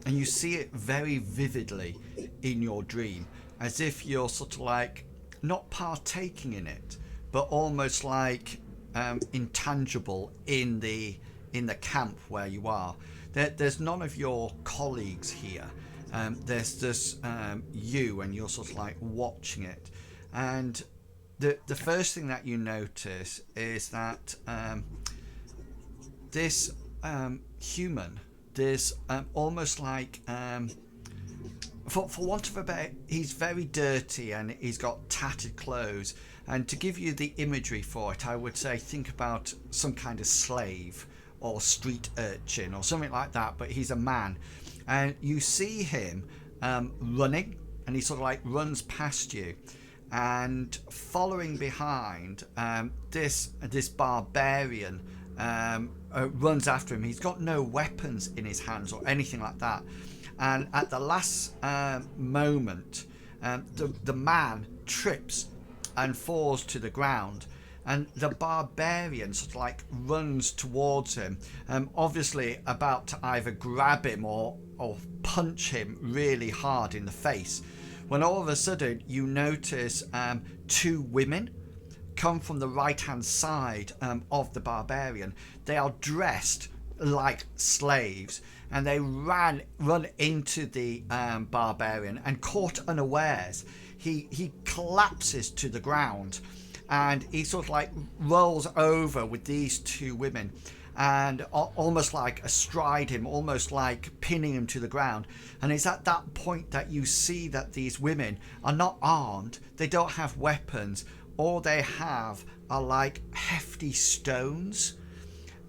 and you see it very vividly in your dream, as if you're sort of like not partaking in it, but almost like intangible in the camp where you are. There's none of your colleagues here. There's just you, and you're sort of like watching it. And the first thing that you notice is that this human, there's almost like for want of a better, he's very dirty and he's got tattered clothes. And to give you the imagery for it, I would say think about some kind of slave or street urchin or something like that, but he's a man. And you see him running, and he sort of like runs past you, and following behind this barbarian runs after him. He's got no weapons in his hands or anything like that. And at the last moment, the man trips and falls to the ground, and the barbarian sort of like runs towards him, obviously about to either grab him or punch him really hard in the face, when all of a sudden you notice two women come from the right hand side of the barbarian. They are dressed like slaves, and they run into the barbarian, and caught unawares, he collapses to the ground, and he sort of like rolls over with these two women, and almost like astride him, almost like pinning him to the ground. And it's at that point that you see that these women are not armed, they don't have weapons, all they have are like hefty stones.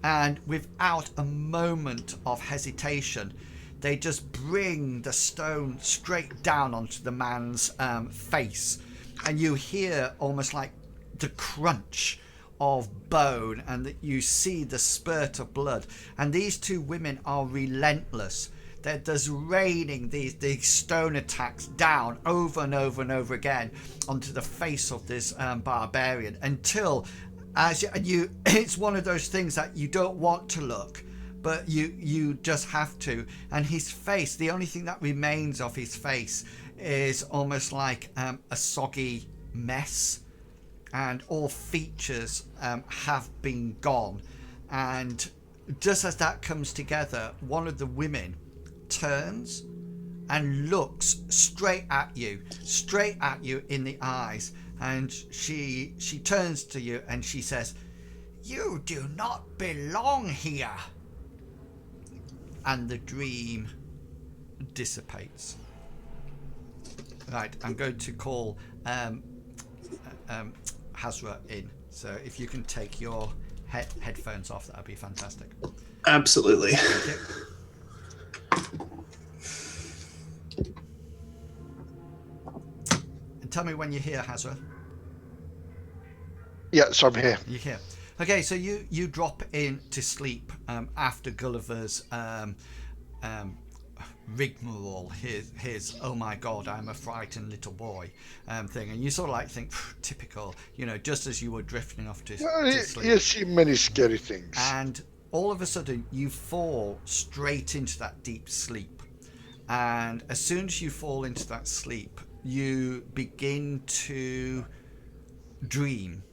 And without a moment of hesitation, they just bring the stone straight down onto the man's face. And you hear almost like the crunch of bone, and that you see the spurt of blood. And these two women are relentless. They're just raining these stone attacks down over and over and over again onto the face of this barbarian, until it's one of those things that you don't want to look, but you just have to. And his face, the only thing that remains of his face is almost like a soggy mess, and all features have been gone. And just as that comes together, one of the women turns and looks straight at you in the eyes. And she turns to you and she says, "You do not belong here." And the dream dissipates. Right, I'm going to call Hessaret in. So if you can take your headphones off, that would be fantastic. Absolutely. Thank you. And tell me when you're here, Hessaret. Yeah, so I'm here. You're here. Okay, so you drop in to sleep after Gulliver's rigmarole, his oh my god, I'm a frightened little boy thing, and you sort of like think, typical, just as you were drifting off to sleep. You see many scary things. And all of a sudden you fall straight into that deep sleep, and as soon as you fall into that sleep, you begin to dream,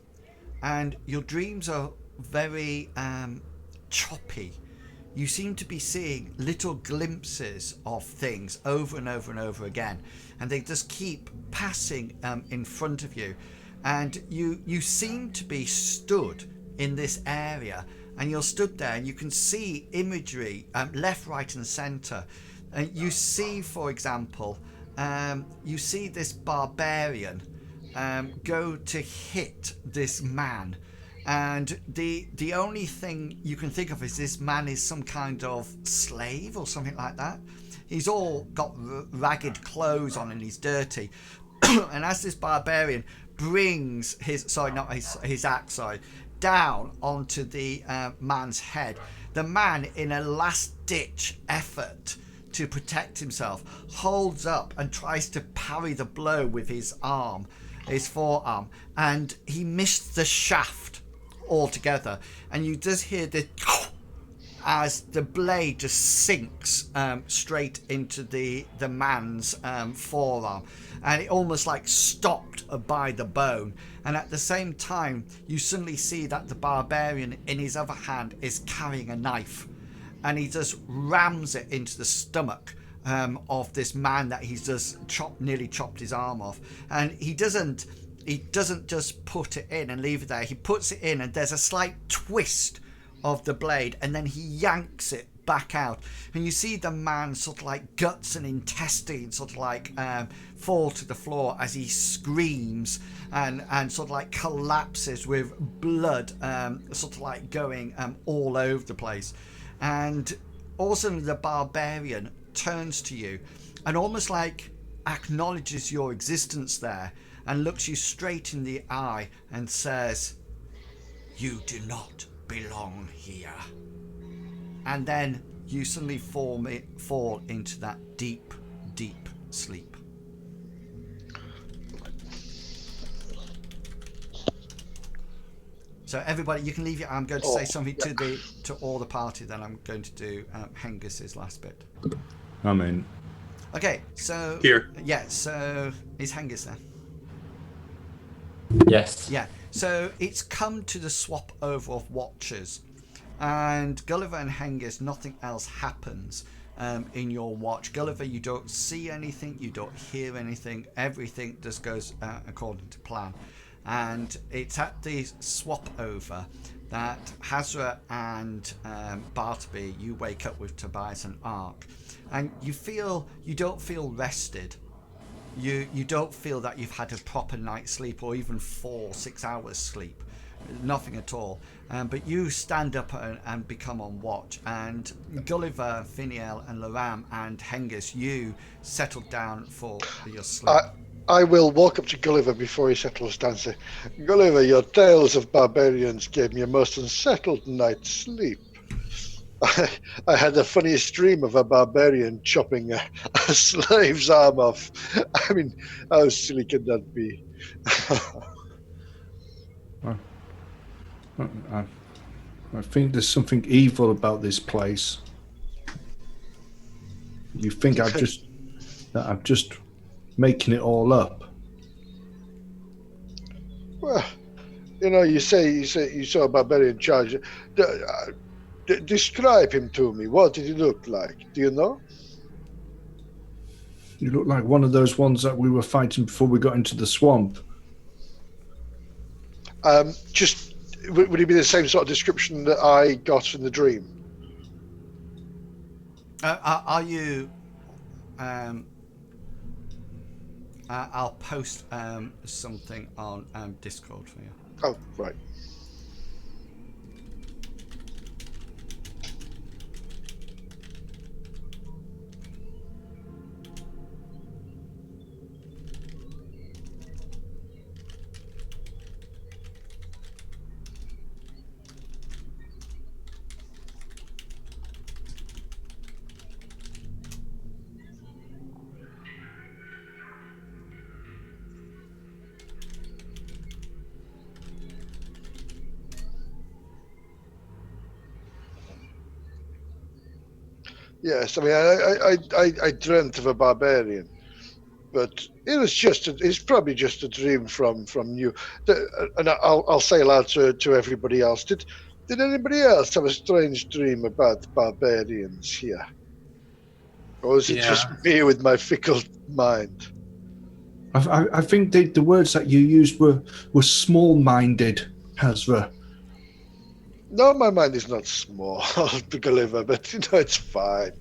and your dreams are very choppy. You seem to be seeing little glimpses of things over and over and over again, and they just keep passing in front of you, and you seem to be stood in this area, and you're stood there and you can see imagery left, right and centre. And you see, for example, you see this barbarian go to hit this man, and the only thing you can think of is this man is some kind of slave or something like that. He's all got ragged clothes on and he's dirty. And as this barbarian brings his axe down onto the man's head, the man, in a last ditch effort to protect himself, holds up and tries to parry the blow with his forearm, and he missed the shaft altogether, and you just hear the as the blade just sinks straight into the man's forearm, and it almost like stopped by the bone. And at the same time, you suddenly see that the barbarian in his other hand is carrying a knife, and he just rams it into the stomach of this man that he's just nearly chopped his arm off. And he doesn't just put it in and leave it there. He puts it in, and there's a slight twist of the blade, and then he yanks it back out, and you see the man sort of like guts and intestines sort of like fall to the floor as he screams and sort of like collapses with blood sort of like going all over the place. And also the barbarian turns to you and almost like acknowledges your existence there, and looks you straight in the eye and says, "You do not belong here." And then you suddenly fall into that deep, deep sleep. So everybody, you can leave your. I'm going to say something to all the party. Then I'm going to do Hengist's last bit. I'm in. Okay, so Here. Yeah, so is Hengist there? Yes. Yeah. So it's come to the swap over of watchers, and Gulliver and Hengist, nothing else happens in your watch. Gulliver, you don't see anything, you don't hear anything, everything just goes according to plan. And it's at the swap over that Hessaret and Bartleby, you wake up with Tobias and Ark, and you don't feel rested. You don't feel that you've had a proper night's sleep or even 4-6 hours sleep. Nothing at all. But you stand up and become on watch. And Gulliver, Finiel and Laram and Hengist, you settled down for your sleep. I will walk up to Gulliver before he settles down and say, "Gulliver, your tales of barbarians gave me a most unsettled night's sleep. I had the funniest dream of a barbarian chopping a slave's arm off. I mean, how silly can that be?" I think there's something evil about this place. You think I'm just making it all up? Well, you say you saw a barbarian charge. Describe him to me. What did he look like? Do you know? You look like one of those ones that we were fighting before we got into the swamp. Would he be the same sort of description that I got in the dream? Are you I'll post something on Discord for you. Oh, right. Yes, I mean, I dreamt of a barbarian, but it's probably just a dream from you. And I'll say aloud to everybody else. Did anybody else have a strange dream about barbarians here, or is it Yeah. just me with my fickle mind? I think the words that you used were small-minded, Hazra. No, my mind is not small, Gulliver, but it's fine.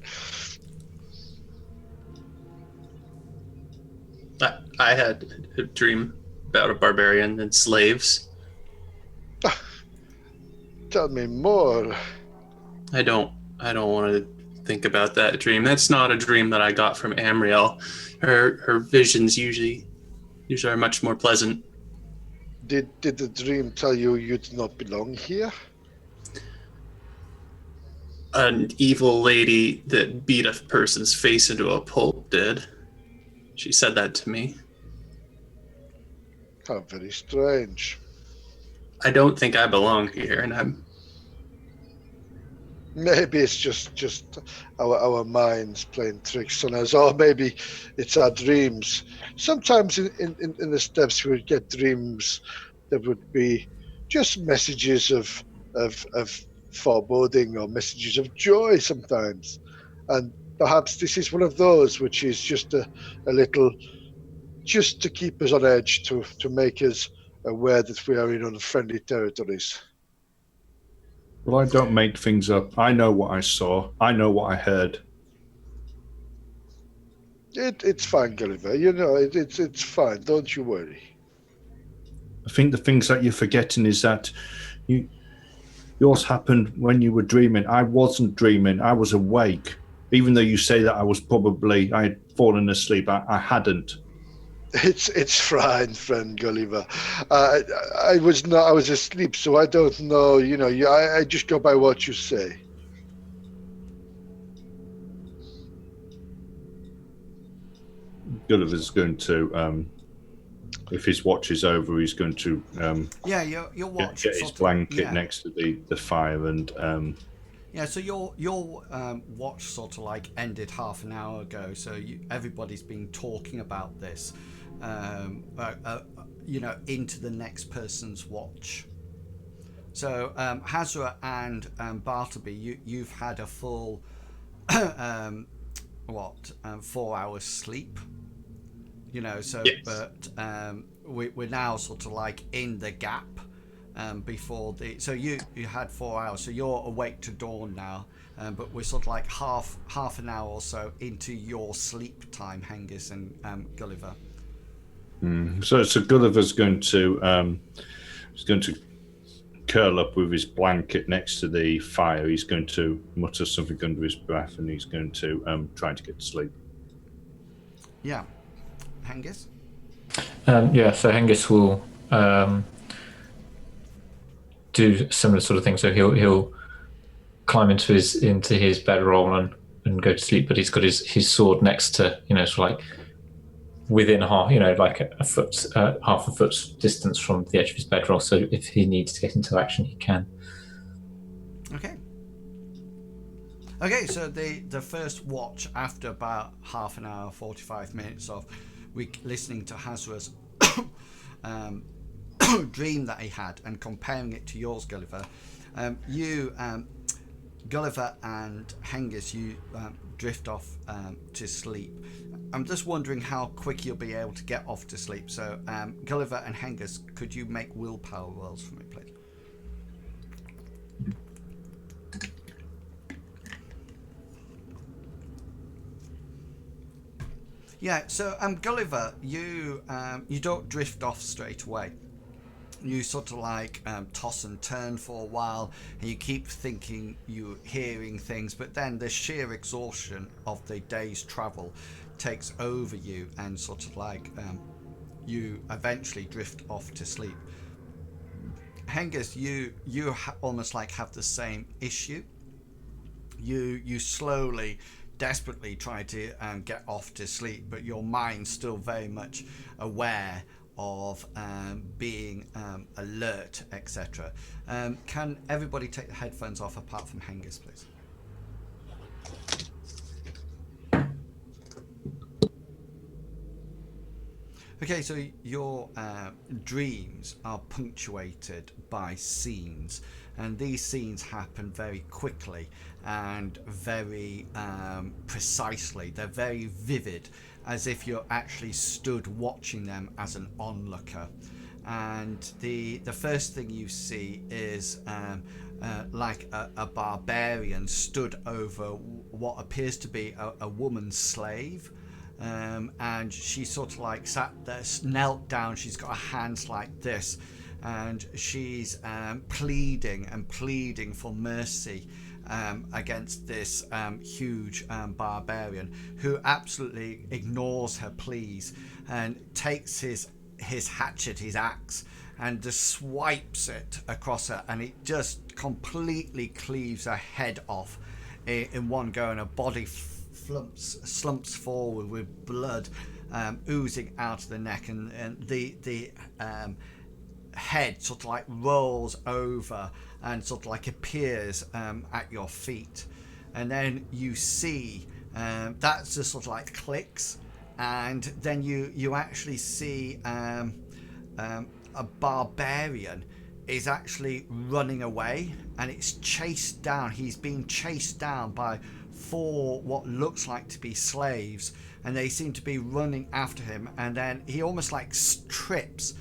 I had a dream about a barbarian and slaves. Tell me more. I don't want to think about that dream. That's not a dream that I got from Amriel. Her visions usually are much more pleasant. Did the dream tell you did not belong here? An evil lady that beat a person's face into a pulp did. She said that to me. How very strange. I don't think I belong here, and I'm. Maybe it's just our minds playing tricks on us, or maybe it's our dreams. Sometimes in the steps we would get dreams that would be just messages of foreboding or messages of joy sometimes. And perhaps this is one of those, which is just a little, just to keep us on edge, to make us aware that we are in unfriendly territories. Well, I don't make things up. I know what I saw. I know what I heard. It's fine, Gulliver. You know, it's fine. Don't you worry. I think the things that you're forgetting is that yours happened when you were dreaming. I wasn't dreaming. I was awake. Even though you say that I had fallen asleep, I hadn't. It's fine, friend Gulliver. I was not. I was asleep, so I don't know. You know, I just go by what you say. Gulliver's going to, if his watch is over, he's going to your watch get his blanket next to the fire and. So your watch sort of like ended half an hour ago. So everybody's been talking about this, into the next person's watch. So Hessaret and Bartleby, you've had a full 4 hours sleep. You know, so yes. But we're now sort of like in the gap. Before so you had 4 hours, so you're awake to dawn now, but we're sort of like half an hour or so into your sleep time, Hengist and Gulliver. So Gulliver's going to curl up with his blanket next to the fire. He's going to mutter something under his breath, and he's going to try to get to sleep. Yeah, Hengist. So Hengist will do similar sort of thing. So he'll climb into his bedroll and go to sleep. But he's got his sword next to, sort of like within half a foot's distance from the edge of his bedroll. So if he needs to get into action, he can. Okay. So the first watch, after about half an hour, 45 minutes of listening to Hessaret's dream that he had and comparing it to yours, Gulliver, Gulliver and Hengist, you drift off to sleep. I'm just wondering how quick you'll be able to get off to sleep. So Gulliver and Hengist, could you make willpower rolls for me, please? Yeah, so Gulliver, you don't drift off straight away. You sort of like toss and turn for a while, and you keep thinking you're hearing things, but then the sheer exhaustion of the day's travel takes over you, and sort of like you eventually drift off to sleep. Hengist, almost like have the same issue. You slowly, desperately try to get off to sleep, but your mind's still very much aware of being alert, etc. Can everybody take the headphones off apart from Hengist, please? Okay, so your dreams are punctuated by scenes, and these scenes happen very quickly and very precisely. They're very vivid, as if you're actually stood watching them as an onlooker. And the first thing you see is like a barbarian stood over what appears to be a woman's slave. And she sort of like sat there, knelt down. She's got her hands like this, and she's pleading for mercy against this huge barbarian, who absolutely ignores her pleas and takes his hatchet, his axe, and just swipes it across her, and it just completely cleaves her head off in one go, and her body slumps forward with blood oozing out of the neck, and the head sort of like rolls over and sort of like appears at your feet, and then you see that's just sort of like clicks, and then you actually see a barbarian is actually running away, and it's chased down. He's being chased down by 4 what looks like to be slaves, and they seem to be running after him, and then he almost like trips,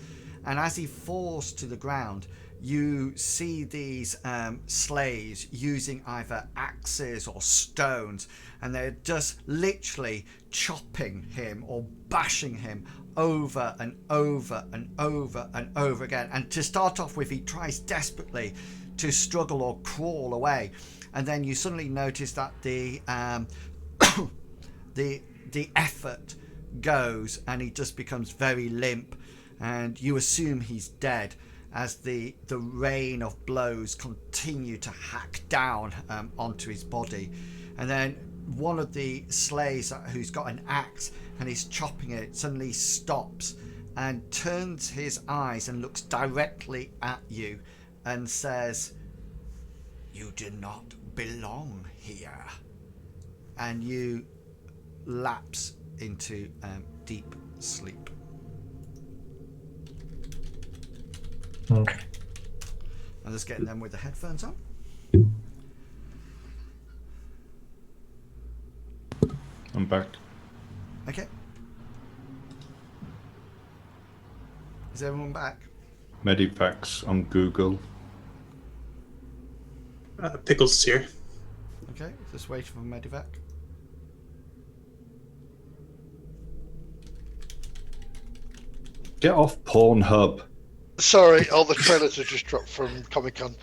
and as he falls to the ground, you see these slaves using either axes or stones, and they're just literally chopping him or bashing him over and over and over and over again. And to start off with, he tries desperately to struggle or crawl away, and then you suddenly notice that the effort goes, and he just becomes very limp, and you assume he's dead as the rain of blows continue to hack down onto his body. And then one of the slaves who's got an axe and is chopping it suddenly stops and turns his eyes and looks directly at you and says, "You do not belong here." And you lapse into deep sleep. Okay. I'm just getting them with the headphones on. I'm back. Okay. Is everyone back? Medipacks on Google. Pickles is here. Okay, just waiting for Medivac. Get off Pornhub. Sorry, all the trailers have just dropped from Comic-Con.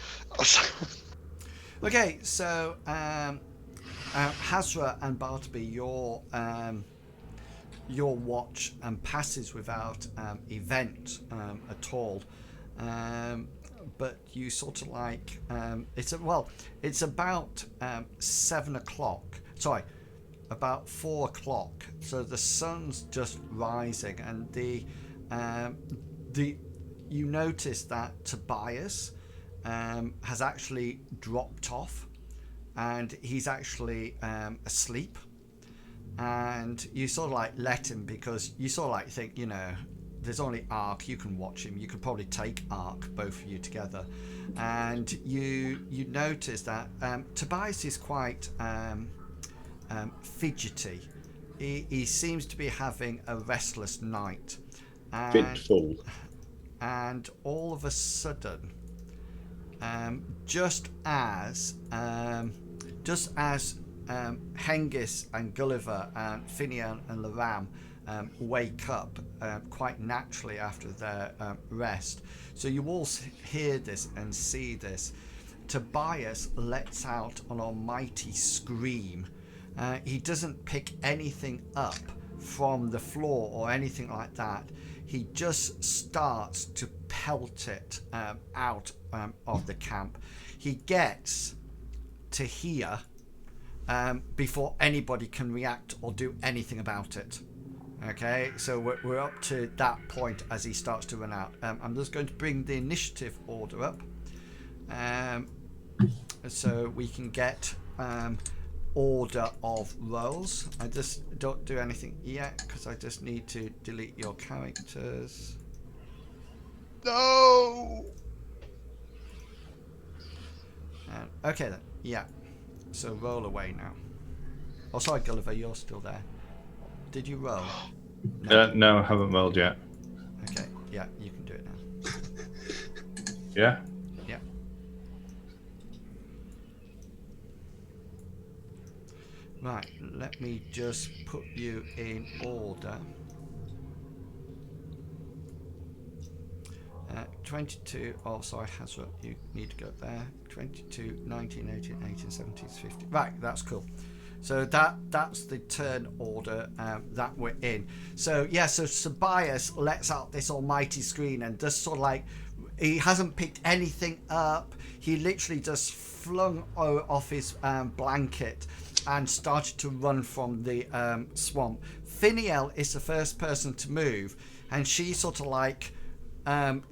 Okay, so Hessaret and Bartleby, your watch passes without event at all, but you sort of like it's about 7 o'clock. Sorry, about 4 o'clock. So the sun's just rising, and the you notice that Tobias has actually dropped off, and he's actually asleep, and you sort of like let him, because you sort of like think, there's only Ark, you can watch him, you could probably take Ark, both of you together, and you notice that Tobias is quite fidgety. He seems to be having a restless night, Fitful. and all of a sudden, just as Hengist and Gulliver and Finian and Laram wake up quite naturally after their rest. So you all hear this and see this. Tobias lets out an almighty scream. He doesn't pick anything up from the floor or anything like that. He just starts to pelt it out of the camp. He gets to here before anybody can react or do anything about it. Okay, so we're up to that point as he starts to run out. I'm just going to bring the initiative order up so we can get order of rolls. I just don't do anything yet because I just need to delete your characters. No! Okay then, yeah. So roll away now. Oh, sorry, Gulliver, you're still there. Did you roll? No, I haven't rolled yet. Okay, yeah, you can do it now. Yeah? Yeah. Right, let me just put you in order. 22, oh sorry, Hessaret, you need to go there. 22, 19, 18, 18, 17, 50. Right, that's cool. So that's the turn order that we're in. So yeah, so Tobias lets out this almighty scream and just sort of like, he hasn't picked anything up. He literally just flung off his blanket and started to run from the swamp. Finiel is the first person to move, and she sort of like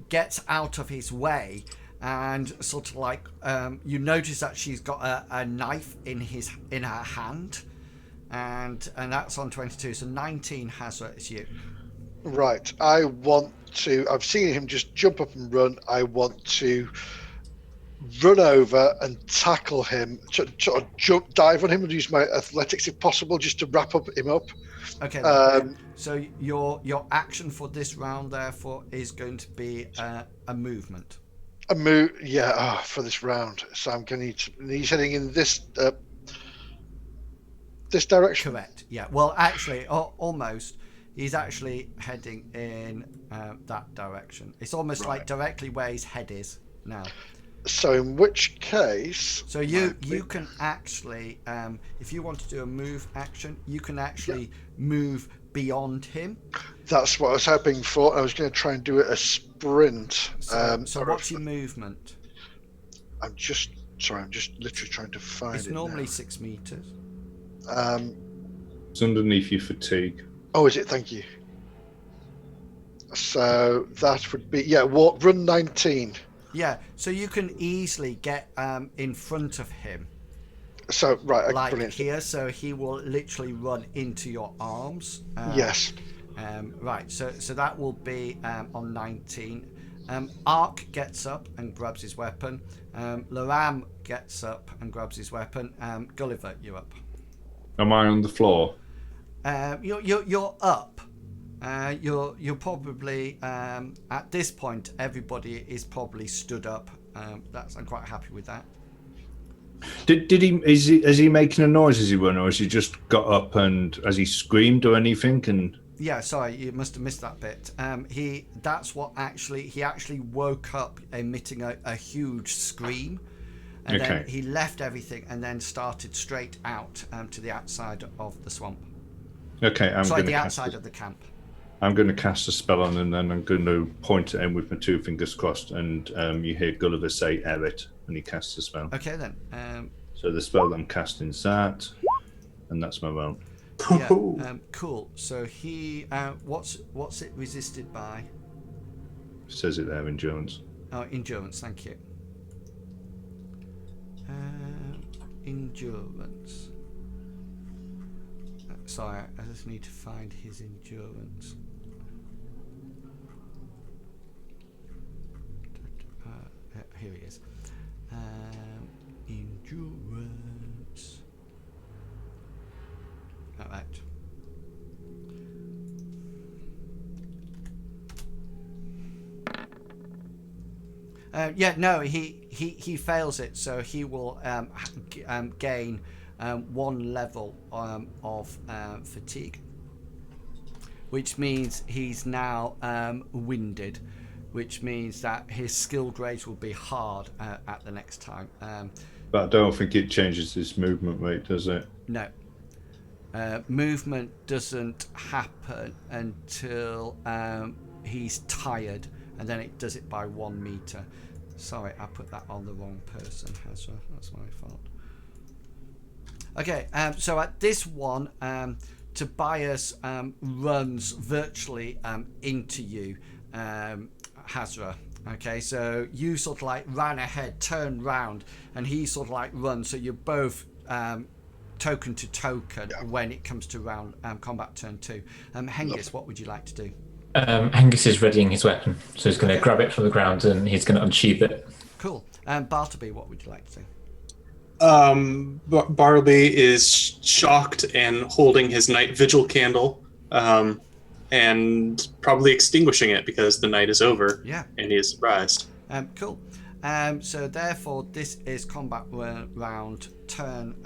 gets out of his way, and sort of like you notice that she's got a knife in her hand, and that's on 22. So 19 Hessaret, it's you. Right, I've seen him just jump up and run. I want to run over and tackle him, dive on him and use my athletics if possible, just to wrap him up. Okay. So your action for this round, therefore, is going to be a movement. A move, yeah, for this round. So I'm going to need. He's heading in this direction. Correct. Yeah. Well, actually, almost. He's actually heading in that direction. It's almost like directly where his head is now. So in which case, so you can actually, if you want to do a move action, you can actually move beyond him. That's what I was hoping for. I was going to try and do it a sprint. So what's your movement? I'm just literally trying to find it. It's normally 6 meters. It's underneath your fatigue. Oh, is it? Thank you. So that would be run 19. Yeah, so you can easily get in front of him. So like brilliant. Here, so he will literally run into your arms. Yes. Right, so that will be on 19. Ark gets up and grabs his weapon. Laram gets up and grabs his weapon. Gulliver, you're up. Am I on the floor? You're up. You're probably at this point. Everybody is probably stood up. I'm quite happy with that. Is he making a noise as he run, or has he just got up and has he screamed or anything? And yeah, sorry, you must have missed that bit. He actually woke up emitting a huge scream, and then he left everything and then started straight out to the outside of the swamp. Okay, the outside of the camp. I'm going to cast a spell on him, and then I'm going to point at him with my 2 fingers crossed, and you hear Gulliver say "Hessaret," and he casts a spell. Okay then. So the spell that I'm casting is that, and that's my round. Yeah. Cool. So he, what's it resisted by? Says it there, endurance. Oh, endurance. Thank you. Endurance. Sorry, I just need to find his endurance. Here he is. Endurance. All right. He fails it, so he will gain 1 level of fatigue, which means he's now winded, which means that his skill grades will be hard at the next time. But I don't think it changes his movement rate, does it? No. Movement doesn't happen until he's tired, and then it does it by 1 meter. Sorry, I put that on the wrong person, Hessaret. That's my fault. Okay, so at this one, Tobias runs virtually into you, Hessaret. Okay, so you sort of like ran ahead, turned round, and he sort of like runs. So you're both token to token when it comes to round combat turn 2. Hengist, what would you like to do? Hengist is readying his weapon, so he's going to grab it from the ground and he's going to unsheath it. Cool. Bartleby, what would you like to do? Bartleby is shocked and holding his night vigil candle, and probably extinguishing it because the night is over. Yeah. And he is surprised. Cool. So therefore, this is combat round turn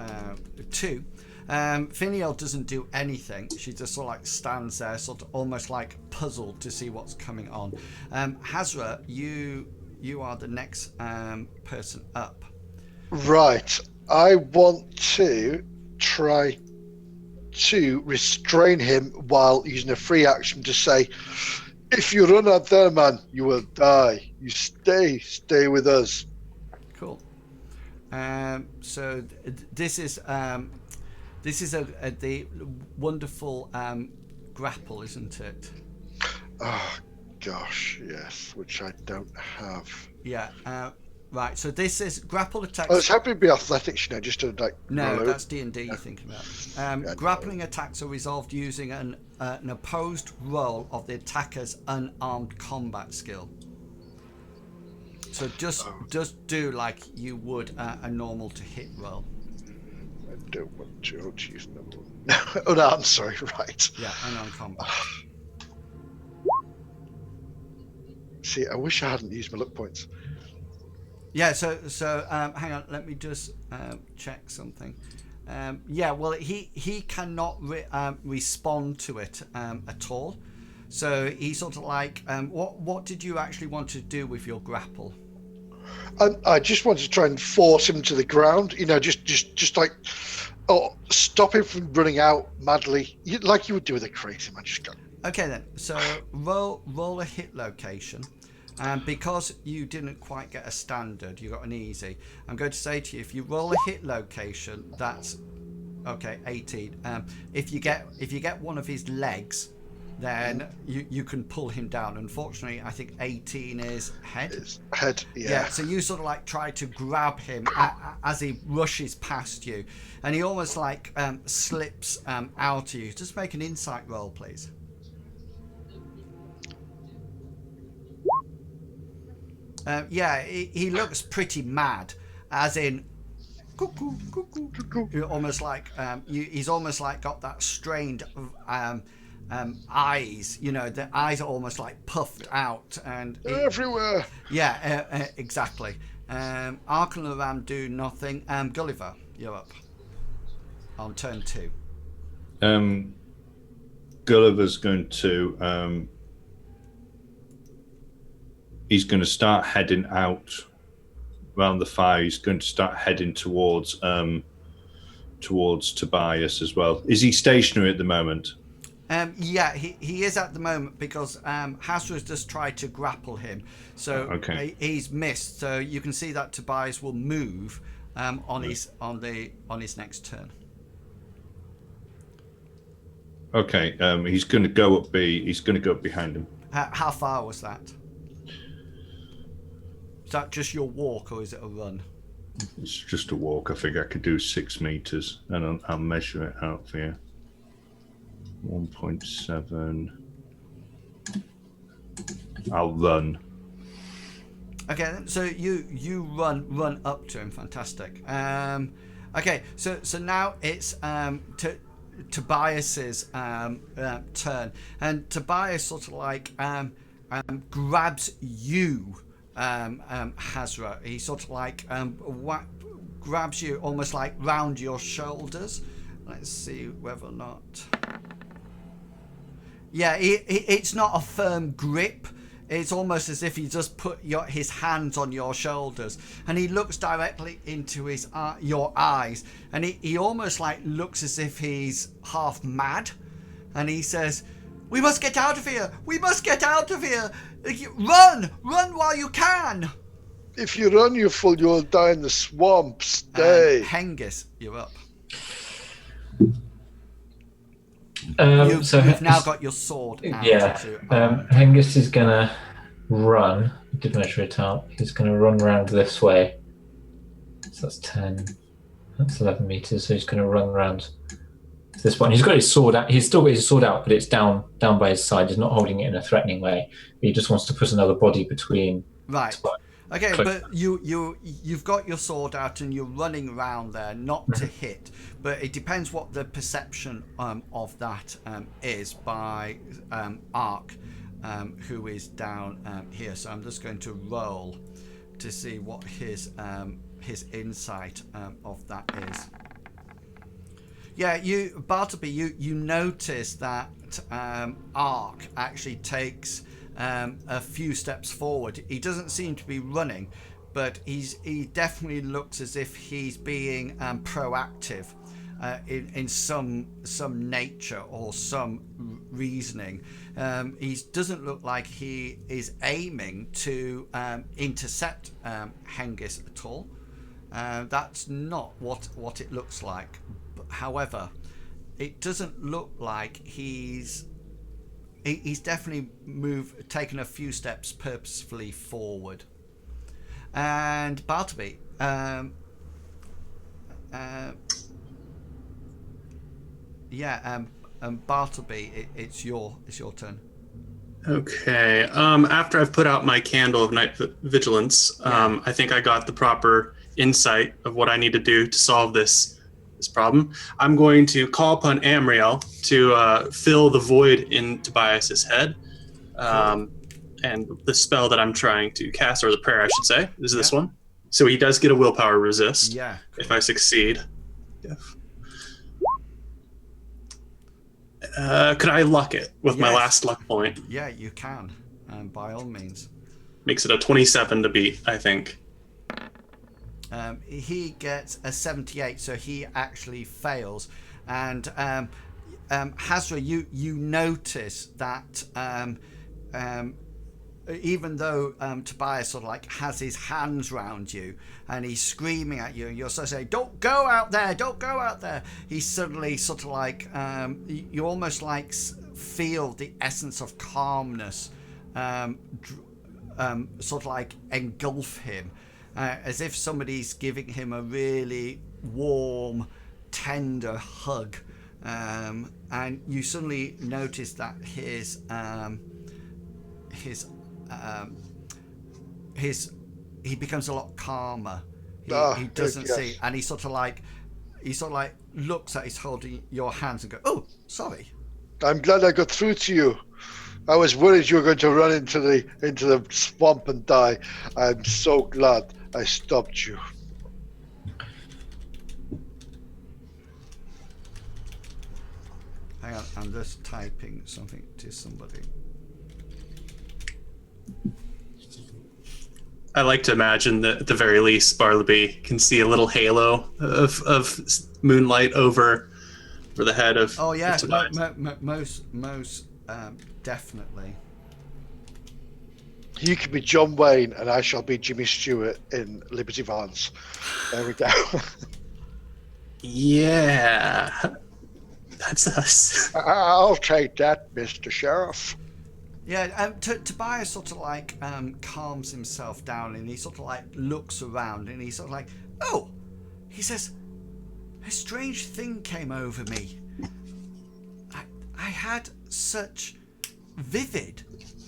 2. Finiel doesn't do anything. She just sort of like stands there, sort of almost like puzzled to see what's coming on. Hessaret, you are the next person up. Right. I want to try to restrain him while using a free action to say, if you run out there, man, you will die. You stay with us. Cool. So this is the wonderful grapple, isn't it? Oh, gosh, yes, which I don't have. Yeah. Right. So this is grapple attacks. I was happy to be athletics, just to like. No, that's D&D you're thinking about. Grappling attacks are resolved using an opposed roll of the attacker's unarmed combat skill. So just do like you would a normal to hit roll. I don't want to. Oh, jeez, no. Oh, no, I'm sorry. Right. Yeah, unarmed combat. See, I wish I hadn't used my luck points. Yeah, so hang on, let me just check something. Yeah, well, he cannot respond to it at all. So he sort of like, what did you actually want to do with your grapple? I just wanted to try and force him to the ground. Just like, stop him from running out madly, like you would do with a crazy man. Just go. Okay then. So roll a hit location. Because you didn't quite get a standard, you got an easy. I'm going to say to you, if you roll a hit location, that's okay. 18. If you get one of his legs, then you can pull him down. Unfortunately, I think 18 is head. It's head, yeah. Yeah. So you sort of like try to grab him as he rushes past you, and he almost like slips out of you. Just make an insight roll, please. Yeah, he looks pretty mad, as in, cuckoo, cuckoo, cuckoo. Almost like he's almost like got that strained eyes. The eyes are almost like puffed out and everywhere. Yeah, exactly. Arkan and Ram do nothing. Gulliver, you're up on turn 2. Gulliver's going to. He's going to start heading out around the fire. He's going to start heading towards Tobias as well. Is he stationary at the moment? Yeah, he is at the moment because Hessaret's just tried to grapple him. So he's missed. So you can see that Tobias will move on his next turn. Okay, he's going to go up. He's going to go up behind him. How far was that? Is that just your walk or is it a run? It's just a walk. I think I could do 6 meters, and I'll measure it out for you. 1.7. I'll run. Okay, so you run up to him. Fantastic. Okay, so now it's Tobias's turn, and Tobias sort of like grabs you. Hessaret. He sort of like grabs you almost like round your shoulders. Let's see whether or not. Yeah, it's not a firm grip. It's almost as if he just put his hands on your shoulders, and he looks directly into your eyes, and he almost like looks as if he's half mad, and he says, "We must get out of here! We must get out of here! Run! Run while you can!" If you run, you fool, you'll die in the swamp. Stay. Hengist, you're up. So you've now got your sword out. Yeah. Hengist is gonna run. I did measure it out. He's gonna run around this way. So that's 10. That's 11 meters. So he's gonna run around to this point. He's got his sword out. He's still got his sword out, but it's down by his side. He's not holding it in a threatening way. He just wants to put another body between. Right. Okay, but you've got your sword out and you're running around there, not to hit, but it depends what the perception of that is by Ark, who is down here. So I'm just going to roll to see what his insight of that is. Yeah, Bartleby, you notice that Ark actually takes a few steps forward. He doesn't seem to be running, but he definitely looks as if he's being proactive in some nature or some reasoning. He doesn't look like he is aiming to intercept Hengist at all. That's not what it looks like. However, it doesn't look like he's definitely taken a few steps purposefully forward. And Bartleby, Bartleby, it's your turn. Okay. After I've put out my candle of night vigilance, I think I got the proper insight of what I need to do to solve this problem. I'm going to call upon Amriel to fill the void in Tobias's head. And the spell that I'm trying to cast, or the prayer I should say, is this one. So he does get a willpower resist. Yeah. If I succeed. Could I luck it with my last luck point? Yeah, you can, by all means. Makes it a 27 to beat, I think. He gets a 78, so he actually fails. And Hessaret, you notice that even though Tobias sort of like has his hands round you and he's screaming at you, and you're sort of saying, "Don't go out there! Don't go out there!" He suddenly sort of like you almost like feel the essence of calmness sort of like engulf him. As if somebody's giving him a really warm, tender hug, and you suddenly notice that he becomes a lot calmer. He doesn't see, and he sort of like looks at his holding your hands and go, "Oh, sorry." I'm glad I got through to you. I was worried you were going to run into the swamp and die. I'm so glad I stopped you. Hang on, I'm just typing something to somebody. I like to imagine that at the very least, Bartleby can see a little halo of moonlight over the head of. Oh yeah, most definitely. You can be John Wayne, and I shall be Jimmy Stewart in Liberty Valance. There we go. Yeah, that's us. I'll take that, Mr. Sheriff. Yeah, Tobias sort of like calms himself down, and he sort of like looks around, and he's sort of like, "Oh," he says, "a strange thing came over me. I had such vivid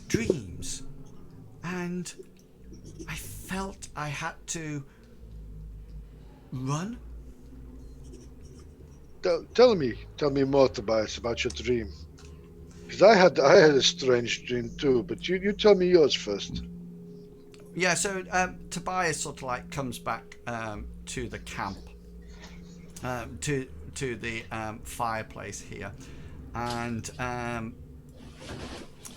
dreams, and I felt I had to run." Tell me more, Tobias, about your dream. Because I had a strange dream too, but you tell me yours first. Yeah, so Tobias sort of like comes back to the camp, to the fireplace here, and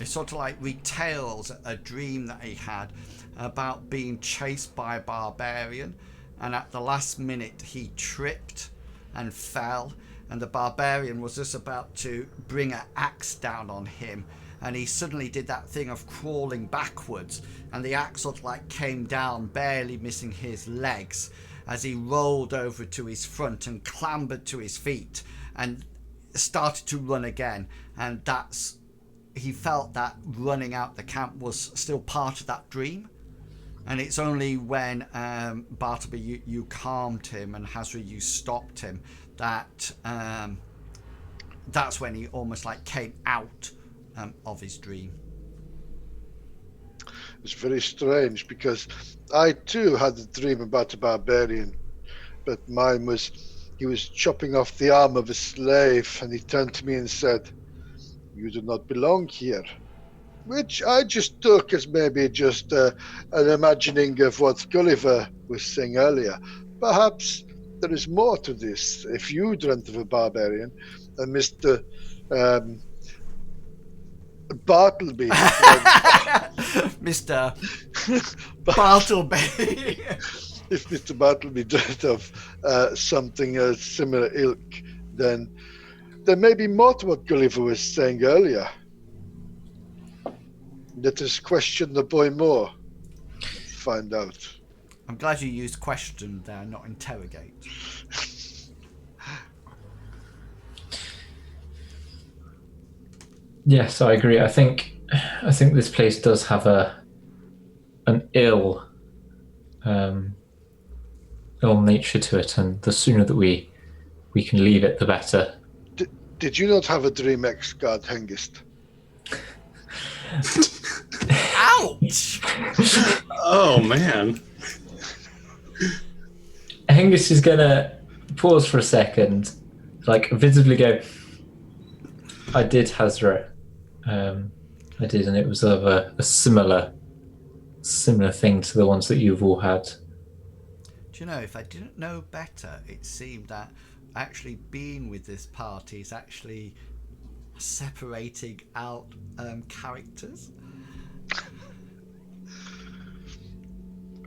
it sort of like retails a dream that he had about being chased by a barbarian, and at the last minute he tripped and fell, and the barbarian was just about to bring an axe down on him, and he suddenly did that thing of crawling backwards, and the axe sort of like came down, barely missing his legs, as he rolled over to his front and clambered to his feet and started to run again. And he felt that running out the camp was still part of that dream. And it's only when Bartleby, you calmed him, and Hessaret, you stopped him, that that's when he almost like came out of his dream. It's very strange, because I too had a dream about a barbarian, but mine was he was chopping off the arm of a slave, and he turned to me and said, "You do not belong here," which I just took as maybe just an imagining of what Gulliver was saying earlier. Perhaps there is more to this. If you dreamt of a barbarian, and Mr. Bartleby. Mr. Bartleby. If Mr. Bartleby dreamt of something similar ilk, then there may be more to what Gulliver was saying earlier. Let us question the boy more. Find out. I'm glad you used question there, not interrogate. Yes, I agree. I think this place does have an ill nature to it, and the sooner that we can leave it, the better. Did you not have a dream, ex-guard Hengist? Ouch! Oh man. Hengist is gonna pause for a second, like visibly go, I did, Hessaret. I did, and it was of a similar thing to the ones that you've all had. Do you know, if I didn't know better, it seemed that actually being with this party is actually separating out characters.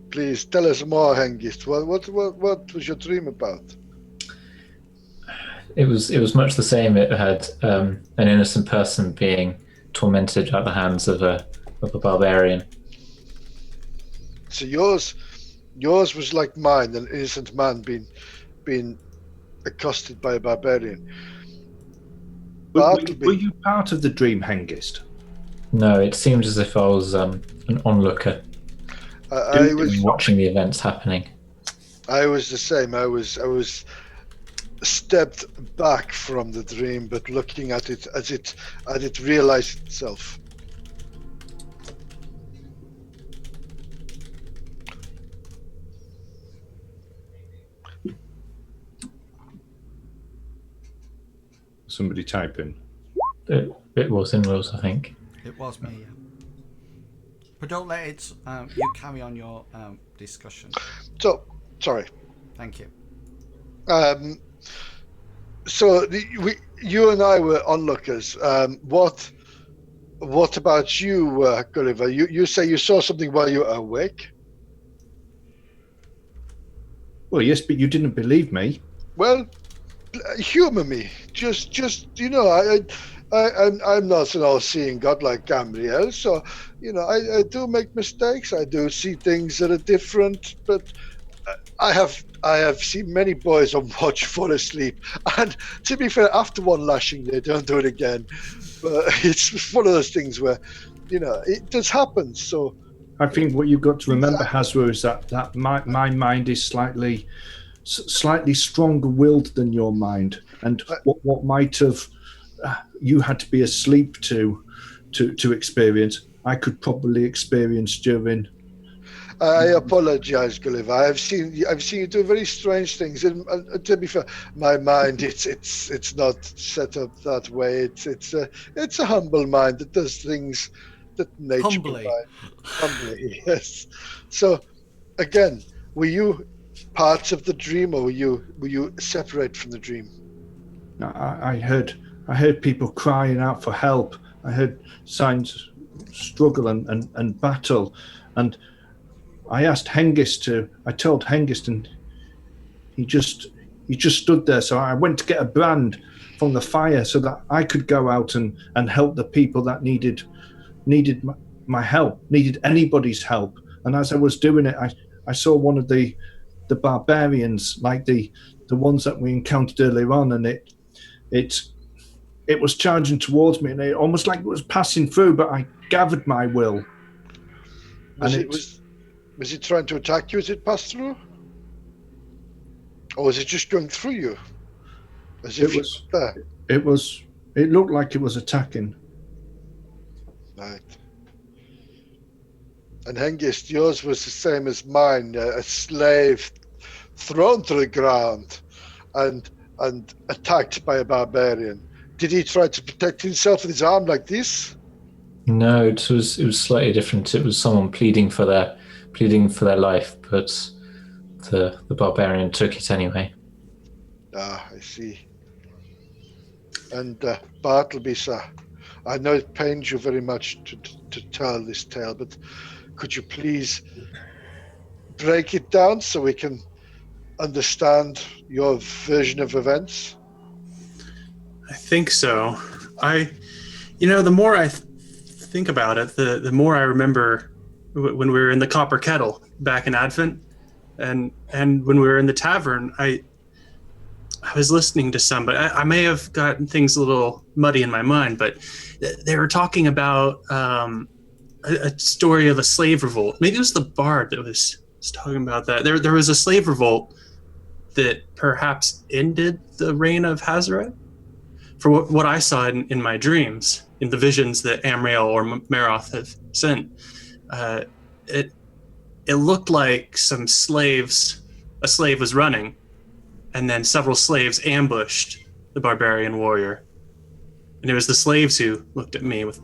Please tell us more, Hengist. What was your dream about? It was much the same. It had an innocent person being tormented at the hands of a barbarian. So yours was like mine, an innocent man being accosted by a barbarian. Were you part of the dream, Hengist? No, it seemed as if I was an onlooker. I was watching the events happening. I was the same. I was stepped back from the dream, but looking at it as it realized itself. Somebody typing. It was in Wills, I think. It was me, yeah. But don't let it. You carry on your discussion. So, sorry. Thank you. So you and I were onlookers. What about you, Gulliver? You say you saw something while you were awake? Well, yes, but you didn't believe me. Well, humor me. Just you know, I'm not an all-seeing God like Gamriel, so you know, I do make mistakes. I do see things that are different, but I have seen many boys on watch fall asleep, and to be fair, after one lashing, they don't do it again. But it's one of those things where, you know, it does happen. So I think what you've got to remember, Hessaret, is that my mind is slightly stronger-willed than your mind, and what might have you had to be asleep to experience, I could probably experience during. I apologize, Gulliver. I've seen you do very strange things. And to be fair, my mind it's not set up that way. It's a humble mind that does things that nature provides. Humbly, yes. So, again, were you parts of the dream, or were you separate from the dream? I heard people crying out for help. I heard signs of struggle and battle, and I told Hengist, and he just stood there. So I went to get a brand from the fire so that I could go out and help the people that needed my help, needed anybody's help. And as I was doing it, I saw one of the barbarians, like the ones that we encountered earlier on, and it was charging towards me, and it almost like it was passing through, but I gathered my will. Was it trying to attack you as it passed through? Or was it just going through you? As if it looked like it was attacking. Right. And Hengist, yours was the same as mine, a slave thrown to the ground and attacked by a barbarian. Did he try to protect himself with his arm like this? No, it was slightly different. It was someone pleading for their life, but the barbarian took it anyway. Ah, I see. And Bartleby, sir, I know it pains you very much to tell this tale, but could you please break it down so we can understand your version of events? I think so. The more I think about it, the more I remember when we were in the Copper Kettle back in Advent, and when we were in the tavern, I was listening to some, but I may have gotten things a little muddy in my mind, but they were talking about a story of a slave revolt. Maybe it was the bard that was talking about that. There was a slave revolt that perhaps ended the reign of Hessaret. For what I saw in my dreams, in the visions that Amriel or Meroth have sent, it looked like a slave was running, and then several slaves ambushed the barbarian warrior. And it was the slaves who looked at me with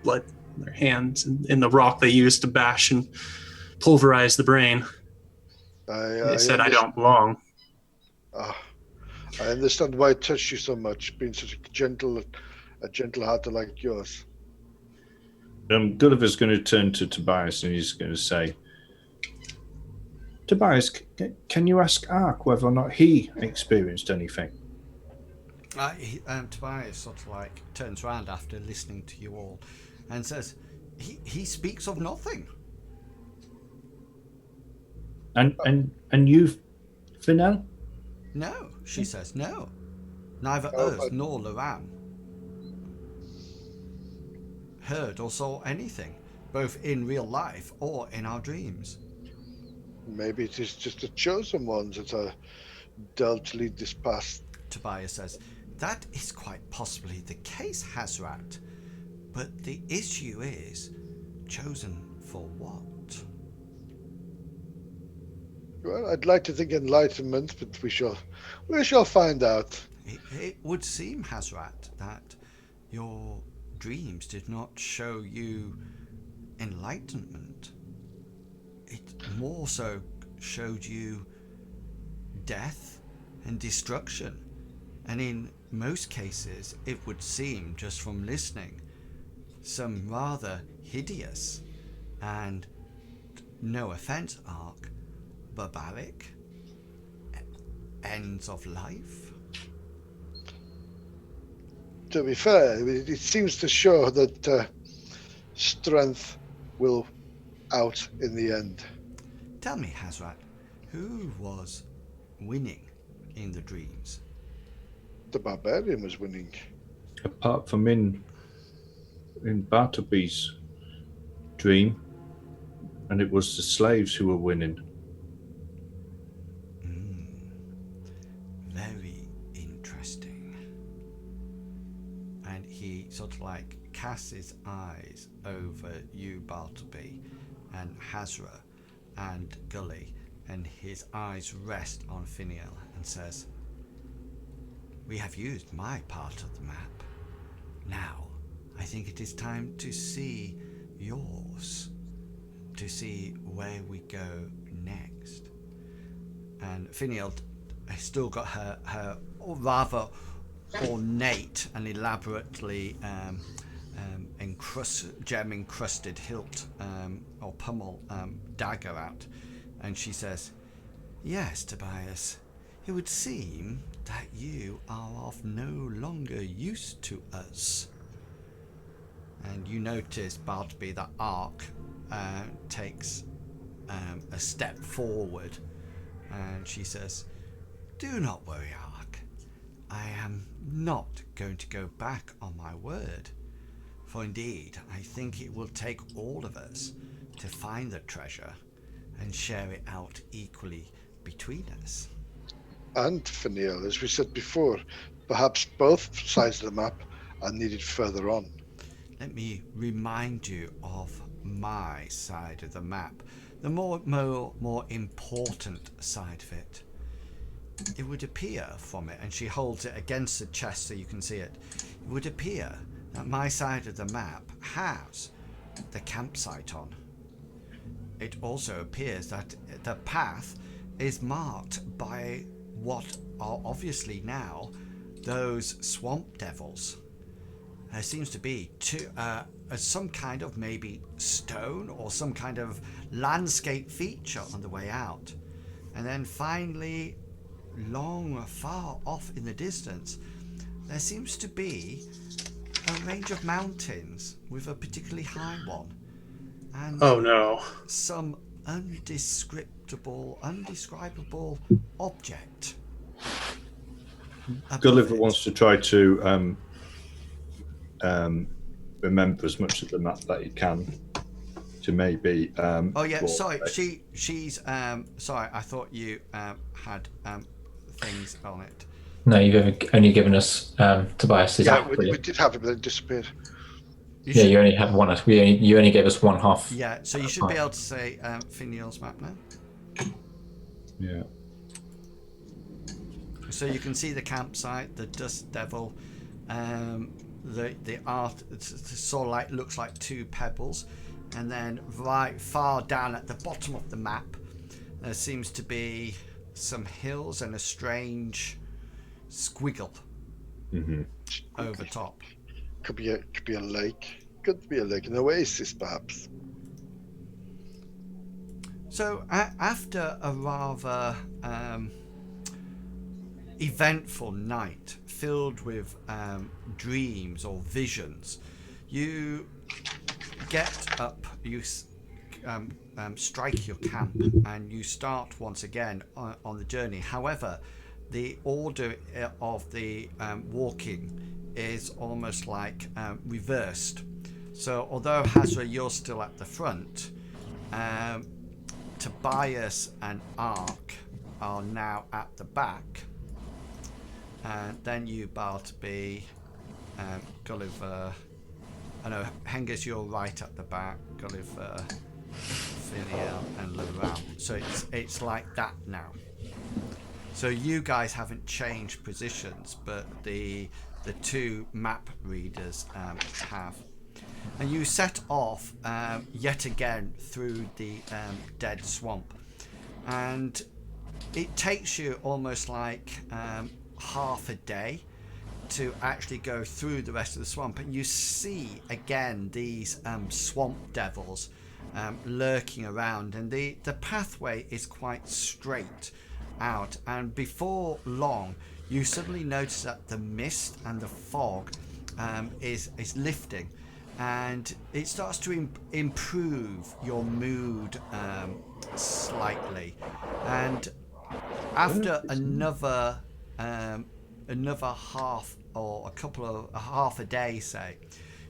blood in their hands and in the rock they used to bash and pulverize the brain. They said, I don't belong. I understand why it touched you so much, being such a gentle heart like yours. Gulliver's going to turn to Tobias, and he's going to say, Tobias, can you ask Ark whether or not he experienced anything? Tobias sort of like turns around after listening to you all and says, he speaks of nothing. And you, Finel? No, she says, no. Neither us nor Loran heard or saw anything, both in real life or in our dreams. Maybe it is just the chosen ones that are dealt to lead this path. Tobias says, that is quite possibly the case, Hessaret. But the issue is, chosen for what? Well, I'd like to think enlightenment, but we shall find out. It would seem, Hessaret, that your dreams did not show you enlightenment. It more so showed you death and destruction. And in most cases, it would seem, just from listening, some rather hideous and, no offense, Ark, barbaric ends of life. To be fair, it seems to show that strength will out in the end. Tell me, Hessaret, who was winning in the dreams? The barbarian was winning. Apart from in Bartleby's dream, and it was the slaves who were winning. Very interesting. And he sort of like casts his eyes over you, Bartleby, and Hessaret, and Gully, and his eyes rest on Finiel and says, we have used my part of the map. Now, I think it is time to see yours, to see where we go next. and Finiel has still got her rather ornate and elaborately gem encrusted hilt or pummel dagger out, and she says, "Yes, Tobias, it would seem that you are of no longer use to us." And you notice, Bartleby, that Ark takes a step forward, and she says, "Do not worry, Ark. I am not going to go back on my word. For indeed, I think it will take all of us to find the treasure and share it out equally between us." And Finiel, as we said before, perhaps both sides of the map are needed further on. Let me remind you of my side of the map, the more important side of it. It would appear from it, and she holds it against the chest so you can see it. It would appear that my side of the map has the campsite on. It also appears that the path is marked by what are obviously now those swamp devils. There seems to be some kind of maybe stone or some kind of landscape feature on the way out. And then finally, far off in the distance, there seems to be a range of mountains with a particularly high one. And Oh no. some undescribable object. above Gulliver it. wants to try to remember as much of the map that he can to maybe. Oh yeah, well, sorry. She's sorry. I thought you had things on it. No, you've only given us Tobias's. Yeah, we did have it, but it disappeared. You only have one. You only gave us one half. Yeah, so you should be able to say Finiel's map now. Yeah. So you can see the campsite, the Dust Devil, the art. It's sort of like looks like two pebbles, and then right far down at the bottom of the map, there seems to be some hills and a strange squiggle over top. Could be a lake. Could be a lake, an oasis, perhaps. So after a rather eventful night filled with dreams or visions, you get up, you strike your camp, and you start once again on the journey. However, the order of the walking is almost like reversed. So although Hessaret, you're still at the front, Tobias and Ark are now at the back. And then you, Bartleby, Gulliver. I know, Hengist, you're right at the back. Gulliver, Finiel, and Laurent. So it's like that now. So you guys haven't changed positions, but the two map readers have. And you set off yet again through the dead swamp, and it takes you almost like half a day to actually go through the rest of the swamp, and you see again these swamp devils lurking around, and the pathway is quite straight out, and before long you suddenly notice that the mist and the fog is lifting, and it starts to improve your mood slightly. And after another half or half a day, say,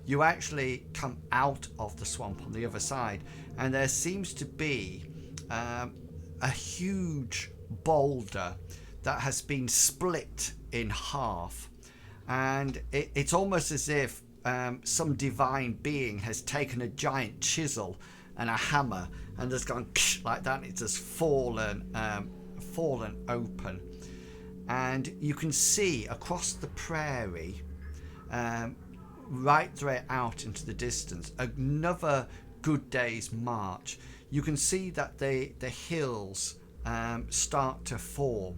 you actually come out of the swamp on the other side, and there seems to be a huge boulder that has been split in half, and it's almost as if some divine being has taken a giant chisel and a hammer and has gone like that, and it's just fallen open, and you can see across the prairie, right through out into the distance, another good day's march. You can see that the hills start to form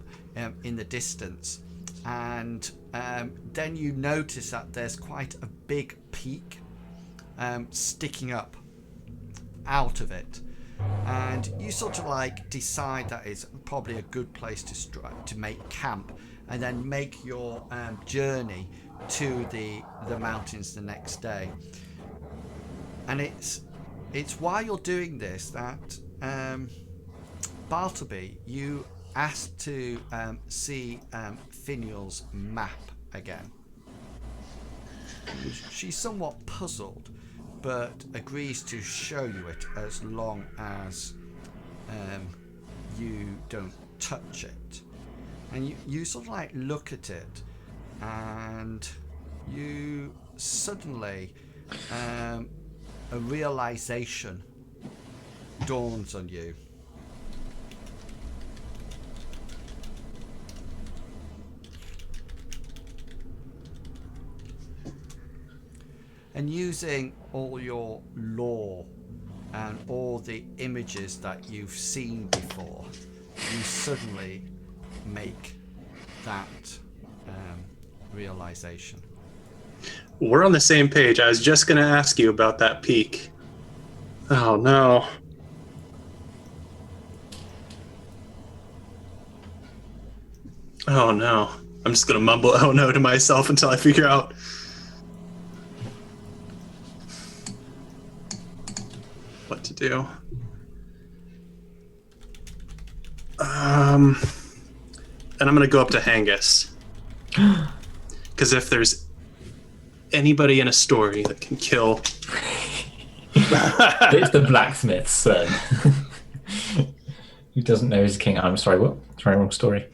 in the distance, and then you notice that there's quite a big peak sticking up out of it, and you sort of like decide that it's probably a good place to make camp, and then make your journey to the mountains the next day. And it's while you're doing this that Bartleby, you asked to see Finial's map again. She's somewhat puzzled, but agrees to show you it as long as you don't touch it. And you sort of like look at it, and you suddenly a realization dawns on you. And using all your lore and all the images that you've seen before, you suddenly make that realization. We're on the same page. I was just going to ask you about that peak. Oh, no. Oh, no. I'm just going to mumble "oh, no" to myself until I figure out. What to do. And I'm going to go up to Hengist. Because if there's anybody in a story that can kill... It's the blacksmith's son. Who doesn't know his king. I'm sorry, what? Sorry, wrong story.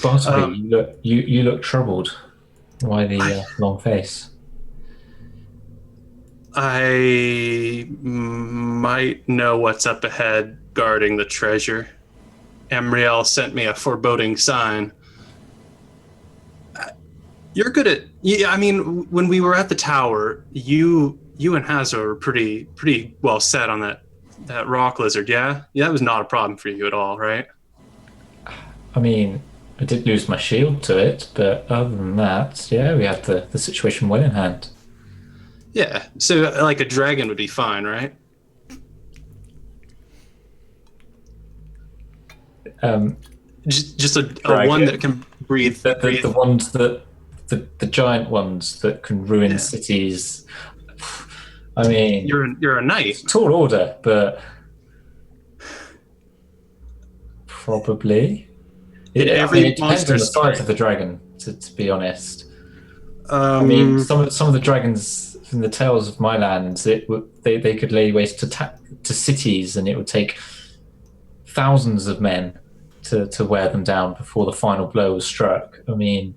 Bartleby, you look troubled. Why the long face? I might know what's up ahead guarding the treasure. Amriel sent me a foreboding sign. You're good at... Yeah, I mean, when we were at the tower, you and Hazza were pretty well set on that rock lizard, yeah? Yeah, that was not a problem for you at all, right? I mean, I did lose my shield to it, but other than that, yeah, we had the situation well in hand. Yeah, so like a dragon would be fine, right? Just a one that can breathe. The ones that the giant ones that can ruin cities. I mean, you're a knight. Tall order, but probably. It depends on the size of the dragon. To be honest, I mean, some of the dragons from the Tales of my lands, they could lay waste to cities, and it would take thousands of men to wear them down before the final blow was struck. I mean,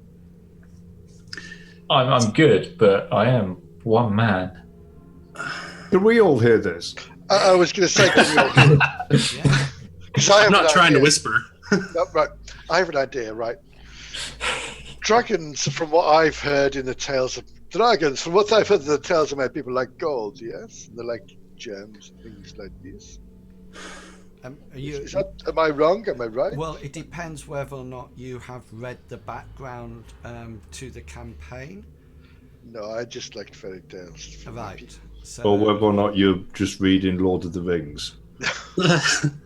I'm good, but I am one man. Can we all hear this? I was going to say, can we all hear it? I'm not trying to whisper. No, right. I have an idea, right? Dragons, from what I've heard in the tales of dragons, from what I've heard in the tales of my people, like gold, yes? They're like gems, things like this. Am I wrong? Am I right? Well, it depends whether or not you have read the background to the campaign. No, I just like fairy tales. Right. So, Or whether or not you're just reading Lord of the Rings.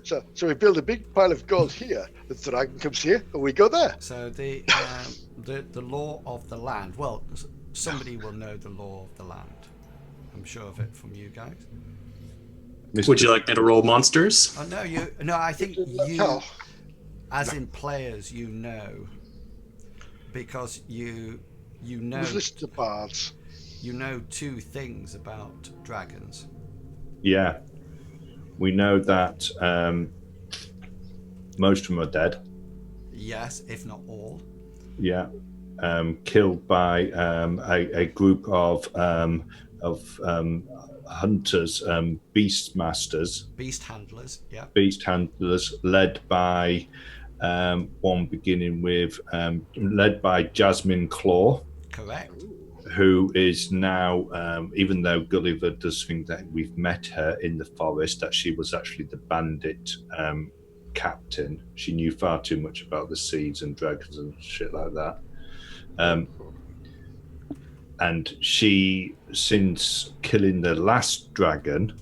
So we build a big pile of gold here. The dragon comes here, and we go there. So the law of the land. Well, somebody will know the law of the land. I'm sure of it from you guys. Would you like me to roll monsters? Oh no, no. I think you, as in players, you know, because you know. Listen to bards. You know two things about dragons. Yeah. We know that most of them are dead. Yes, if not all. Yeah. Killed by a group of hunters, beast masters. Beast handlers, yeah. Beast handlers led by one beginning with, led by Jasmine Claw. Correct. who is now, even though Gulliver does think that we've met her in the forest, that she was actually the bandit captain. She knew far too much about the seeds and dragons and shit like that. And she, since killing the last dragon,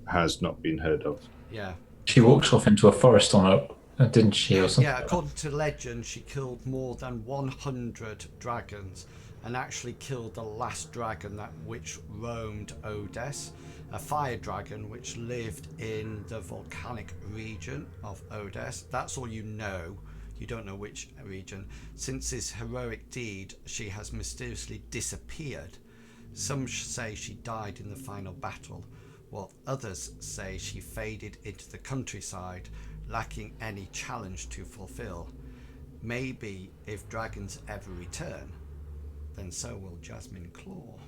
has not been heard of. Yeah. She walked off into a forest on a, didn't she, or something? Yeah, according to legend, she killed more than 100 dragons and actually killed the last dragon which roamed Odes, a fire dragon which lived in the volcanic region of Odes. That's all you know. You don't know which region. Since this heroic deed, she has mysteriously disappeared. Some say she died in the final battle, while others say she faded into the countryside, lacking any challenge to fulfill. Maybe if dragons ever return, then so will Jasmine Claw.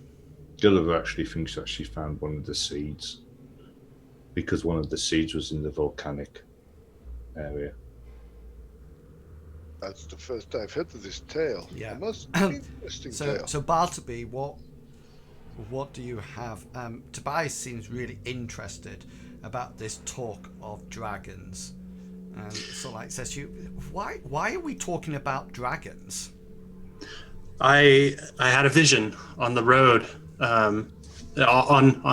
Gulliver actually thinks that she found one of the seeds, because one of the seeds was in the volcanic area. That's the first I've heard of this tale. Yeah. It must be an interesting tale. So Bartleby, what do you have? Tobias seems really interested about this talk of dragons, and so like says to you, why are we talking about dragons? I had a vision on the road, on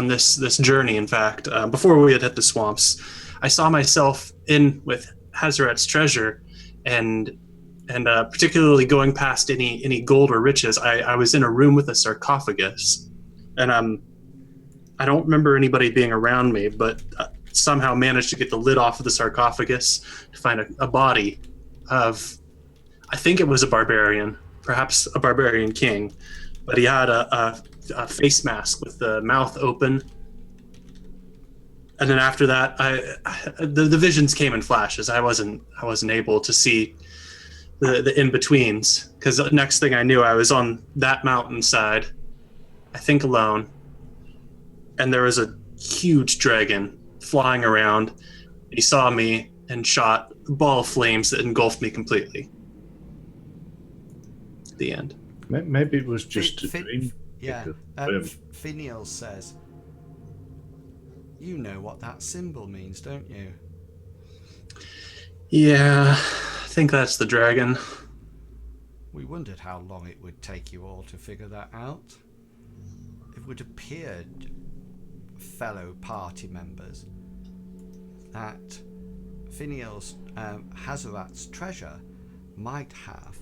this journey. In fact, before we had hit the swamps, I saw myself in with Hessaret's treasure, and particularly going past any gold or riches. I was in a room with a sarcophagus, and I don't remember anybody being around me, but somehow managed to get the lid off of the sarcophagus to find a body of, I think it was a barbarian, perhaps a barbarian king, but he had a face mask with the mouth open. And then after that, the visions came in flashes. I wasn't able to see the in-betweens, because the next thing I knew, I was on that mountainside, I think alone, and there was a huge dragon flying around. He saw me and shot a ball of flames that engulfed me completely. The end. Maybe it was just a dream. Yeah. Finial says, you know what that symbol means, don't you? Yeah, I think that's the dragon. We wondered how long it would take you all to figure that out. It would appear, fellow party members, that Finial's Hessaret's treasure might have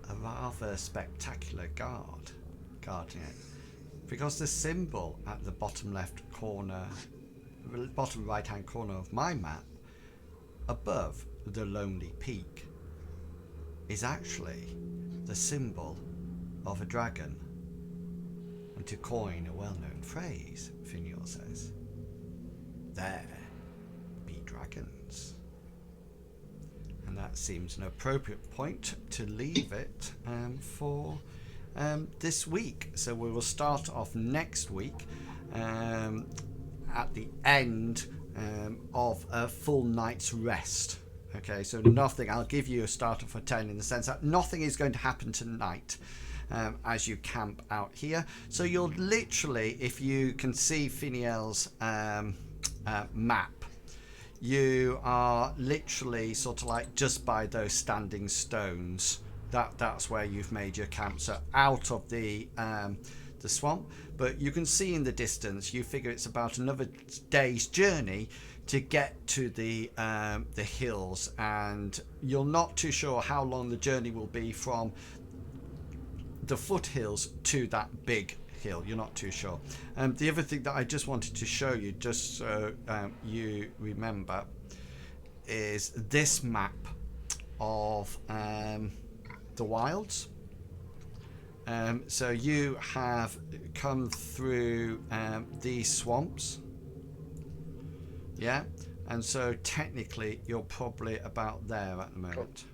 a rather spectacular guarding it, because the symbol at the bottom right hand corner of my map, above the lonely peak, is actually the symbol of a dragon. And to coin a well-known phrase, Finial says, there be dragons. And that seems an appropriate point to leave it for this week. So we will start off next week at the end of a full night's rest. Okay, so nothing, I'll give you a starter for 10 in the sense that nothing is going to happen tonight as you camp out here. So you'll literally, if you can see Finiel's map, you are literally sort of like just by those standing stones. That's where you've made your camp. So out of the swamp, but you can see in the distance. You figure it's about another day's journey to get to the hills, and you're not too sure how long the journey will be from the foothills to that big hill. You're not too sure. The other thing that I just wanted to show you, just so you remember, is this map of the wilds. So you have come through these swamps, yeah, and so technically you're probably about there at the moment.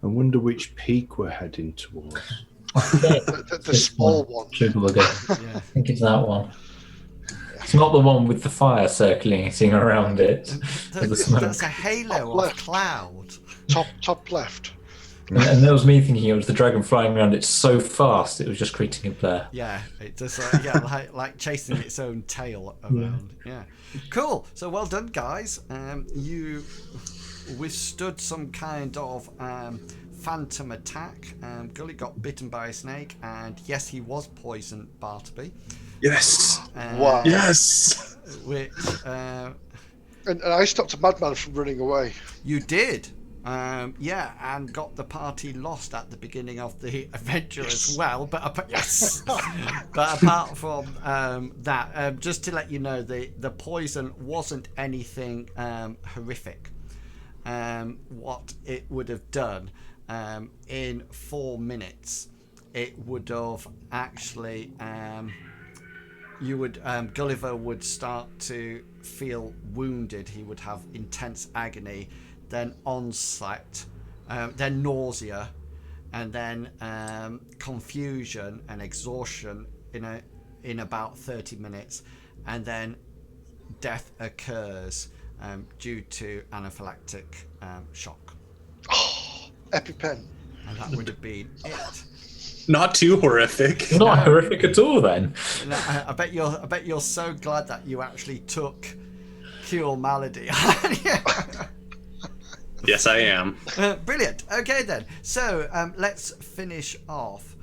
I wonder which peak we're heading towards. the small one. Yeah. I think it's that one. It's not the one with the fire circulating around it. That's a halo of cloud. Top left. And that was me thinking it was the dragon flying around. It's so fast, it was just creating a blur. Yeah, it does. Like chasing its own tail around. Yeah, cool. So well done, guys. You withstood some kind of phantom attack. Gully got bitten by a snake, and yes, he was poisoned, Bartleby. Yes. Wow. Yes. Which And I stopped a madman from running away. you did. Yeah, and got the party lost at the beginning of the adventure as well. But yes, but apart from that, just to let you know, the poison wasn't anything horrific. What it would have done in 4 minutes, it would have actually Gulliver would start to feel wounded. He would have intense agony, then onset, then nausea, and then confusion and exhaustion in about 30 minutes, and then death occurs due to anaphylactic shock. EpiPen. And that would have been it. Not too horrific. Not horrific at all, then. And I bet you're so glad that you actually took Cure Malady. Yes, I am. Brilliant. Okay then. So let's finish off.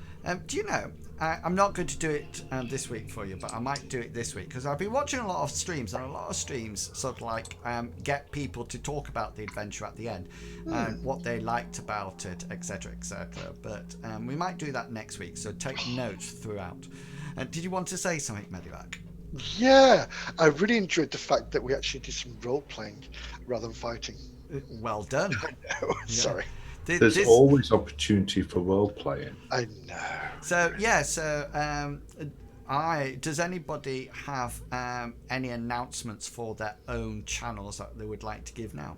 Do you know? I'm not going to do it this week for you, but I might do it this week because I've been watching a lot of streams, and a lot of streams sort of like get people to talk about the adventure at the end and what they liked about it, etc., etc. But we might do that next week, so take notes throughout. Did you want to say something, Medivac? Yeah, I really enjoyed the fact that we actually did some role playing rather than fighting. Well done. No, sorry. There's always opportunity for role playing. I know. So yeah, does anybody have any announcements for their own channels that they would like to give now?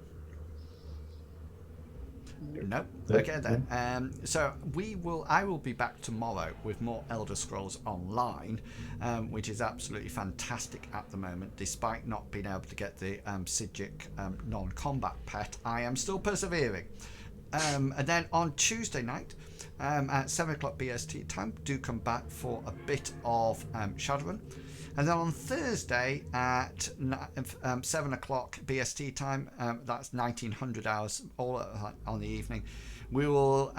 No. Okay then. So I will be back tomorrow with more Elder Scrolls Online, which is absolutely fantastic at the moment. Despite not being able to get the Sigic non-combat pet, I am still persevering. And then on Tuesday night at 7 o'clock BST time, do come back for a bit of Shadowrun. And then on Thursday at 7 o'clock BST time, that's 1900 hours all on the evening, we will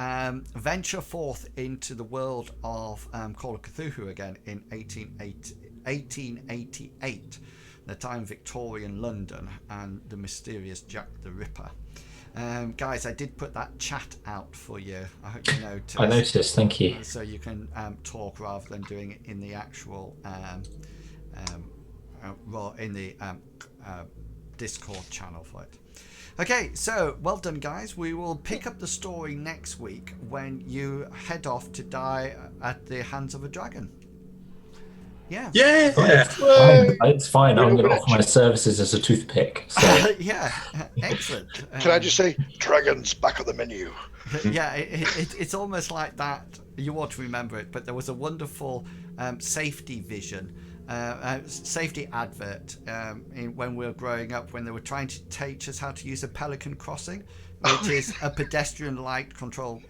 venture forth into the world of Call of Cthulhu again in 1888, the time Victorian London and the mysterious Jack the Ripper. Guys, I did put that chat out for you. I hope you noticed. I noticed, thank you. So you can talk rather than doing it in the actual in the Discord channel for it. Okay, so well done, guys. We will pick up the story next week when you head off to die at the hands of a dragon. Yeah. Yeah. It's fine. I'm going to offer my services as a toothpick. So. Yeah, excellent. Can I just say, dragons back on the menu? Yeah, it's almost like that. You ought to remember it, but there was a wonderful safety advert when we were growing up, when they were trying to teach us how to use a pelican crossing, which is a pedestrian light control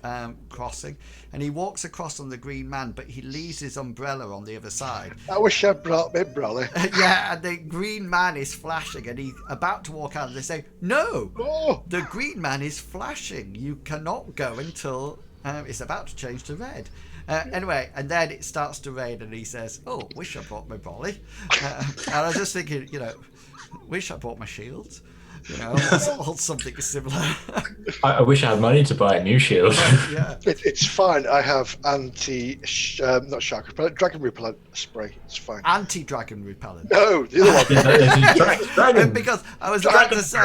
crossing, and he walks across on the green man, but he leaves his umbrella on the other side. I wish I'd brought my umbrella. Yeah, and the green man is flashing, and he's about to walk out, and they say, no, the green man is flashing, you cannot go until it's about to change to red. Anyway, and then it starts to rain, and he says, oh, wish I brought my brolly. And I was just thinking, wish I brought my shields. Or something similar. I wish I had money to buy a new shield. Yeah. It's fine. I have dragon repellent spray. It's fine. Anti-dragon repellent. No, the other one. Dragon. Because I was about to say,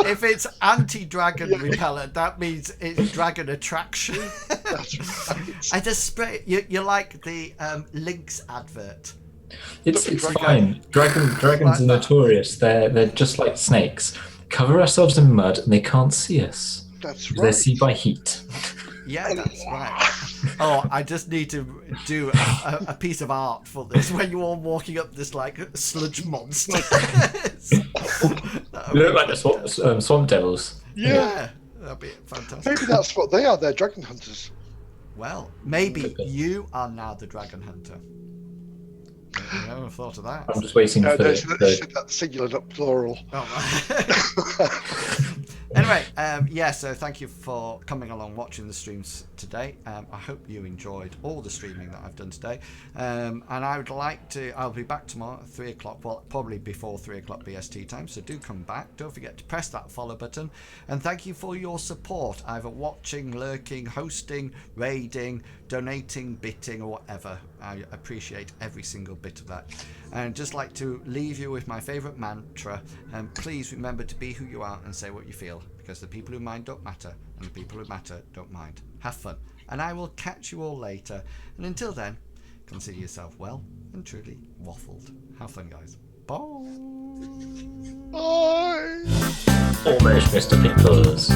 if it's anti-dragon repellent, that means it's dragon attraction. That's right. And the spray, you're like the Lynx advert. It's fine. Dragons are notorious. They're just like snakes. Cover ourselves in mud and they can't see us. That's They're right. seen by heat. Yeah, that's right. Oh, I just need to do a piece of art for this when you're all walking up this like sludge monster. You look like the swamp devils. Yeah. That'd be fantastic. Maybe that's what they are. They're dragon hunters. Well, maybe Could be. you are now the dragon hunter. I never thought of that. I'm just waiting No, for no, the that's singular, not plural. Oh. Anyway, so thank you for coming along watching the streams today. I hope you enjoyed all the streaming that I've done today. And I would like to, I'll be back tomorrow at 3 o'clock, well, probably before 3 o'clock BST time, so do come back. Don't forget to press that follow button. And thank you for your support, either watching, lurking, hosting, raiding, donating, bitting, or whatever. I appreciate every single bit of that. And just like to leave you with my favourite mantra, and please remember to be who you are and say what you feel, because the people who mind don't matter, and the people who matter don't mind. Have fun, and I will catch you all later. And until then, consider yourself well and truly waffled. Have fun, guys. Bye. Bye. Almost Mr. Pickles.